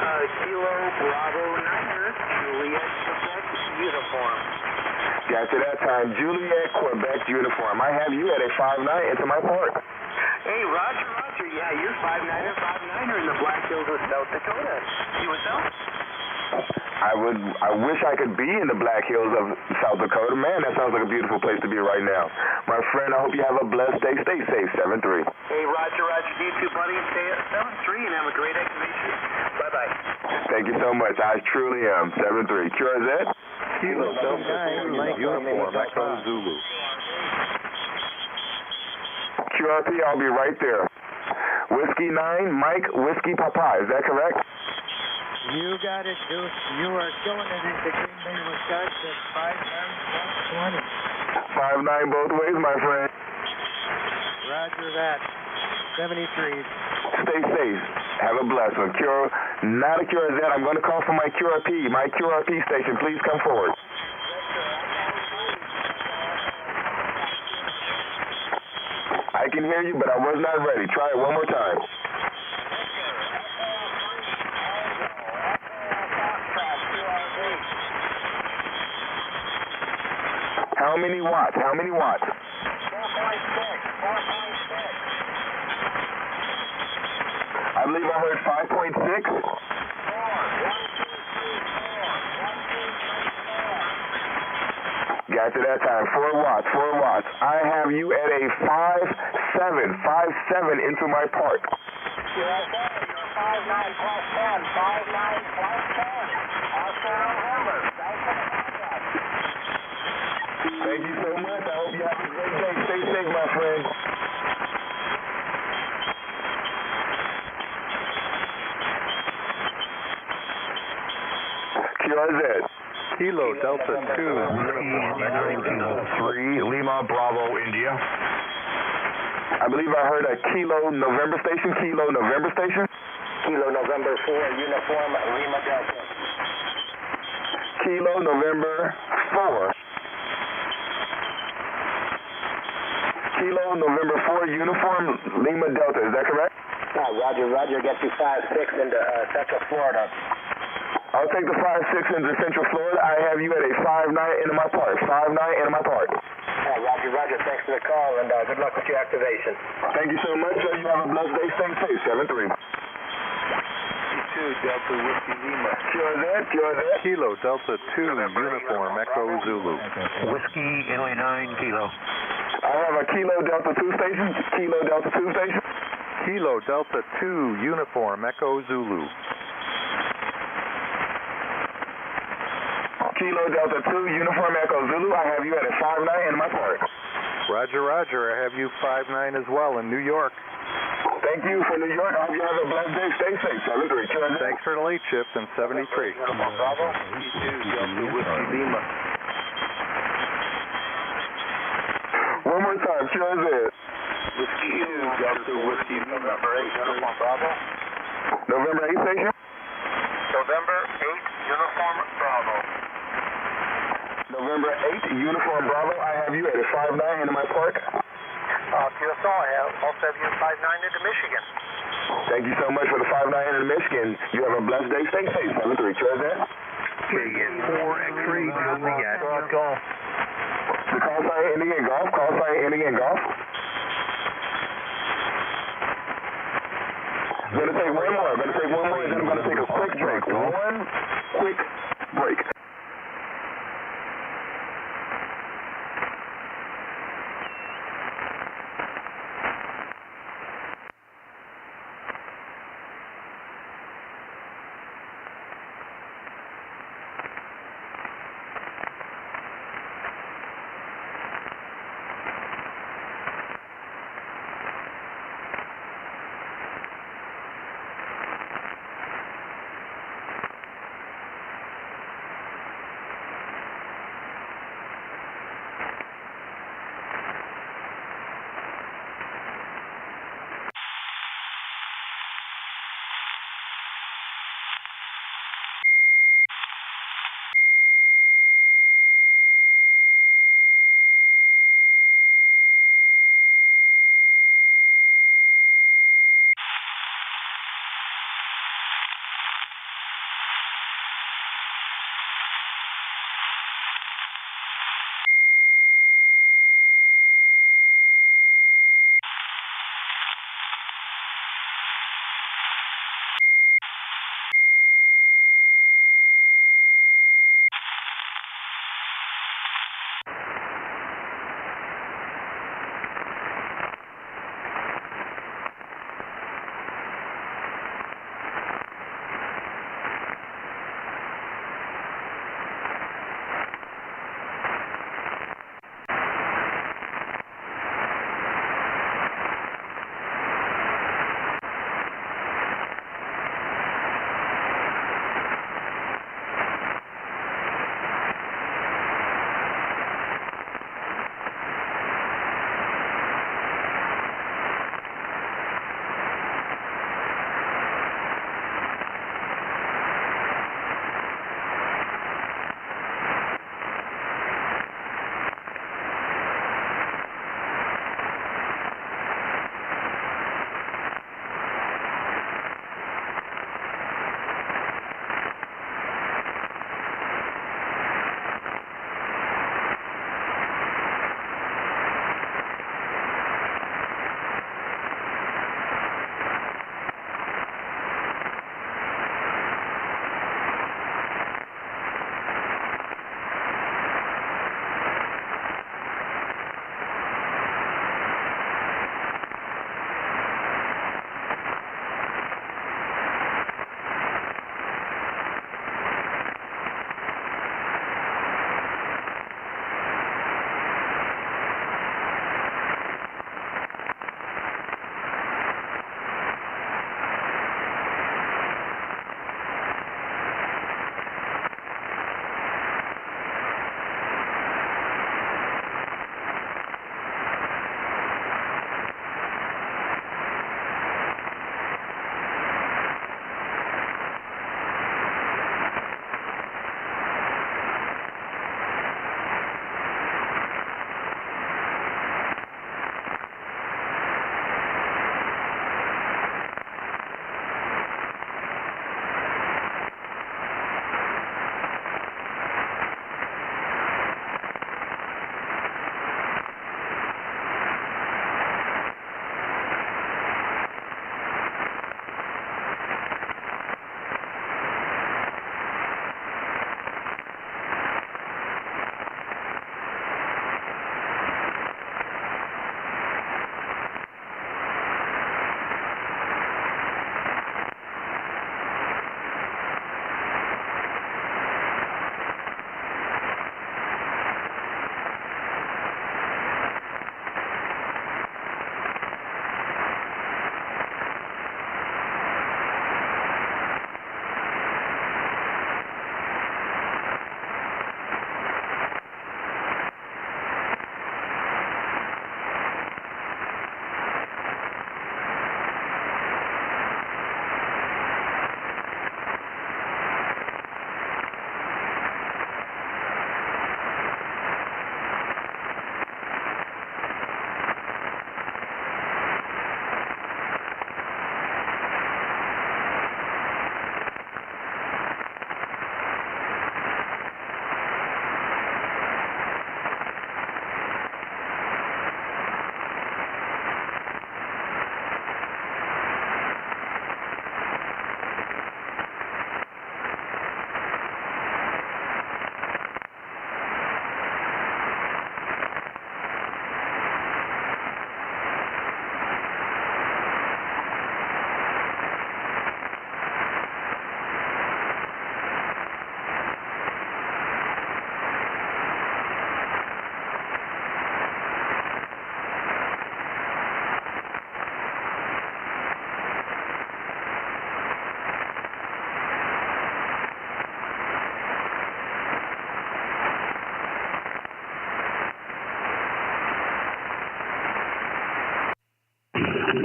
Kilo Bravo Niner Juliet Quebec uniform. Gotcha that time. Juliet Quebec uniform. I have you at a 5'9" into my park. Hey, Roger. Yeah, you're 5'9" in the Black Hills of South Dakota. You with them? I wish I could be in the Black Hills of South Dakota. Man, that sounds like a beautiful place to be right now. My friend, I hope you have a blessed day. Stay safe. 7-3. Hey, Roger. You too, buddy. Stay at 7-3 and have a great activation. Bye-bye. Thank you so much. I truly am. 7-3. QRZ? Kilo Delta uniform Echo Zulu. QRP, I'll be right there. Whiskey 9, Mike, Whiskey Papa. Is that correct? You got it, Deuce. You are killing it into Green Bay, Wisconsin. 5'9", 5'9" both ways, my friend. Roger that. 73. Stay safe. Have a blessed one. Not a QRZ. I'm going to call for my QRP. My QRP station. Please come forward. I can hear you, but I was not ready. Try it one more time. How many watts? How many watts? 4.6. I believe I heard 5.6. Got to that time. 4 watts. I have you at a 5'7" into my park. You're 5'9" plus 10. 5'9" plus 10. Also November. Thank you so much. I hope you have a great day. Stay safe, my friend. QRZ. Kilo Delta 2. 3 Lima Bravo India. I believe I heard a Kilo November station. Kilo November station. Kilo November 4 uniform Lima Delta. Kilo November 4. Kilo November 4 uniform Lima Delta. Is that correct? Roger. Get you 5'6" into Central Florida. I'll take the 5'6" into Central Florida. I have you at a 5'9" into my park. 5'9" into my park. Roger. Thanks for the call, and good luck with your activation. Thank you so much. You have a blessed day. Stay safe. 7-3. Delta Whiskey Lima. QRZ. Kilo Delta 2 uniform Echo Zulu. Whiskey Italy 9 Kilo. I have a Kilo Delta 2 station. Kilo Delta 2 station. Kilo Delta 2 uniform Echo Zulu. Kilo Delta 2 uniform Echo Zulu. I have you at a 5'9" in my park. Roger. I have you 5'9" as well in New York. Thank you for New York. I hope you have a blessed day. Stay safe. 7-3. Thanks for the late shift in 73. Bravo. Delta Whiskey Lima. One more time. QRZ. Whiskey 2 Delta Whiskey November 8 uniform Bravo. November 8 station. November 8 uniform Bravo. November 8 uniform Bravo. I have you at a 5'9" into my park. QSO, I also have you 5'9" into Michigan. Thank you so much for the 5'9" into Michigan. You have a blessed day. Stay safe. 7-3. QRZ. Vegas 4 X-ray Juliet. Golf. The call sign ending in golf. Call sign ending in golf. I'm going to take one more. And then I'm going to take a quick break. One quick break.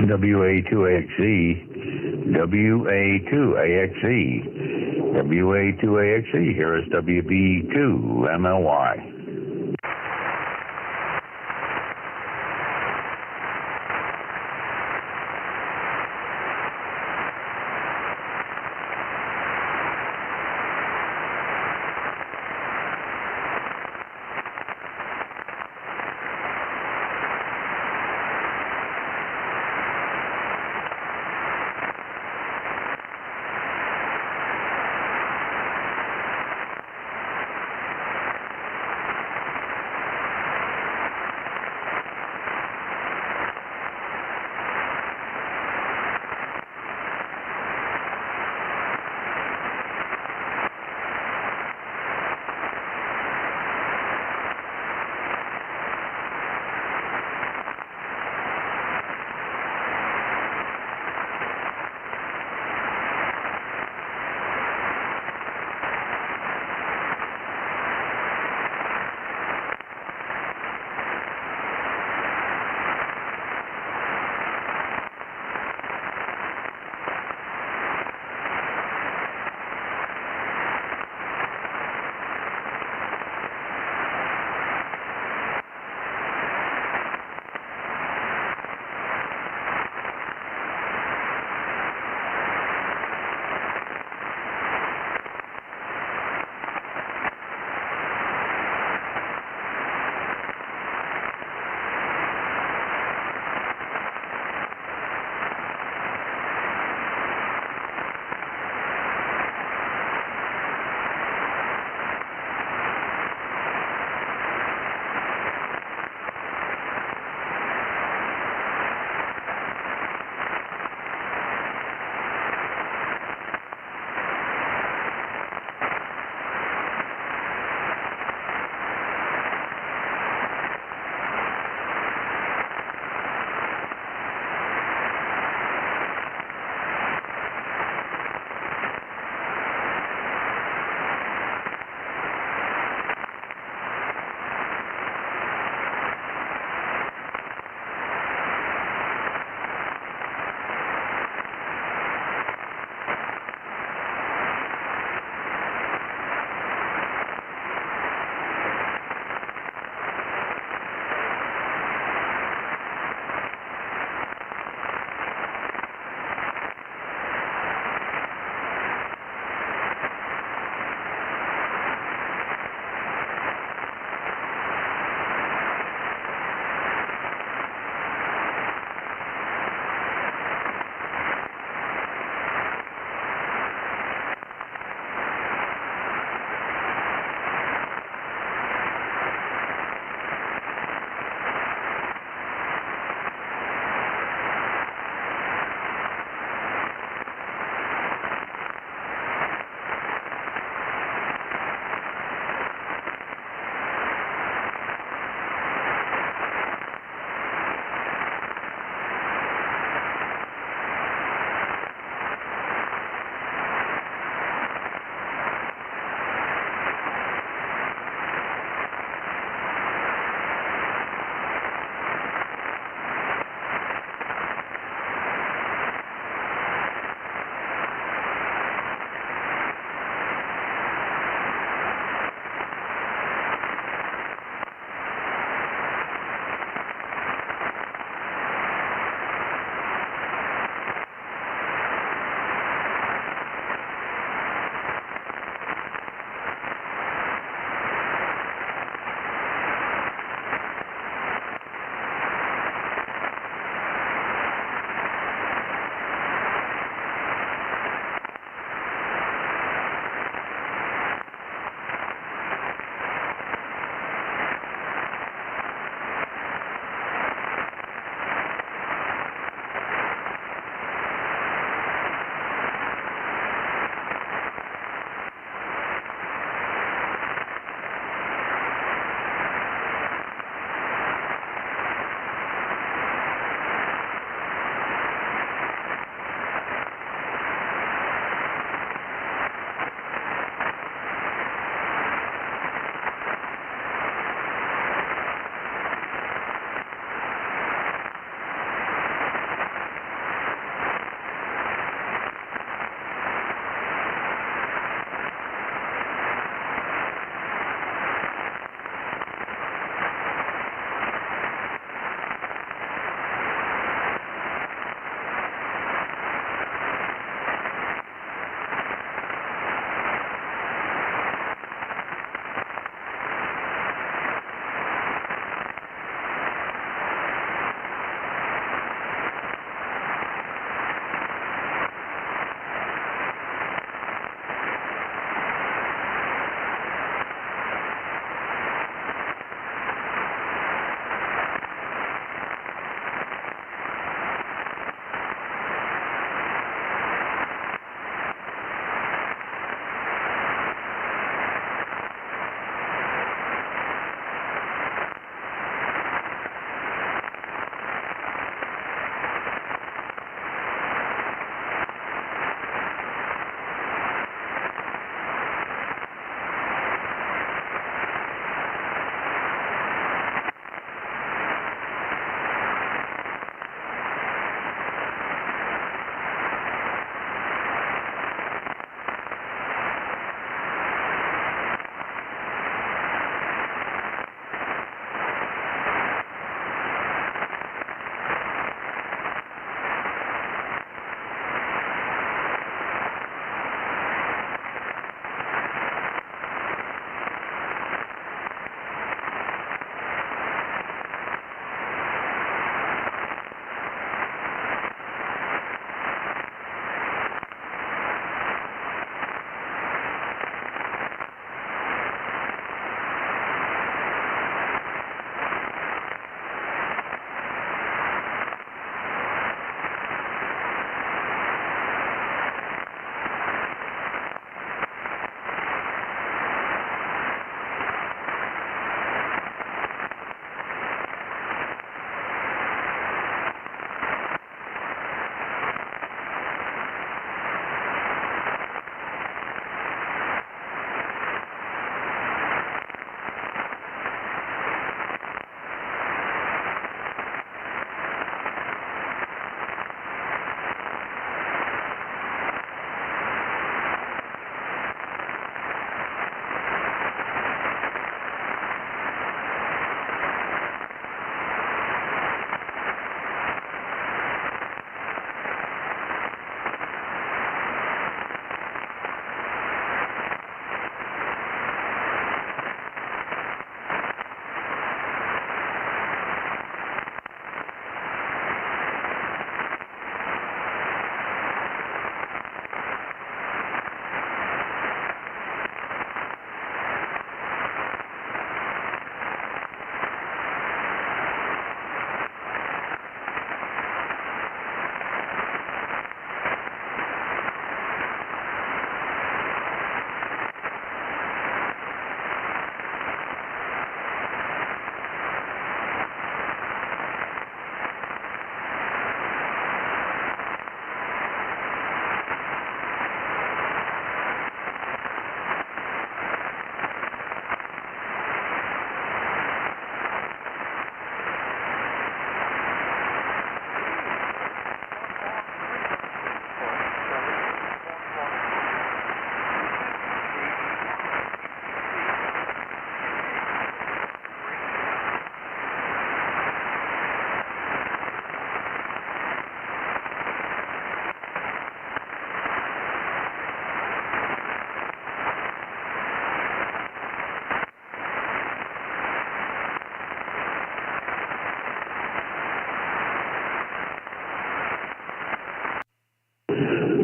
WA2AXE, WA2AXE, WA2AXE. Here is WB2MLY.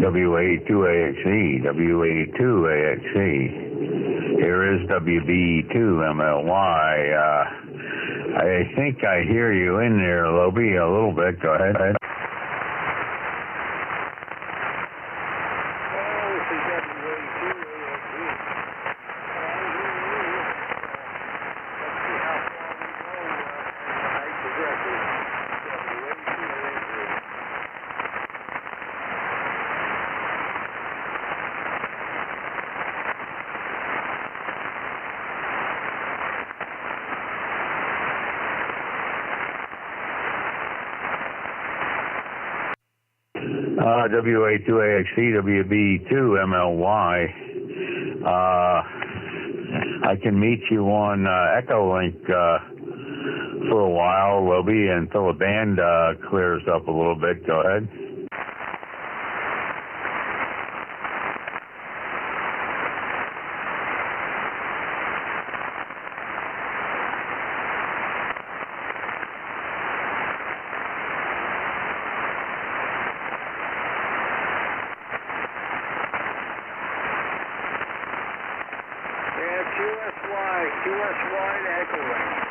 W82AXE, W82AXE. Here is WB2MLY. I think I hear you in there, Lobie, a little bit. Go ahead. WA2AXE, WB2MLY. I can meet you on Echolink for a while, Lobie, until the band clears up a little bit. Go ahead. QSY to Echolink.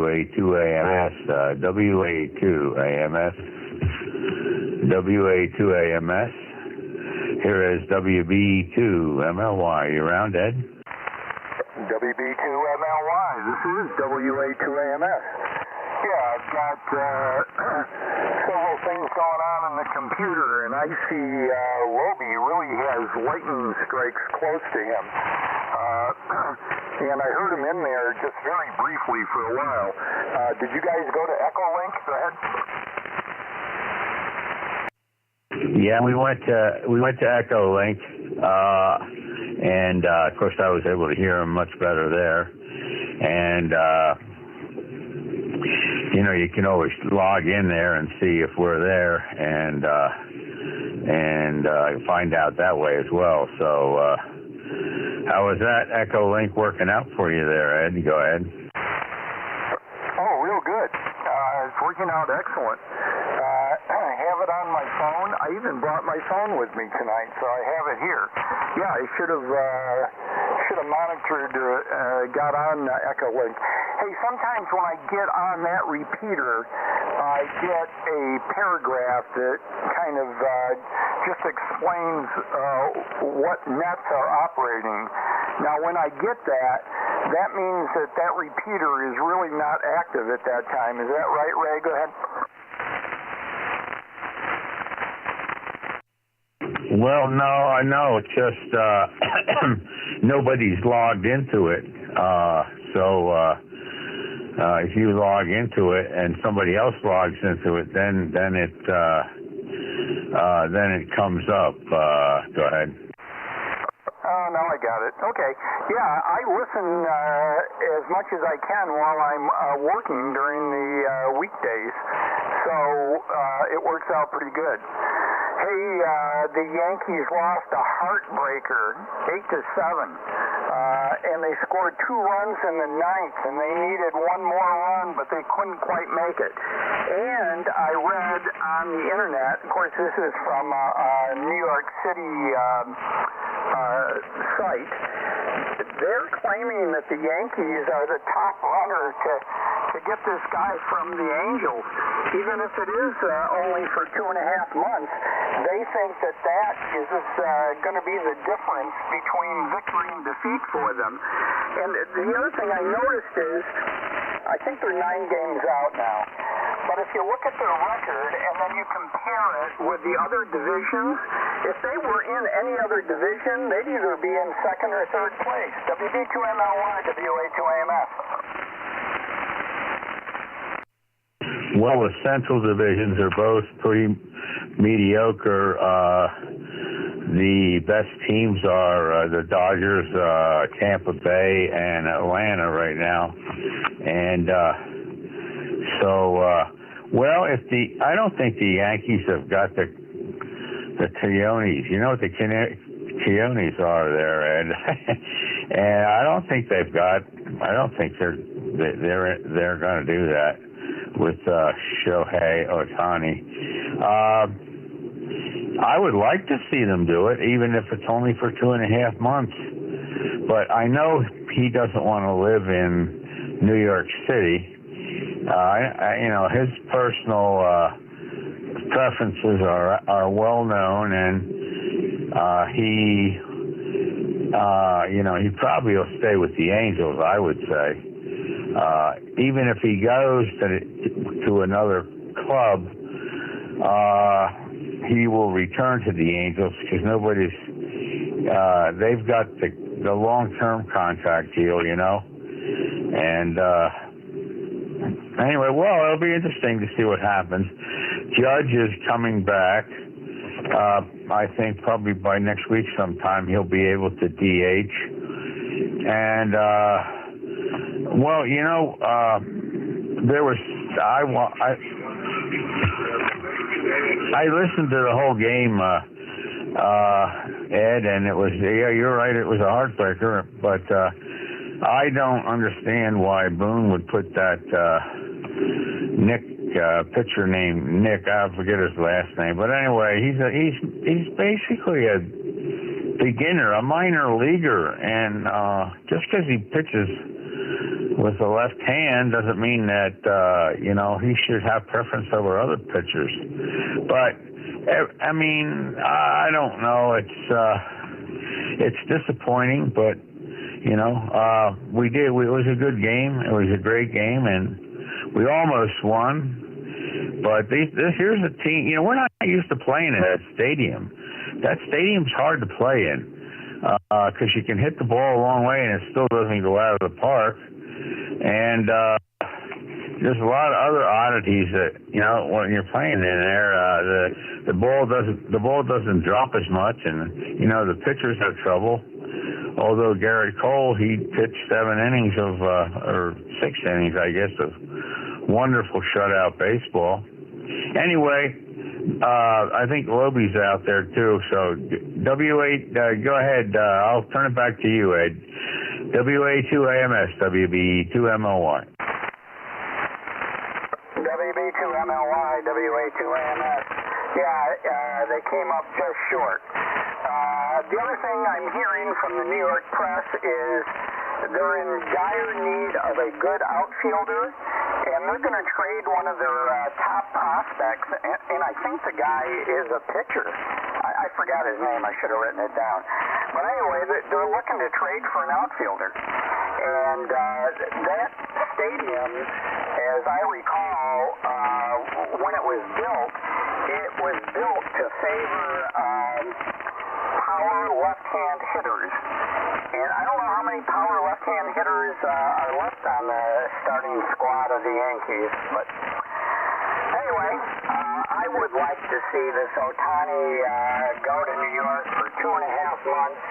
WA2AMS, WA2AMS, WA2AMS. Here is WB2MLY. You around, Ed? WB2MLY. This is WA2AMS. Yeah, I've got several things going on in the computer, and I see Roby really has lightning strikes close to him. And I heard him in there just very briefly for a while. Did you guys go to Echolink? Go ahead. Yeah, we went to Echolink, and of course I was able to hear him much better there. And you know, you can always log in there and see if we're there, and find out that way as well. So, how was that Echolink working out for you there, Ed? Go ahead. Oh, real good. It's working out excellent. I have it on my phone. I even brought my phone with me tonight, so I have it here. Yeah, I should have monitored, got on Echolink. Hey, sometimes when I get on that repeater, I get a paragraph that kind of just explains what nets are operating. Now, when I get that, that means that that repeater is really not active at that time. Is that right, Ray? Go ahead. Well, no, I know. It's just nobody's logged into it. If you log into it and somebody else logs into it, then it comes up. Go ahead. Oh, no, I got it. Okay. Yeah, I listen as much as I can while I'm working during the weekdays, so it works out pretty good. Hey, the Yankees lost a heartbreaker, 8-7, and they scored 2 runs in the ninth, and they needed one more run, but they couldn't quite make it. And I read on the internet, of course, this is from a New York City site. They're claiming that the Yankees are the top runner to get this guy from the Angels, even if it is only for 2.5 months. They think that is going to be the difference between victory and defeat for them. And the other thing I noticed is, I think they're 9 games out now. But if you look at their record and then you compare it with the other divisions, if they were in any other division, they'd either be in second or third place. WB2MLY, WA2AMS. Well, the Central divisions are both pretty mediocre. The best teams are the Dodgers, Tampa Bay, and Atlanta right now. And I don't think the Yankees have got the Coyotes. You know what the Coyotes are there, Ed? And I don't think they're going to do that with Shohei Ohtani. I would like to see them do it, even if it's only for 2.5 months. But I know he doesn't want to live in New York City. His personal preferences are well known, and he probably will stay with the Angels, I would say. Even if he goes to another club, he will return to the Angels because they've got the long-term contract deal, you know. And anyway, well, it'll be interesting to see what happens. Judge is coming back. I think probably by next week sometime he'll be able to DH. And I listened to the whole game, Ed, and it was, you're right, it was a heartbreaker, but I don't understand why Boone would put that pitcher named Nick, I forget his last name, but anyway, he's basically a beginner, a minor leaguer, and just because he pitches with the left hand doesn't mean that he should have preference over other pitchers. But I mean, I don't know. It's disappointing, but we did. It was a good game. It was a great game, and we almost won. But here's a team. We're not used to playing in that stadium. That stadium's hard to play in because you can hit the ball a long way and it still doesn't go out of the park. And there's a lot of other oddities that when you're playing in there, the ball doesn't drop as much, and the pitchers have trouble. Although Garrett Cole, he pitched 7 innings or 6 innings, I guess, of wonderful shutout baseball. Anyway, I think Lobie's out there too. So W8, go ahead. I'll turn it back to you, Ed. WA2AMS, WB2MLY. WB2MLY, WA2AMS. Yeah, they came up just short. The other thing I'm hearing from the New York press is they're in dire need of a good outfielder, and they're going to trade one of their top prospects, and I think the guy is a pitcher. I forgot his name. I should have written it down. But anyway, they're looking to trade for an outfielder. And that stadium, as I recall, when it was built to favor power left-hand hitters. And I don't know how many power left-hand hitters are left on the starting squad of the Yankees. But anyway, I would like to see this Ohtani go to New York for 2.5 months.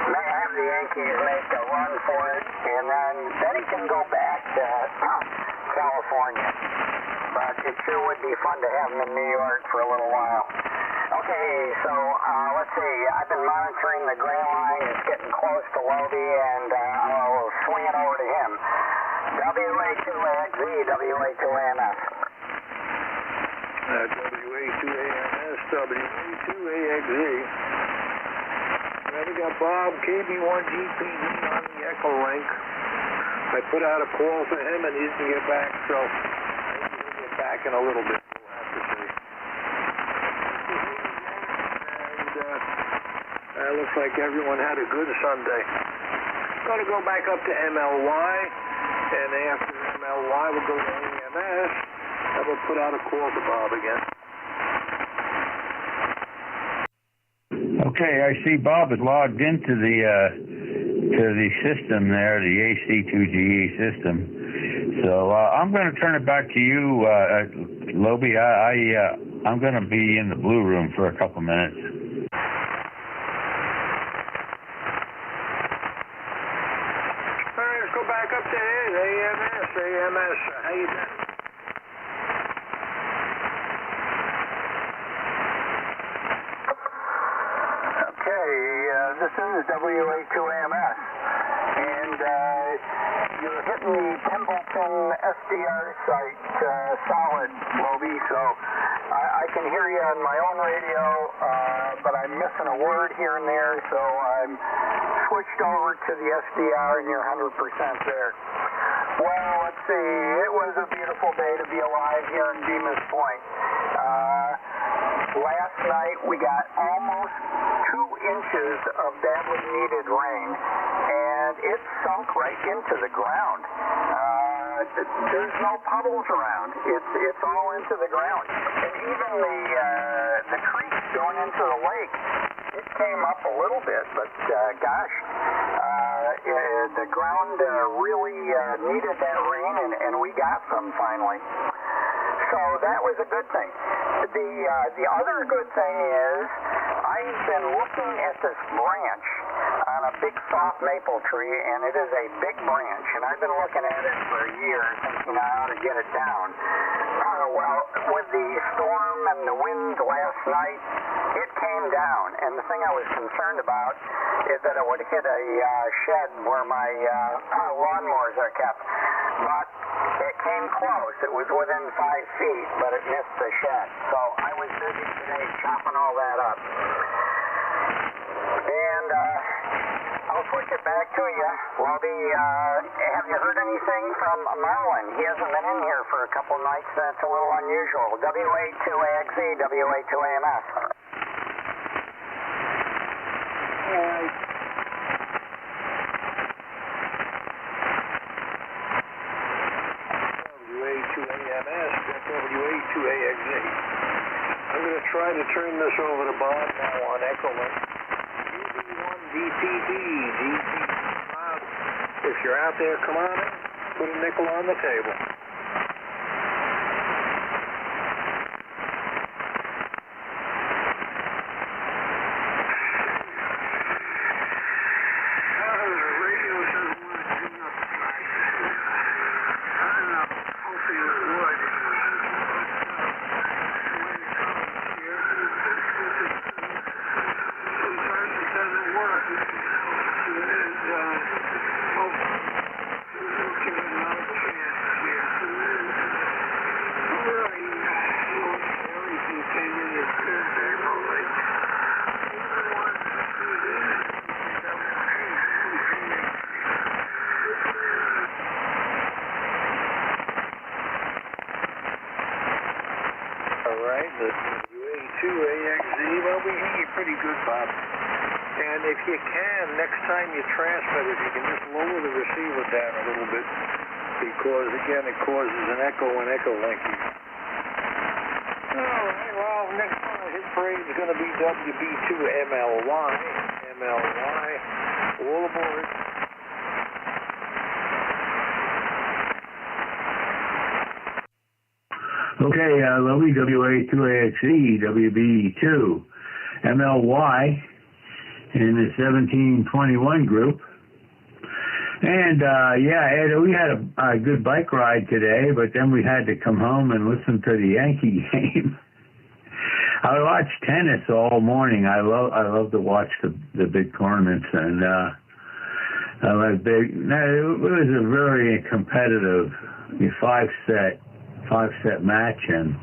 May have the Yankees make a run for it, and then he can go back to California. But it sure would be fun to have him in New York for a little while. Okay, so let's see. I've been monitoring the gray line. It's getting close to Lobie, and I'll swing it over to him. WA2AXZ, WA2AMS. WA2AMS, WA2AXZ. We got Bob, KB1GPD on the Echo Link. I put out a call for him, and he didn't get back, so he'll get back in a little bit. We'll have to see. And looks like everyone had a good Sunday. Going to go back up to MLY, and after MLY, we'll go to AMS, and we'll put out a call to Bob again. Okay, I see Bob had logged into the system there, the AC2GE system. So I'm going to turn it back to you, Lobie. I'm going to be in the blue room for a couple minutes. All right, let's go back up to AMS. AMS, how you been? This is WA2AMS, and you're hitting the Templeton SDR site solid, Lobie, so I can hear you on my own radio, but I'm missing a word here and there, so I'm switched over to the SDR, and you're 100% there. Well, let's see, it was a beautiful day to be alive here in Bemis Point. Last night we got almost 2 inches of badly needed rain, and it sunk right into the ground. There's no puddles around. It's all into the ground. And even the creek going into the lake, it came up a little bit, but gosh, the ground really needed that rain, and we got some finally. So that was a good thing. The other good thing is I've been looking at this branch on a big soft maple tree, and it is a big branch, and I've been looking at it for years, thinking how to get it down. Well, with the storm and the wind last night, it came down, and the thing I was concerned about is that it would hit a shed where my lawnmowers are kept. But it came close. It was within 5 feet, but it missed the shed. So I was busy today chopping all that up. And I'll switch it back to you. Robbie, have you heard anything from Marlin? He hasn't been in here for a couple nights. That's a little unusual. WA2AXE, WA2AMS. WA2AMS, WA2AXE. I'm going to try to turn this over to Bob now on Echolink. DPD. If you're out there, come on in. Put a nickel on the table. And if you can, next time you transmit it, you can just lower the receiver down a little bit, because again, it causes an echo and Echolink. All right, well, next one hit parade is going to be WB2MLY. MLY, all aboard. Okay, Lovely, WA2AXE, WB2, MLY, in the 1721 group. And, Ed, we had a good bike ride today, but then we had to come home and listen to the Yankee game. I watched tennis all morning. I love to watch the big tournaments, and it was a very competitive five-set match, and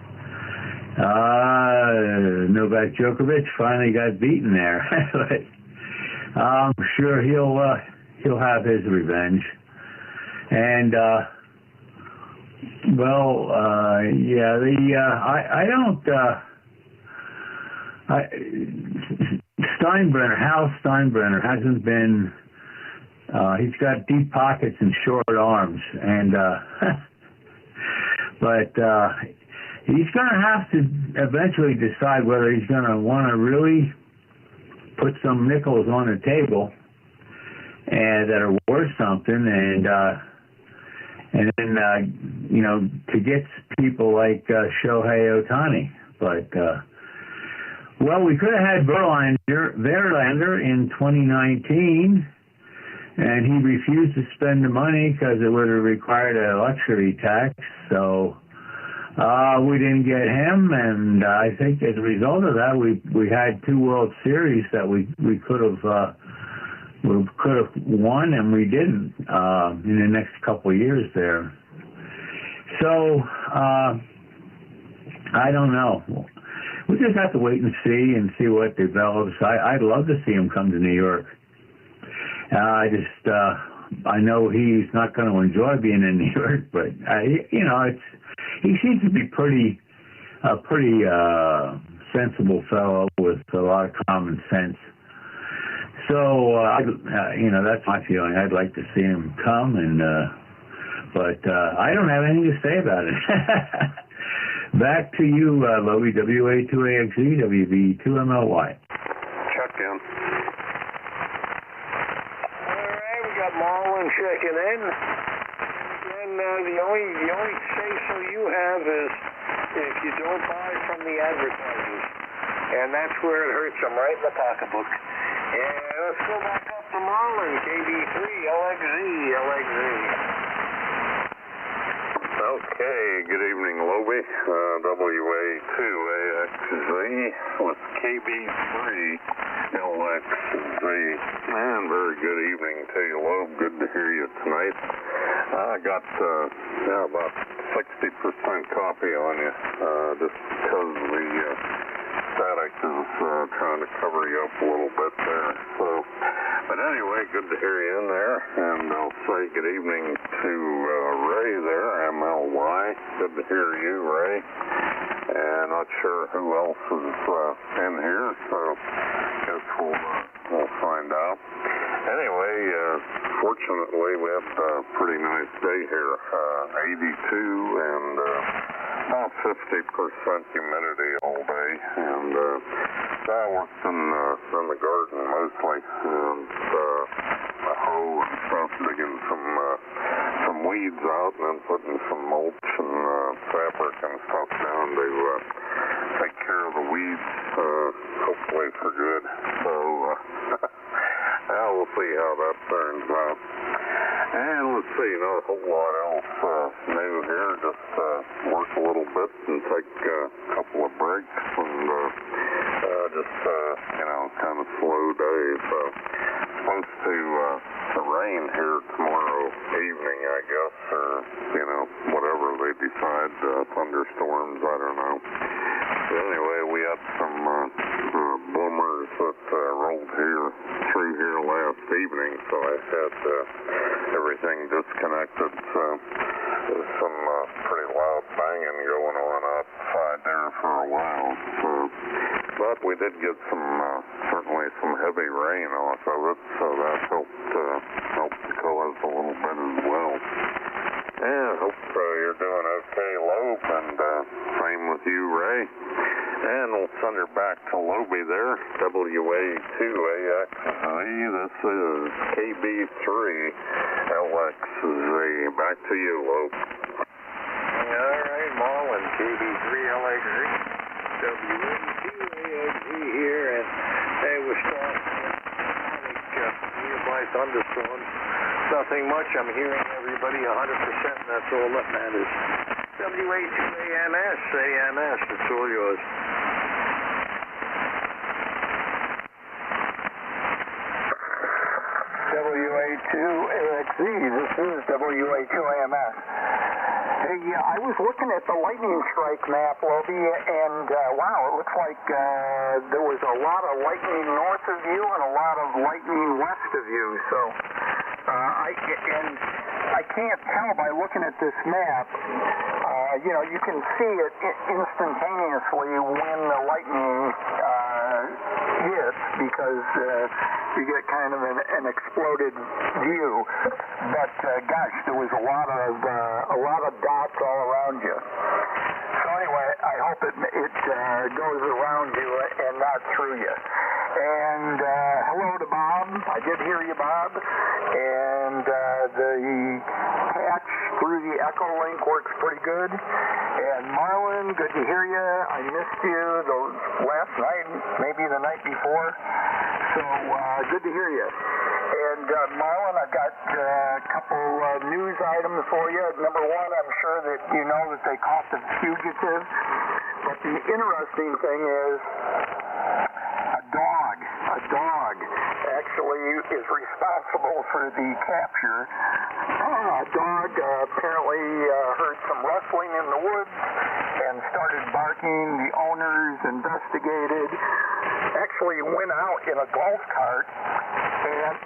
Novak Djokovic finally got beaten there. But I'm sure he'll have his revenge. And Hal Steinbrenner hasn't been. He's got deep pockets and short arms, and but he's going to have to eventually decide whether he's going to want to really put some nickels on the table and that are worth something, and then to get people like Shohei Ohtani. But we could have had Verlander in 2019. And he refused to spend the money because it would have required a luxury tax. So we didn't get him, and I think as a result of that, we had two World Series that we could have won, and we didn't in the next couple of years there. So I don't know. We just have to wait and see what develops. I'd love to see him come to New York. I know he's not going to enjoy being in New York, but he seems to be pretty sensible fellow with a lot of common sense. So that's my feeling. I'd like to see him come, but I don't have anything to say about it. Back to you, Lowy, WA2AXE, WB2MLY. Check in. Marlin checking in, and the only say-so you have is if you don't buy from the advertisers, and that's where it hurts them, right in the pocketbook. And let's go back up to Marlin, KB3, LXZ. Okay, good evening, Loby, WA2AXZ with KB3 LXZ. Man, very good evening to you, Loeb. Good to hear you tonight. I got about 60% copy on you, just because the static is trying to cover you up a little bit there. So But anyway, good to hear you in there, and I'll say good evening to Ray there, MLY. Good to hear you, Ray. And not sure who else is in here, so guess we'll find out. Anyway, fortunately, we had a pretty nice day here, 82 and about 50% humidity all day, and I worked in the garden mostly, and a hoe and stuff, digging some weeds out, and then putting some mulch and fabric and stuff down to take care of the weeds, hopefully for good. So we'll see how that turns out. And let's see, not a whole lot else new here. Just work a little bit and take a couple of breaks, and just kind of slow day. So supposed to rain here tomorrow evening, I guess, or whatever they decide. Thunderstorms, I don't know. But anyway, we had some bloomers that rolled through here last evening, so I had everything disconnected. So there's some pretty loud banging going on outside there for a while. So, but we did get certainly some heavy rain off of it, so that helped cause a little bit as well. And I hope you're doing okay, Loeb, and same with you, Ray. And we'll send her back to Lobe there, WA2AXZ. This is KB3LXZ. Back to you, Lobe. All right, Marlin, KB3LXZ, WA2AXZ here, and hey, we're starting nearby thunderstorms. Nothing much. I'm hearing everybody 100%, and that's all that matters. WA2AMS, AMS, it's all yours. WA2AXZ, this is WA2AMS. Hey, I was looking at the lightning strike map, Lobie, and wow, it looks like there was a lot of lightning north of you and a lot of lightning west of you, so I can't tell by looking at this map. You can see it instantaneously when the lightning hits, because you get kind of an exploded view. But gosh, there was a lot of dots all around you. So anyway, I hope it goes around you and not through you. And hello to Bob. I did hear you, Bob. And the patch through the Echo Link works pretty good. And Marlon, good to hear you. I missed you the last night, maybe the night before. So good to hear you. And Marlon, I've got a couple news items for you. Number one, I'm sure that you know that they caught the fugitive. But the interesting thing is, a dog actually is responsible for the capture. A dog apparently heard some rustling in the woods and started barking. The owners investigated, actually went out in a golf cart and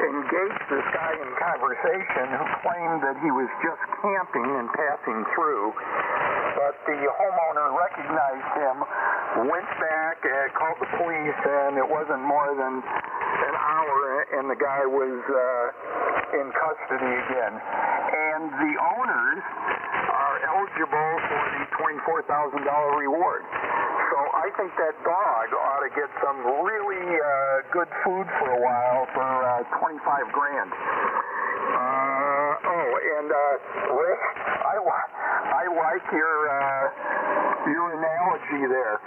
engaged this guy in conversation, who claimed that he was just camping and passing through. But the homeowner recognized him, went back, called the police, and it wasn't more than an hour, and the guy was in custody again. And the owners are eligible for the $24,000 reward. So I think that dog ought to get some really good food for a while for $25,000. Rick, I like your analogy there.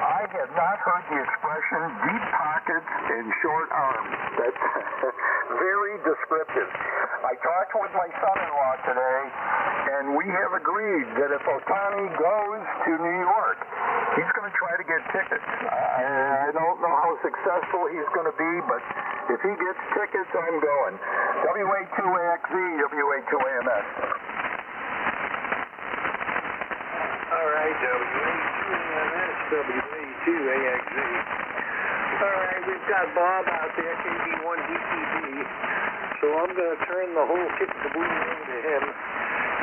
I have not heard the expression deep pockets and short arms. That's very descriptive. I talked with my son-in-law today, and we have agreed that if Otani goes to New York, he's going to try to get tickets. I don't know how successful he's going to be, but if he gets tickets, I'm going. WA2AXZ, WA2AMS. All right, WA2AMS, WA2AXZ. All right, we've got Bob out there, KB1DPD. So I'm going to turn the whole kit and caboodle over to him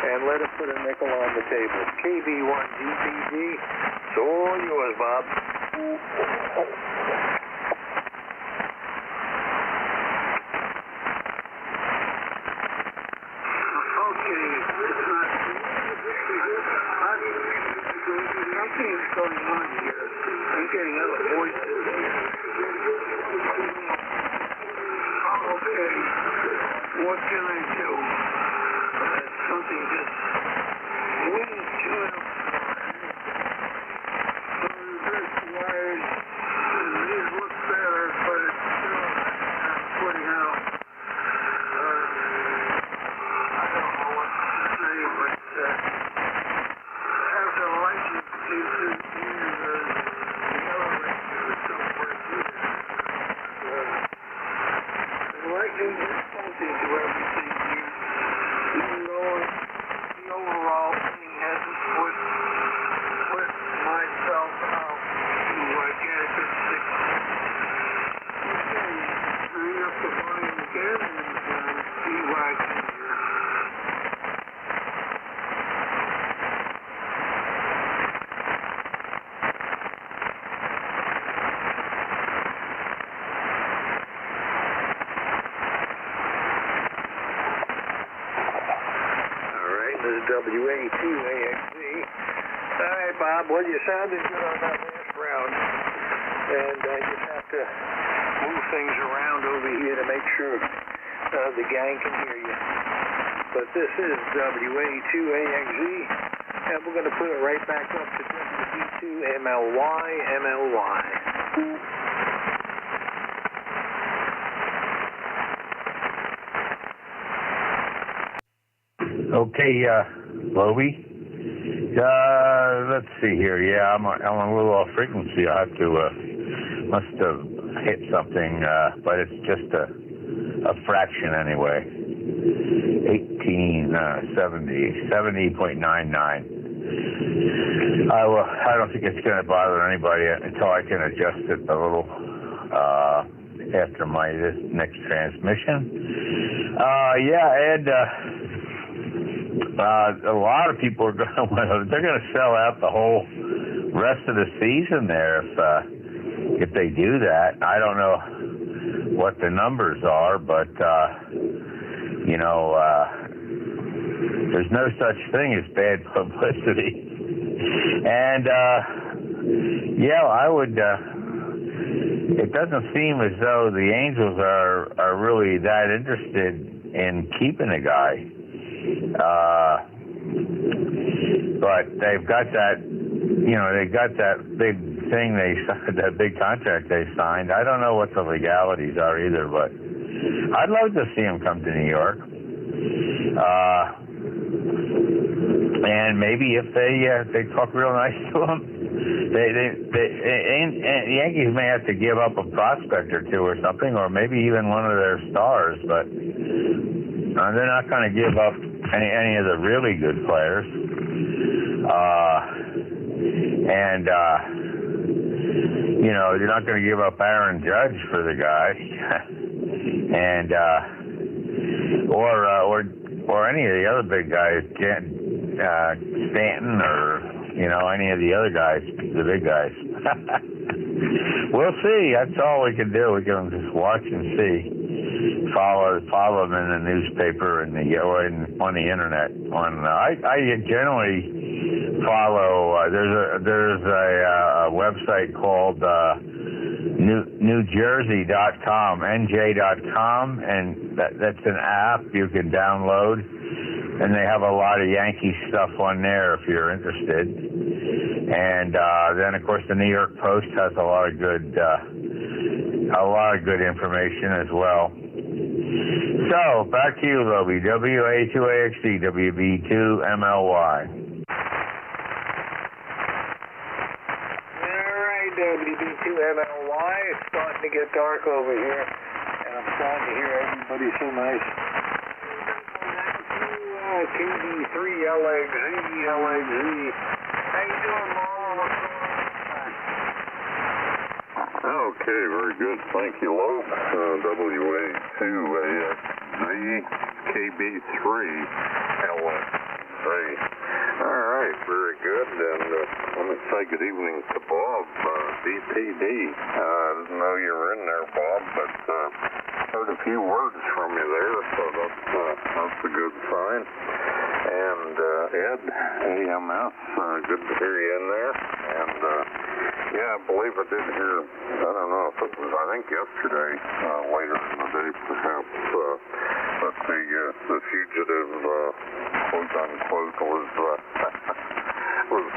and let him put a nickel on the table. KB1DPD, it's all yours, Bob. Nothing's going on here. I'm getting other voices here. Okay. What can I do? Something just went to it. Reverse wired. These look better, but it's still not putting out. I don't know what to say, but after the license seems to be the elevator don't work either. The lightning is faulty to everything here. Even though the overall thing hasn't put myself out to get a good signal. Okay, bring up the volume again and see what I can hear. WA2AXZ. All right, Bob. Well, you sounded good on that last round, and I just have to move things around over here to make sure the gang can hear you. But this is WA2AXZ, and we're going to put it right back up to WB2MLY. Okay, Loby. Let's see here. Yeah, I'm a little off frequency. I have to must have hit something, but it's just a fraction anyway. 70.99. I don't think it's going to bother anybody until I can adjust it a little after this next transmission. Yeah, Ed. A lot of people are going to sell out the whole rest of the season there if they do that. I don't know what the numbers are, but there's no such thing as bad publicity. And I would. It doesn't seem as though the Angels are really that interested in keeping a guy. But they've got that, they've got that big thing that big contract they signed. I don't know what the legalities are either, but I'd love to see him come to New York. And maybe if they talk real nice to him, the Yankees may have to give up a prospect or two or something, or maybe even one of their stars, but they're not going to give up any of the really good players. You're not going to give up Aaron Judge for the guy, and or any of the other big guys, Stanton, or any of the other guys, the big guys. We'll see. That's all we can do. We can just watch and see. Follow them in the newspaper and on the internet. I generally follow. There's a website called NewJersey.com, NJ.com, and that's an app you can download, and they have a lot of Yankee stuff on there if you're interested. And then of course the New York Post has a lot of good information as well. So, back to you, Loby. WA2AXZ, WB2MLY. All right, WB2MLY. It's starting to get dark over here, and I'm starting to hear everybody so nice. KB3LXZ. How you doing, Marlon? What's going on? Okay. Okay, very good. Thank you, Loeb. WA2AXZ, KB3, LXZ. All right, very good. And let me say good evening to Bob, DPD. I didn't know you were in there, Bob, but heard a few words from you there, so that's a good sign. And Ed, AMS, good to hear you in there. And yeah, I believe I did hear, I don't know if it was, I think yesterday, later in the day perhaps, that the fugitive, quote unquote, was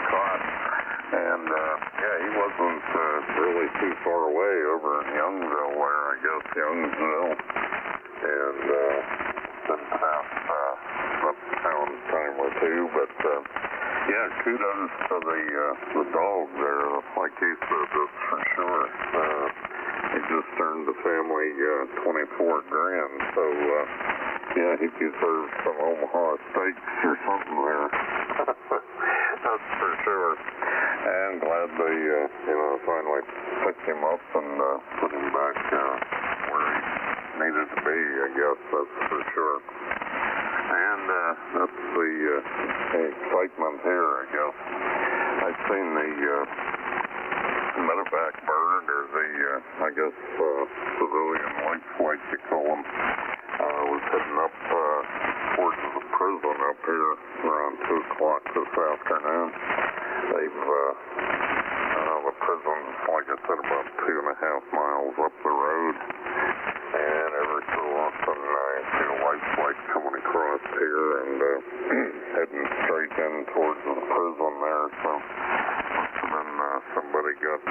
caught. And yeah, he wasn't really too far away over in Youngsville there, I guess, Youngsville. And didn't pass uptown time or two, but yeah, kudos to the dog there. Like he said, that's for sure. He just earned the family $24,000, so yeah, he deserves some Omaha steaks or something there. That's for sure. And glad they, finally picked him up and put him back where he needed to be, I guess, that's for sure. And that's the excitement here, I guess. I've seen the medevac bird, or the, I guess, civilian life, like you call them, was heading up towards the prison up here around 2 o'clock this afternoon. They've, the prison's, like I said, about 2.5 miles up the road. And every so often I see a life flight coming across here and heading straight in towards the prison there. So must have been somebody got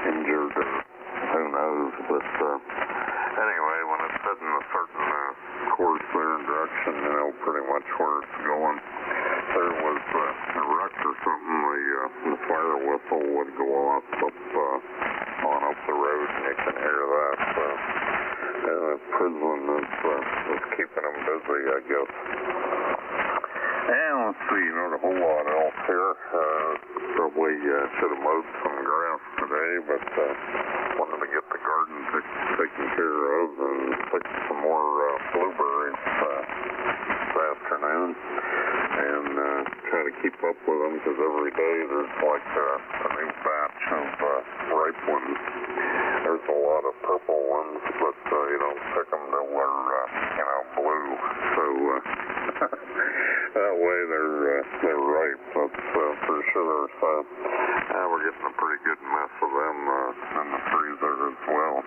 injured or who knows. But anyway, when it's heading a certain course there and direction, you know pretty much where it's going. There was a wreck or something, the fire whistle would go off on up the road, and you can hear that. Prison is keeping them busy, I guess. And let's see, not a whole lot else here. Probably should have mowed some grass today, but wanted to get the garden taken care of and pick some more blueberries this afternoon. And try to keep up with them, because every day there's like a new batch of ripe ones. There's a lot of purple ones, but you don't pick them till they're, blue. So that way they're ripe. That's for sure. So we're getting a pretty good mess of them in the freezer as well.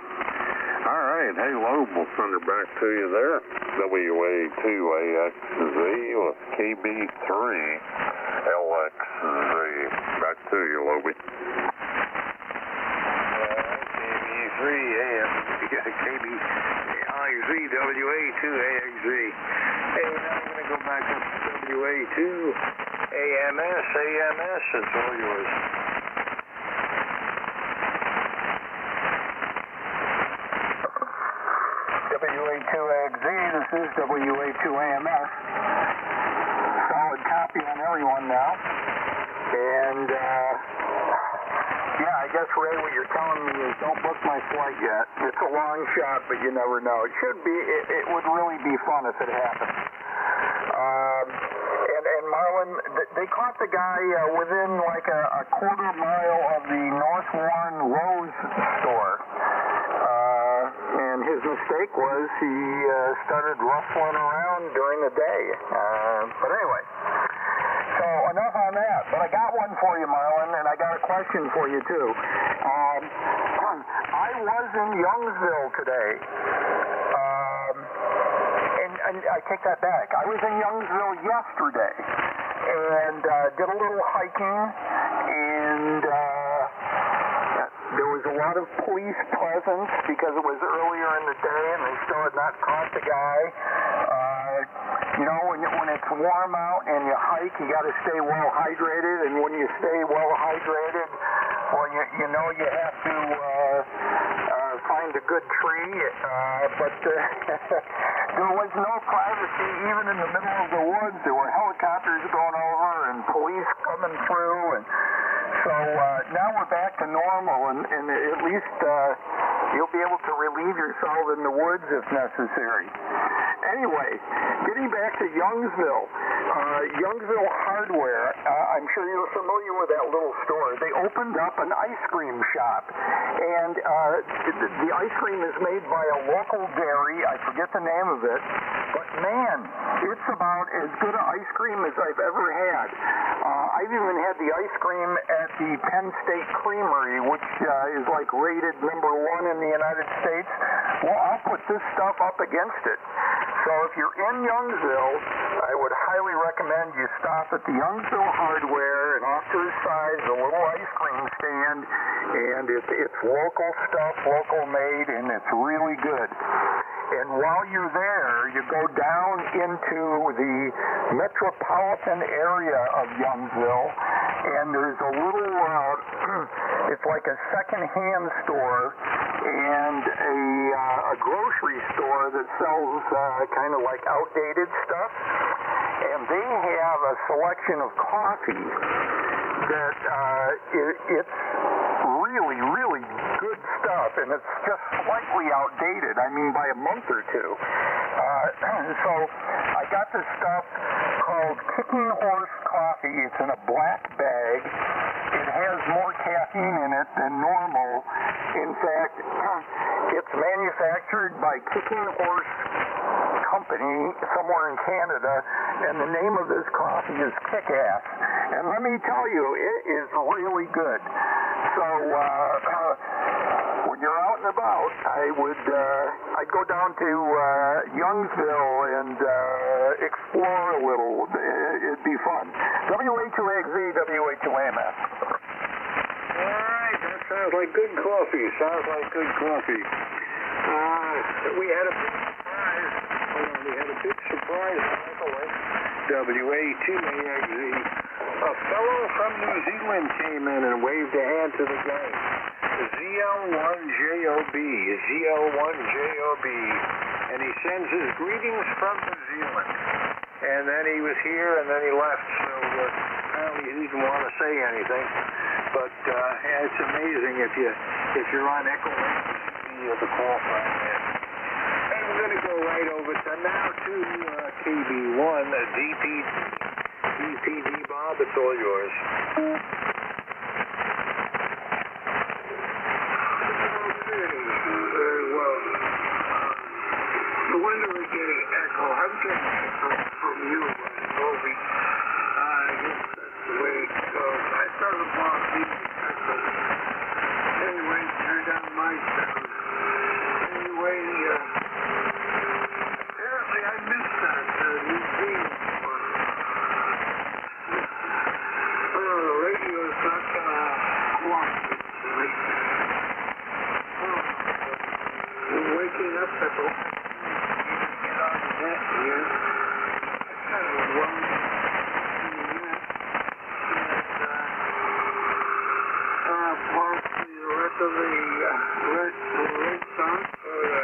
All right, hey Loeb, we'll send her back to you there. WA2AXZ with KB3 LXZ. Back to you, Loeby. KB3 KB LXZ WA2AXZ. Hey, now I'm going to go back up to WA2 AMS. It's all yours. WA2AXZ, this is WA2AMS. Solid copy on everyone now. And, yeah, I guess, Ray, what you're telling me is don't book my flight yet. It's a long shot, but you never know. It should be, it would really be fun if it happened. And Marlon, they caught the guy within like a quarter mile of the North Warren Rose store. And his mistake was he started rustling around during the day. But anyway, so enough on that. But I got one for you, Marlon, and I got a question for you, too. I was in Youngsville today. And I take that back. I was in Youngsville yesterday and did a little hiking, and there was a lot of police presence because it was earlier in the day and they still had not caught the guy. When it's warm out and you hike, you got to stay well hydrated, and when you stay well hydrated, well, you have to find a good tree, but there was no privacy even in the middle of the woods. There were helicopters going over and police coming through, and so now we're back to normal, and at least you'll be able to relieve yourself in the woods if necessary. Anyway, getting back to Youngsville. Youngsville Hardware, I'm sure you're familiar with that little store. They opened up an ice cream shop, and the ice cream is made by a local dairy. I forget the name of it, but man, it's about as good an ice cream as I've ever had. I've even had the ice cream at the Penn State Creamery, which is like rated #1 in the United States. Well, I'll put this stuff up against it. So if you're in Youngsville, I would highly recommend you stop at the Youngsville Hardware, and off to the side is a little ice cream stand, and it's local stuff, local made, and it's really good. And while you're there, you go down into the metropolitan area of Youngsville, and there's a little, it's like a second-hand store and a grocery store that sells kind of like outdated stuff. And they have a selection of coffee that it's really, really good stuff, and it's just slightly outdated, I mean by a month or two. So I got this stuff called Kicking Horse Coffee. It's in a black bag. It has more caffeine in it than normal. In fact, it's manufactured by Kicking Horse Company somewhere in Canada, and the name of this coffee is Kick-Ass. And let me tell you, it is really good. So when you're out and about, I'd go down to Youngsville and explore a little. It'd be fun. WA2AXZ, WA2AMS. All right, that sounds like good coffee. We had a big surprise on Echo WA2AXZ. A fellow from New Zealand came in and waved a hand to the gang. ZL1JOB, and he sends his greetings from New Zealand. And then he was here, and then he left, so apparently he didn't want to say anything. But it's amazing if you're on Echo the call sign there. And we're going to go right over to KB1, DPD Bob, it's all yours. Very well. When do we get an echo? I'm getting an echo from you, Toby. I guess that's the way it goes. I started off being echo. Anyway, turn down my sound. Anyway, apparently I missed that new theme. The radio's not cooperating. We're waking up at the get on the net here. That's kind of a long net. And possibly the rest of the Red Sox for the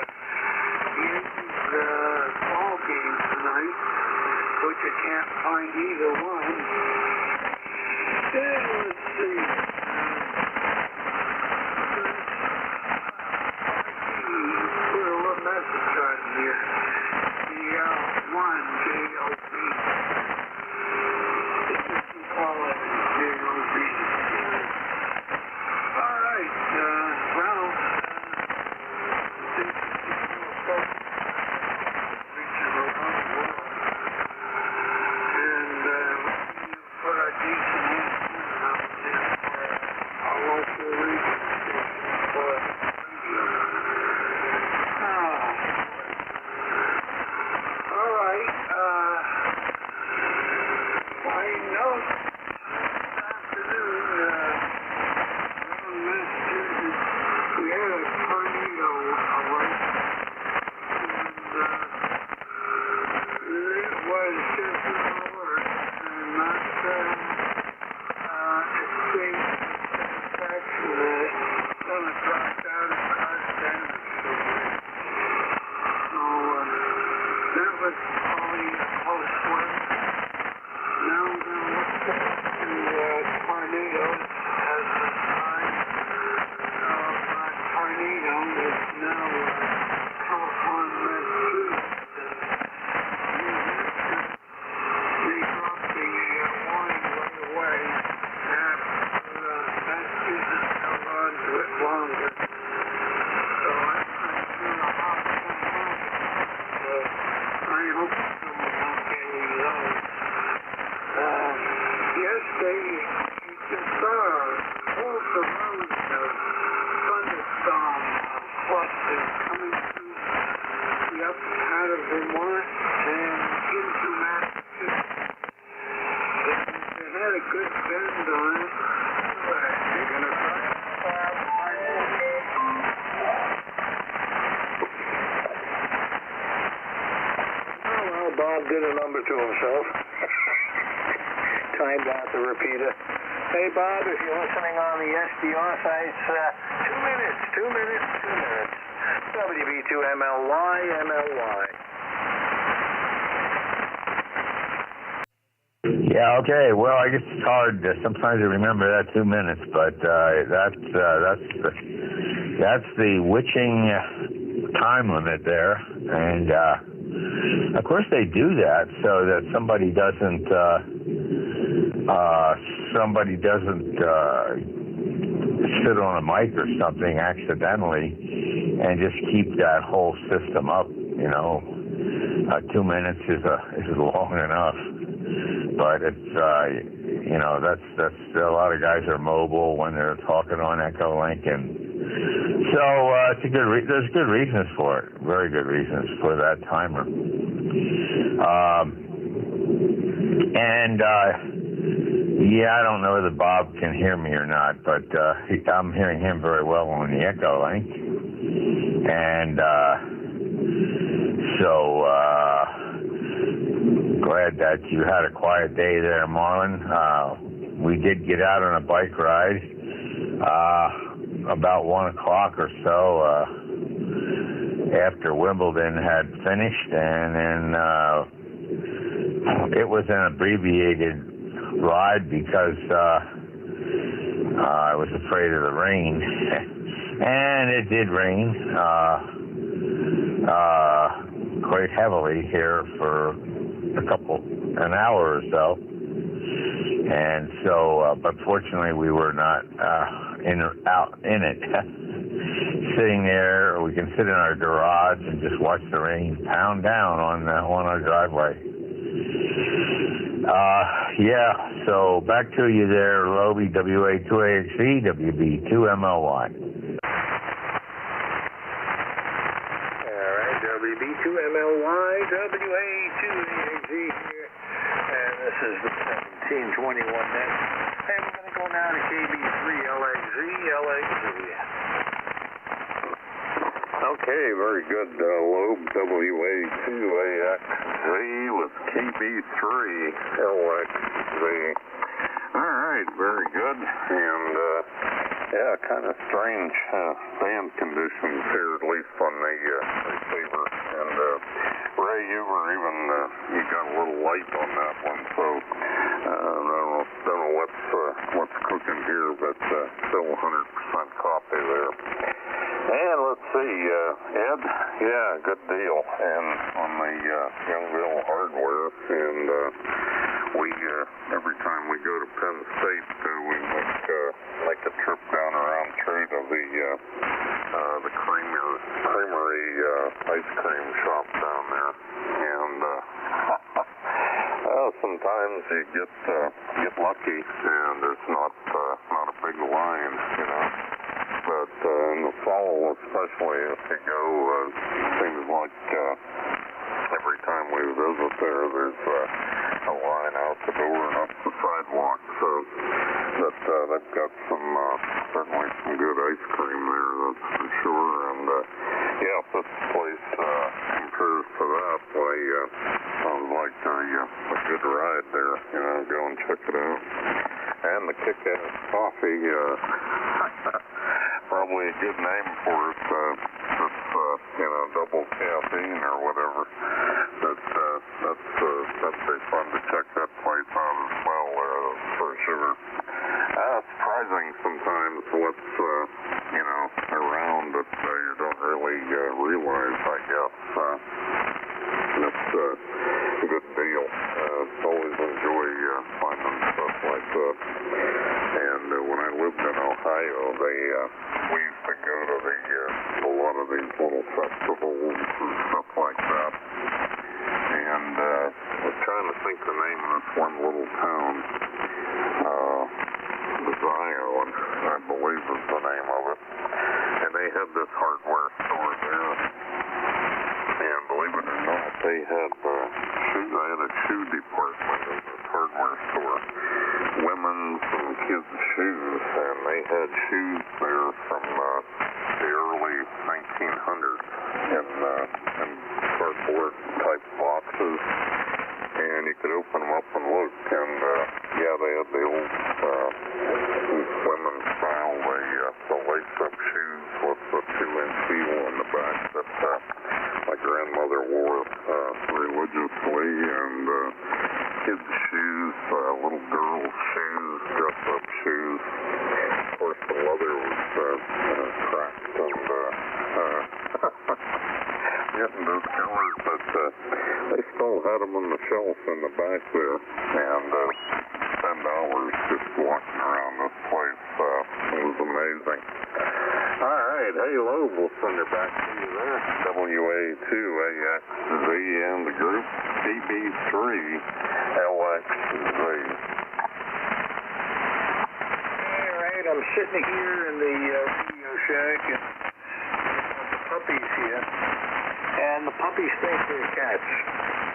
Yankees ball game tonight, which I can't find either one. Then let's see. Put a little message on here. ZL1JOB. You call it JOB. All right. Well, reaching around the world. And put a decent instrument out there for our local radio station for radio. All right. I know this afternoon around Massachusetts we had a tornado alert, and it was just an alert and not extreme satisfaction that someone dropped out and caused damage somewhere. So that was probably a close one. Now we're going to look at the tornadoes as the sign of a tornado. good bend on it. You're going to try it, Bob? Oh, well, Bob did a number to himself. Timed out the repeater. Hey, Bob, if you're listening on the SDR sites, 2 minutes. WB2MLY, MLY. Yeah, okay. Well, I guess it's hard sometimes to remember that 2 minutes, but that's the witching time limit there, and of course they do that so that somebody doesn't sit on a mic or something accidentally and just keep that whole system up. 2 minutes is long enough. But it's that's a lot of guys are mobile when they're talking on Echolink, and so it's there's good reasons for it, very good reasons for that timer. I don't know whether Bob can hear me or not, but I'm hearing him very well on the Echolink, and glad that you had a quiet day there, Marlon. We did get out on a bike ride about 1 o'clock or so after Wimbledon had finished, and then it was an abbreviated ride because I was afraid of the rain, and it did rain quite heavily here for an hour or so, and so but fortunately we were not out in it. Sitting there, we can sit in our garage and just watch the rain pound down on our driveway. So back to you there, Lobie, WA2AXE, WB2MLY. WB2MLY, WA2AXE here, and this is the 1721 net. And we're going to go now to KB3LXZ, Okay, very good, Loeb, WA2AXZ with KB3LXZ. All right, very good, and kind of strange band conditions here, at least on the receiver. And Ray, you got a little light on that one, so I don't know what's cooking here, but still 100% copy there. And let's see, Ed, good deal. And on the Youngville hardware, and we every time we go to Penn State, we make a trip down around through to the Creamery ice cream shop down there, and sometimes you get lucky, and there's not a big line, But in the fall, especially if you go, it seems like every time we visit there, there's a line out the door and up the sidewalk. So they've got certainly some good ice cream there, that's for sure. And if this place compares to that, sounds like a good ride there. Go and check it out. And the Kick-Ass Coffee, probably a good name for it. It's double caffeine or whatever. That'd be fun to check that place out as well, for sure. Surprising sometimes what's around that you don't really realize, I guess. That's a good deal. Always enjoy finding stuff like that. And when I lived in Ohio, we used to go to a lot of these little festivals and stuff like that. And I was trying to think the name of this one little town. Zion, I believe is the name of it. And they had this hardware store there. And believe it or not, they had shoes. I had a shoe department in this hardware store. Women's kids' shoes, and they had shoes there from the early 1900s in cardboard type boxes, and you could open them up and look, and yeah, they had the old women's style, the lace-up shoes with the 2-inch heel on the back that my grandmother wore religiously, and kids' shoes, little girls' shoes, dress-up shoes. Of course, the leather was cracked and getting those colors, but they still had them on the shelf in the back there, and spend hours just walking around this place. It was amazing. All right, hey Loeb, we'll send her back to you there. WA2AXZ and the group CB3LXZ. All right, I'm sitting here in the radio shack and the puppies here, and the puppies think they're cats.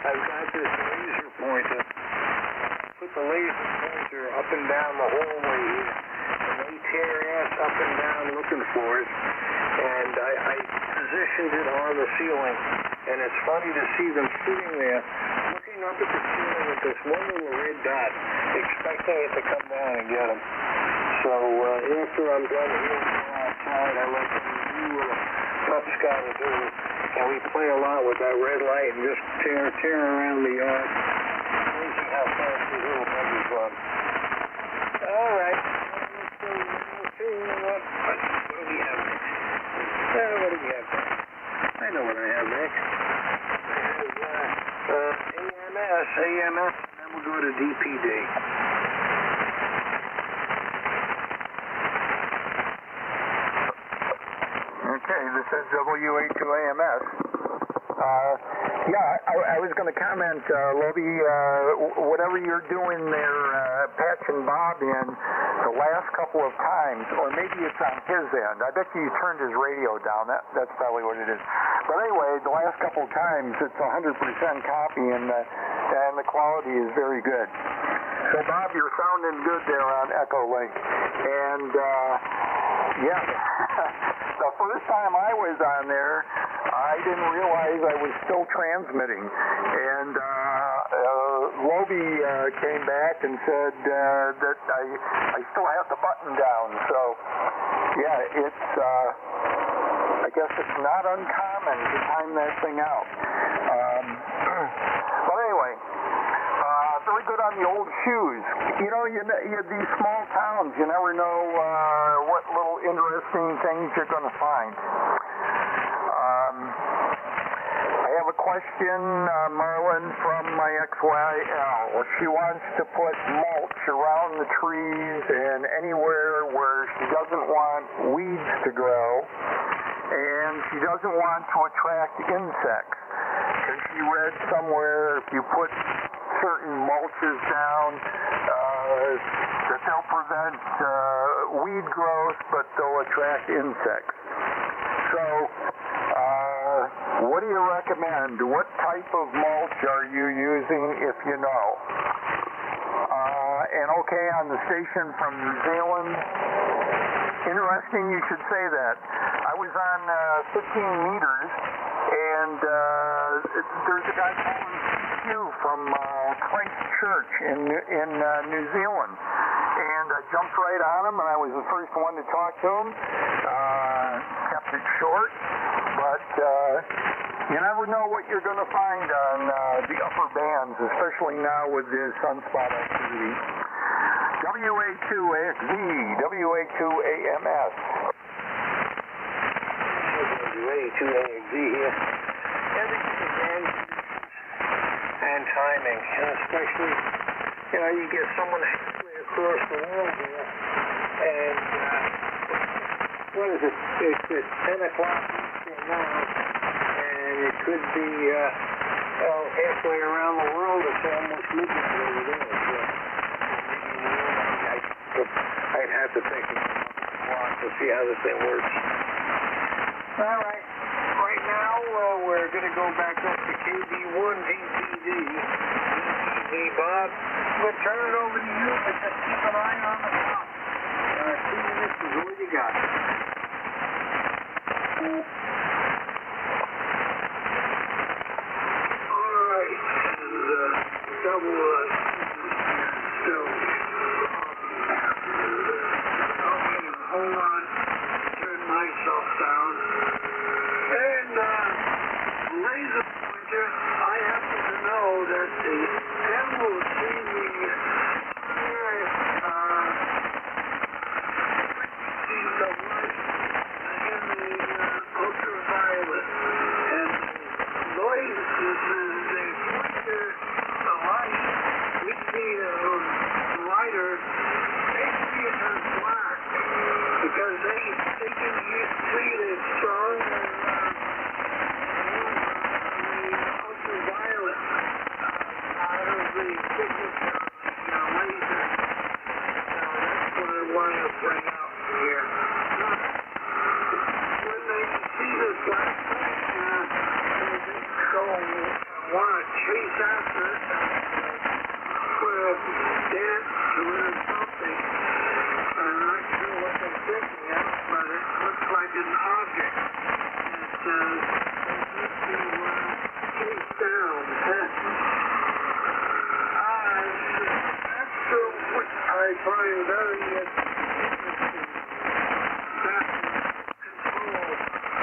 I've got this laser pointer. Put the laser pointer up and down the hallway here, and they tear ass up and down looking for it, and I positioned it on the ceiling, and it's funny to see them sitting there looking up at the ceiling with this one little red dot, expecting it to come down and get them. So after I'm done here outside, I let them do what a pup's got to do, and we play a lot with that red light and just tear around the yard. Amazing how fast these little puppies run. All right. Let's see what do we have next? What do we have next? I know what I have next. AMS, and then we'll go to DPD. Okay, this is WA2AMS. Yeah, I was going to comment, Lobby, whatever you're doing there, patching Bob in the last couple of times, or maybe it's on his end. I bet you turned his radio down. That's probably what it is. But anyway, the last couple of times, it's 100% copy, and the quality is very good. So, Bob, you're sounding good there on Echo Link. And, yeah, the first time I was on there, I didn't realize I was still transmitting. And Lobby came back and said that I still have the button down. So, yeah, it's, I guess it's not uncommon to time that thing out. But anyway, very good on the old shoes. You know, these small towns, you never know what little interesting things you're going to find. I have a question, Marlon, from my XYL. She wants to put mulch around the trees and anywhere where she doesn't want weeds to grow, and she doesn't want to attract insects. Because she read somewhere if you put certain mulches down, that they'll prevent weed growth, but they'll attract insects. So, what do you recommend? What type of mulch are you using, if you know? And okay, on the station from New Zealand, interesting you should say that. I was on 15 meters, and there's a guy calling Q from Christchurch in New Zealand. And I jumped right on him, and I was the first one to talk to him. Kept it short, but you never know what you're going to find on the upper bands, especially now with the sunspot activity. WA2AXZ, WA2AMS. WA2AXZ here. Everything again, and timing, and especially, you get someone halfway across the world here, and what is it? It's 10 o'clock now, and it could be halfway around the world. It's almost midnight over there. So I'd have to think of the clock to see how this thing works. All right. Right now, we're going to go back up to KB1 DPD. DPD, Bob. I'm going to turn it over to you, but just keep an eye on the clock. you got? All right, and double still. Okay, hold on. Turn myself down. And laser pointer, I happen to know that the animal is seeing the ultraviolet, and noise is the pointer, the light, we see the lighter, they see it as black, because they can see it as strong as the ultraviolet out of the thickness of the laser. So that's what I wanted to bring out here. When they see this black thing, they go want to chase after it, put a dance to it or something. I'm not sure what they're thinking of, but it looks like an object that they need to chase down. That's what I find very interesting.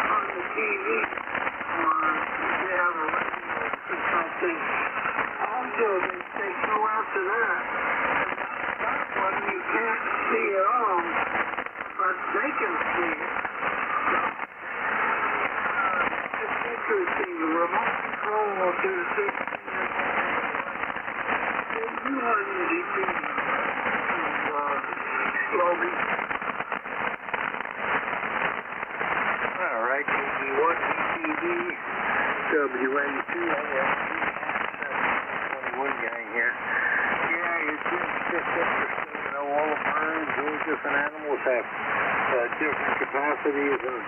On the TV, or they have a radio or something. Also, they go after that. That one you can't see at all, but they can see it. So, it's interesting. The remote control will do the same thing. You want DP, Loby. All right, KD1, KD, WA2, AFC, 21 gang here. Yeah, it's just interesting. You know, all the birds, all the different animals have different capacities and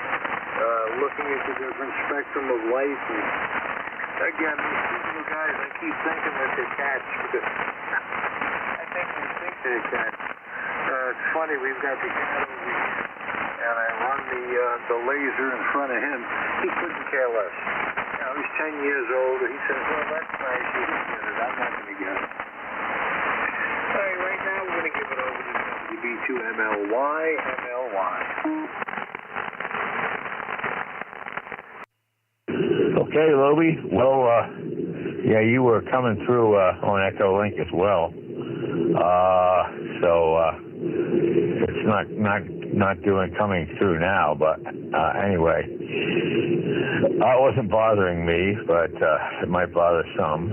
looking at the different spectrum of light. And again, these little guys, I keep thinking that they're cats because I think we think they're cats. It's funny, we've got the cat over here, and I run the laser in front of him. He couldn't care less. You know, he's 10 years old. He says, well, that's nice. You can get it. I'm not going to get it. All right, right now we're going to give it over to WB2MLY. Okay, Loby. Well, yeah, you were coming through on Echo Link as well. So it's not coming through now, but anyway, it wasn't bothering me, but it might bother some.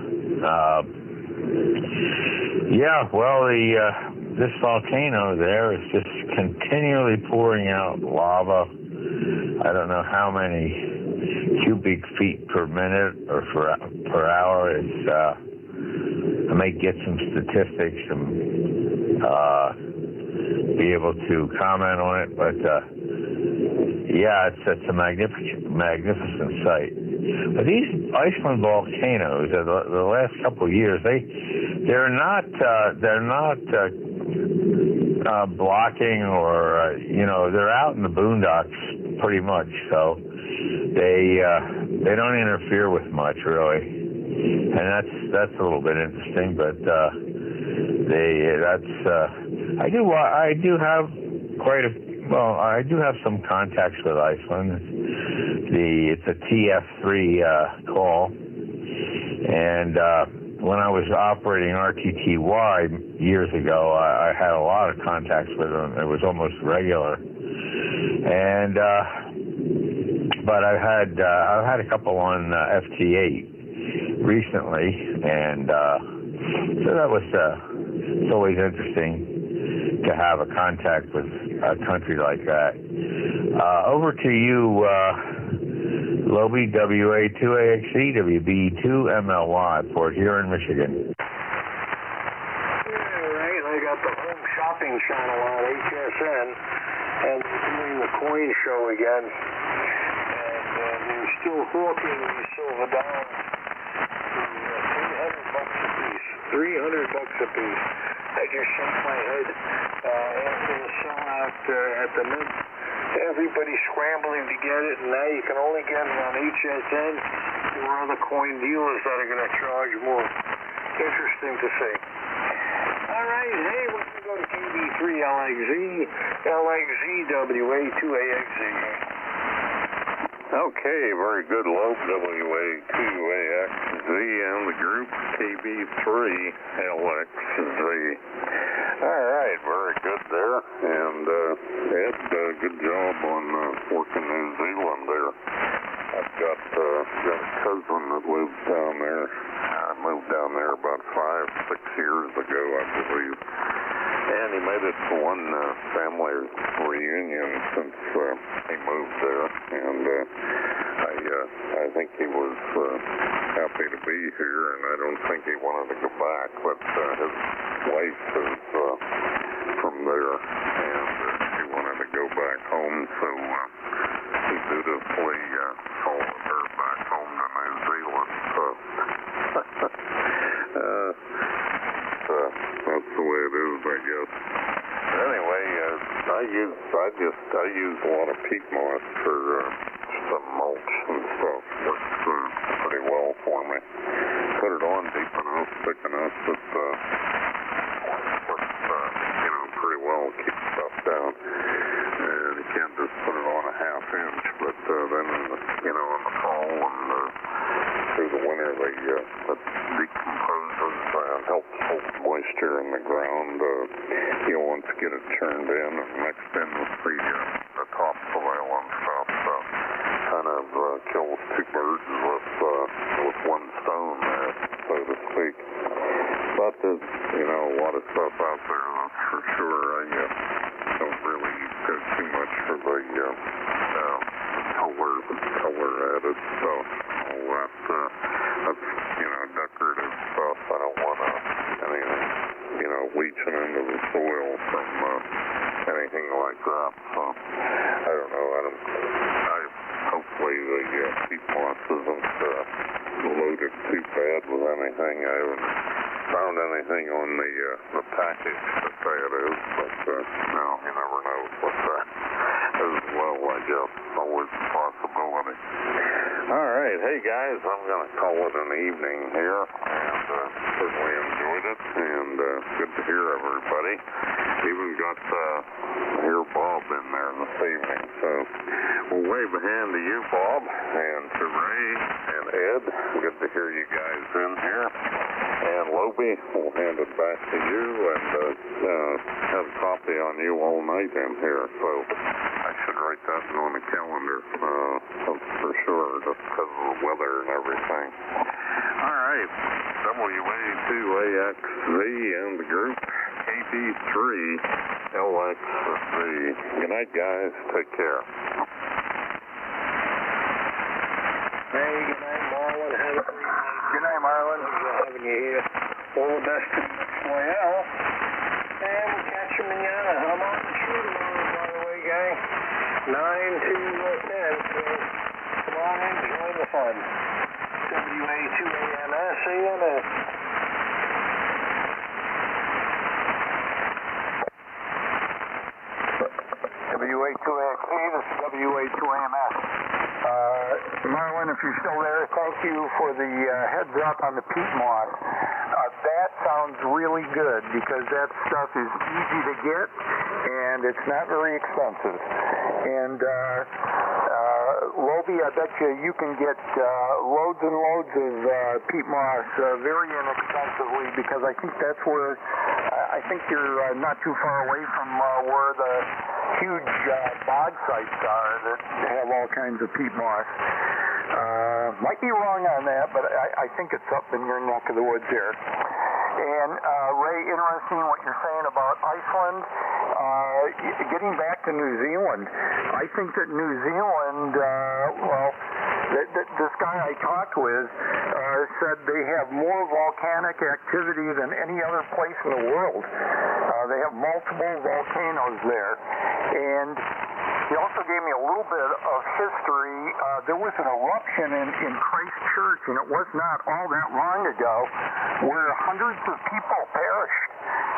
Yeah, well, this volcano there is just continually pouring out lava. I don't know how many cubic feet per minute or per hour. I may get some statistics and be able to comment on it, but yeah, it's a magnificent sight. But these Iceland volcanoes, the last couple of years, they're not blocking or they're out in the boondocks pretty much, so they don't interfere with much really, and that's a little bit interesting. But I do have some contacts with Iceland. It's a TF3 call, and when I was operating RTTY years ago, I had a lot of contacts with them. It was almost regular, and but I've had a couple on FT8 recently, and so that was it's always interesting to have a contact with a country like that. Over to you, Loby, WA2AXE, WB2MLY, Port Huron, Michigan. All right, I got the home shopping channel on HSN, and they're doing the coin show again. And they're still hawking these silver dollars for $300 a piece. I just shook my head after the sellout at the Mint. everybody's scrambling to get it, and now you can only get it on HSN or other coin dealers that are going to charge more. Interesting to see. All right, hey, we're going to go to KB3LXZ, LXZWA2AXZ. Okay, very good. Low WA2AXZ and the group KB3LXZ. All right, very good there. And Ed, good job on working New Zealand there. I've got a cousin that lives down there. I moved down there about 5-6 years ago, I believe. And he made it to one family reunion since he moved there. And I think he was happy to be here, and I don't think he wanted to go back. But his wife is from there, and she wanted to go back home, so he dutifully followed her back home to New Zealand. So that's the way it is, I guess. Anyway, I use a lot of peat moss for some mulch and stuff. Works pretty well for me. Put it on deep enough, thick enough that works pretty well. Keep stuff down. And you can't just put it on a ½ inch, but then in the fall and through the winter, it decomposes and helps hold moisture in the ground. Once you get it turned in and mixed in with the topsoil and stuff, kind of kills two birds with one stone there, so to speak. But there's a lot of stuff out there, that's for sure. I don't really go too much for the color added stuff. All that's decorative stuff. I don't want anything leaching into the soil from anything like that. So I don't know. Hopefully the peat moss isn't loaded too bad with anything. I haven't found anything on the package to say it is, but no, you never know what that as well, I guess. Always a possibility. All right, hey guys, I'm going to call it an evening here, and certainly enjoyed it, and good to hear everybody. Even got hear Bob in there this evening, so we'll wave a hand to you, Bob, and to Ray and Ed. Good to hear you guys in here. And Lobie, we'll hand it back to you, and have a copy on you all night in here. So I should write that on the calendar, for sure, just because of the weather and everything. All right, WA2AXZ and the group KB3LXZ. Good night, guys. Take care. Hey, good night, Marlon. Good night, Marlon. Good having you here. All the best to Well. And we'll catch you manana. I'm on the show tomorrow, by the way, gang. 9 to 10. So come on in, join the fun. WA2AMS, AMS. WA2AXZ, this is WA2AMS. Marlon, if you're still there, thank you for the heads up on the peat moss. That sounds really good because that stuff is easy to get and it's not very expensive. And Lobie, I bet you can get loads and loads of peat moss very inexpensively, because I think that's where I think you're not too far away from where the huge bog sites are that have all kinds of peat moss. Might be wrong on that, but I think it's up in your neck of the woods here. And Ray, interesting what you're saying about Iceland. Getting back to New Zealand, I think that New Zealand, this guy I talked with said they have more volcanic activity than any other place in the world. They have multiple volcanoes there. And he also gave me a little bit of history. There was an eruption in Christchurch, and it was not all that long ago, where hundreds of people perished.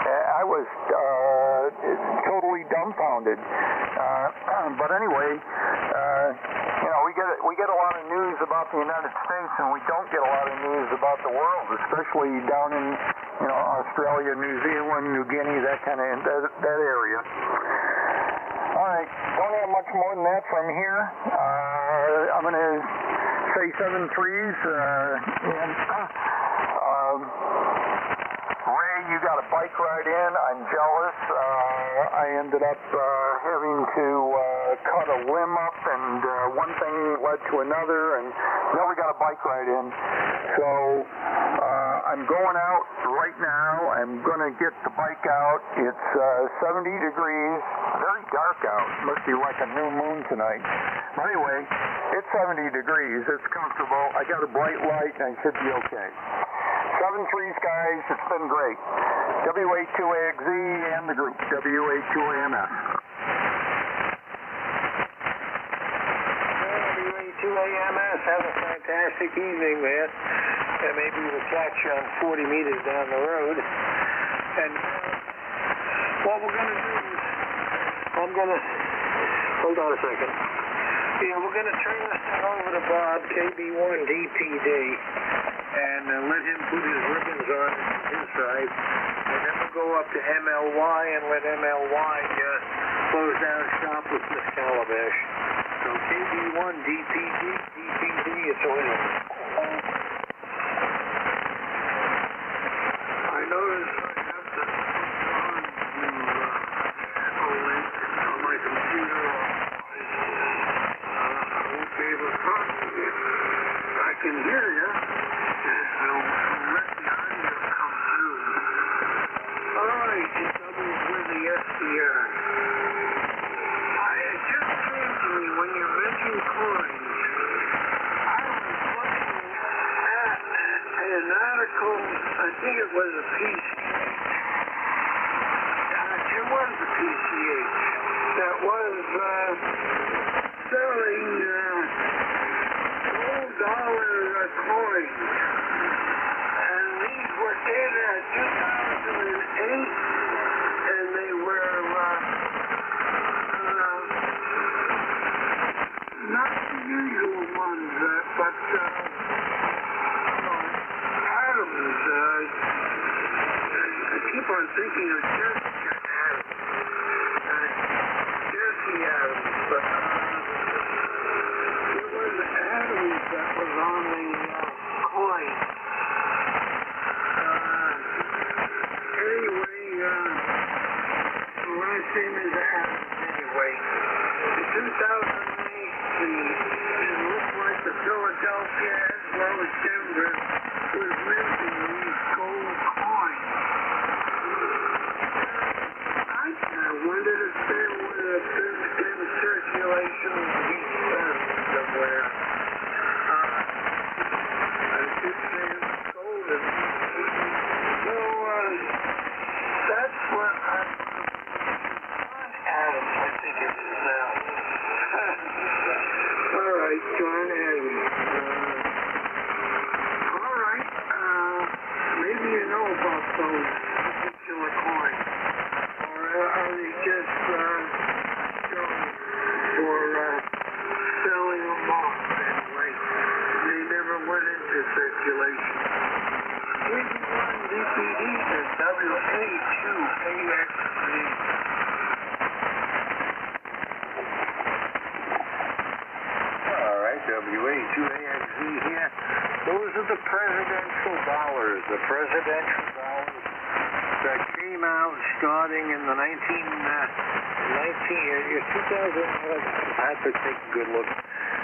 I was totally impounded. But anyway, we get a lot of news about the United States, and we don't get a lot of news about the world, especially down in Australia, New Zealand, New Guinea, that area. All right, don't have much more than that from here. I'm going to say 7 threes, and Ray, you got a bike ride in. I'm jealous. I ended up having to cut a limb up, and one thing led to another, and now we got a bike ride in. So I'm going out right now. I'm going to get the bike out. It's 70 degrees, very dark out. Must be like a new moon tonight. But anyway, it's 70 degrees. It's comfortable. I got a bright light, and I should be okay. 7 threes, guys. It's been great. WA2AXZ and the group, WA2AMS. WA2AMS, have a fantastic evening, man. And maybe we'll catch you on 40 meters down the road. And what we're going to do is, hold on a second. Yeah, we're going to turn this thing over to Bob, KB1DPD, and let him put his ribbons on his side. And then we'll go up to MLY and let MLY close down shop with Miss Calabash. So KB1DPD, it's on. I noticed I have to on my computer. I won't be able to talk to you. I can hear you. I'll let the audio come through. All right, it doubles with the SDR. It just came to me when you mentioned coins. I was looking at an article, I think it was a PCH. It was a PCH that was selling $12 coins. And these were dated 2008, and they were not the usual ones, but Adams. I keep on thinking of Jesse Adams. Jesse Adams, but it was Adams that was on the coin. Anyway, the last name is Adams anyway. In 2008, it looked like the Philadelphia as well as Denver was minting these gold coins. I wondered if there would have been in circulation somewhere. I did say it was golden. So, that's what Adams, I think it is now. All right, John Adams. All right, maybe you know about those particular coins. Or are they just for selling them off anyway? They never went into circulation. KB1DPD is WA2AXZ. All right, WA2AXZ here. Those are the presidential dollars. The presidential dollars that came out starting in the 2000. I have to take a good look.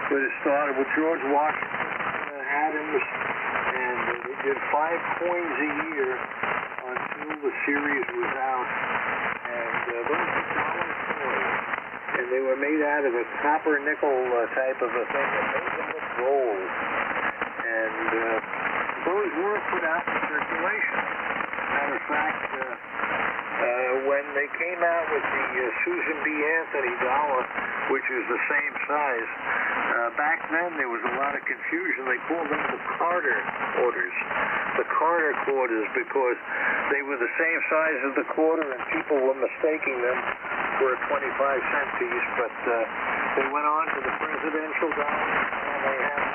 But it started with George Washington, Adams, and they did 5 coins a year until the series was out. And those were dollar coins. And they were made out of a copper nickel type of a thing that made them look gold. And those were put out in circulation. Matter of fact, when they came out with the Susan B. Anthony dollar, which is the same size, back then there was a lot of confusion. They called them the Carter quarters, because they were the same size as the quarter, and people were mistaking them for a 25-cent piece, but they went on to the presidential dollar, and they have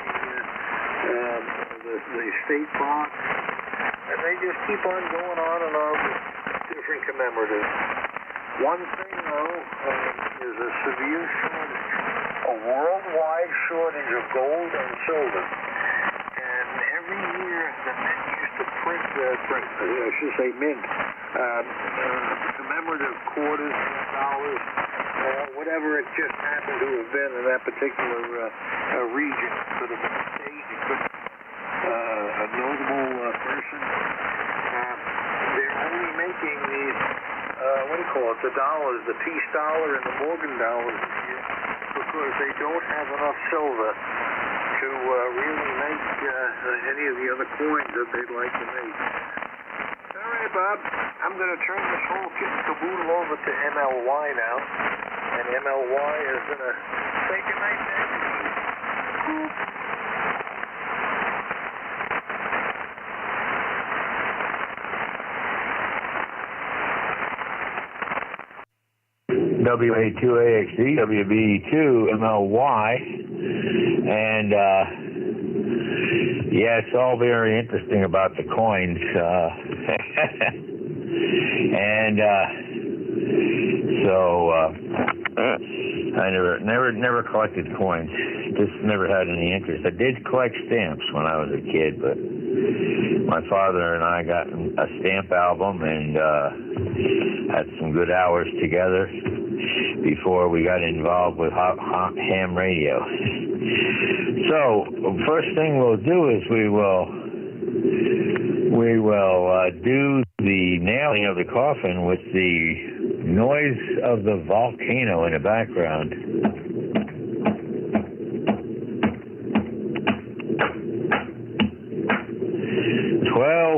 the state box, and they just keep on going on and on with different commemoratives. One thing, though, is a severe shortage, a worldwide shortage of gold and silver. And every year, the Mint used to print, I should say mint, commemorative quarters, dollars, whatever it just happened to have been in that particular region. It could have been a state, it could have been a notable person. They're only making these, what do you call it, the dollars, the peace dollar and the Morgan dollars this year, because they don't have enough silver to really make any of the other coins that they'd like to make. All right, Bob, I'm going to turn this whole kit and caboodle over to MLY now, and MLY is going to say goodnight to everybody. WA2AXE, WB2MLY, and yeah, it's all very interesting about the coins, and so I never collected coins. Just never had any interest. I did collect stamps when I was a kid, but my father and I got a stamp album and had some good hours together before we got involved with ham radio. So first thing we'll do is we will do the nailing of the coffin with the noise of the volcano in the background.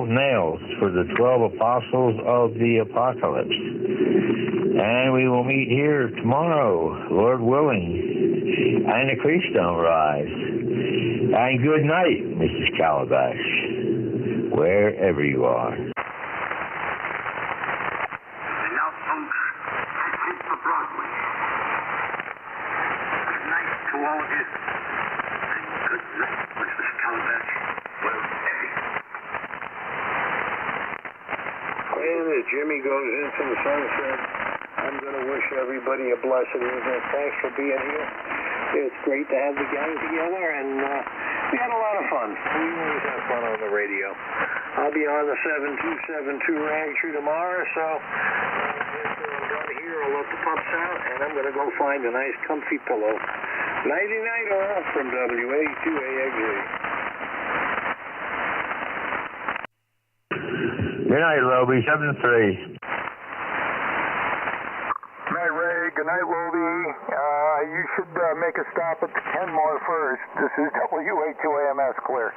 Nails for the 12 apostles of the apocalypse. And we will meet here tomorrow, Lord willing, and the creeks don't rise. And good night, Mrs. Calabash, wherever you are. And now, folks, that's it for Broadway. Good night to all of you. And good night, Mrs. Calabash, wherever you are. And as Jimmy goes into the sunset, I'm going to wish everybody a blessed evening. Thanks for being here. It's great to have the gang together, and we had a lot of fun. We always have fun on the radio. I'll be on the 7272 Rancher tomorrow, so after I'm done here, I'll let the pups out, and I'm going to go find a nice comfy pillow. Nighty-night all from WA2AXE. Good night, Lobie. 7-3. Night, Ray. Good night, Lobie. You should make a stop at the Kenmore first. This is WA2AMS Clear.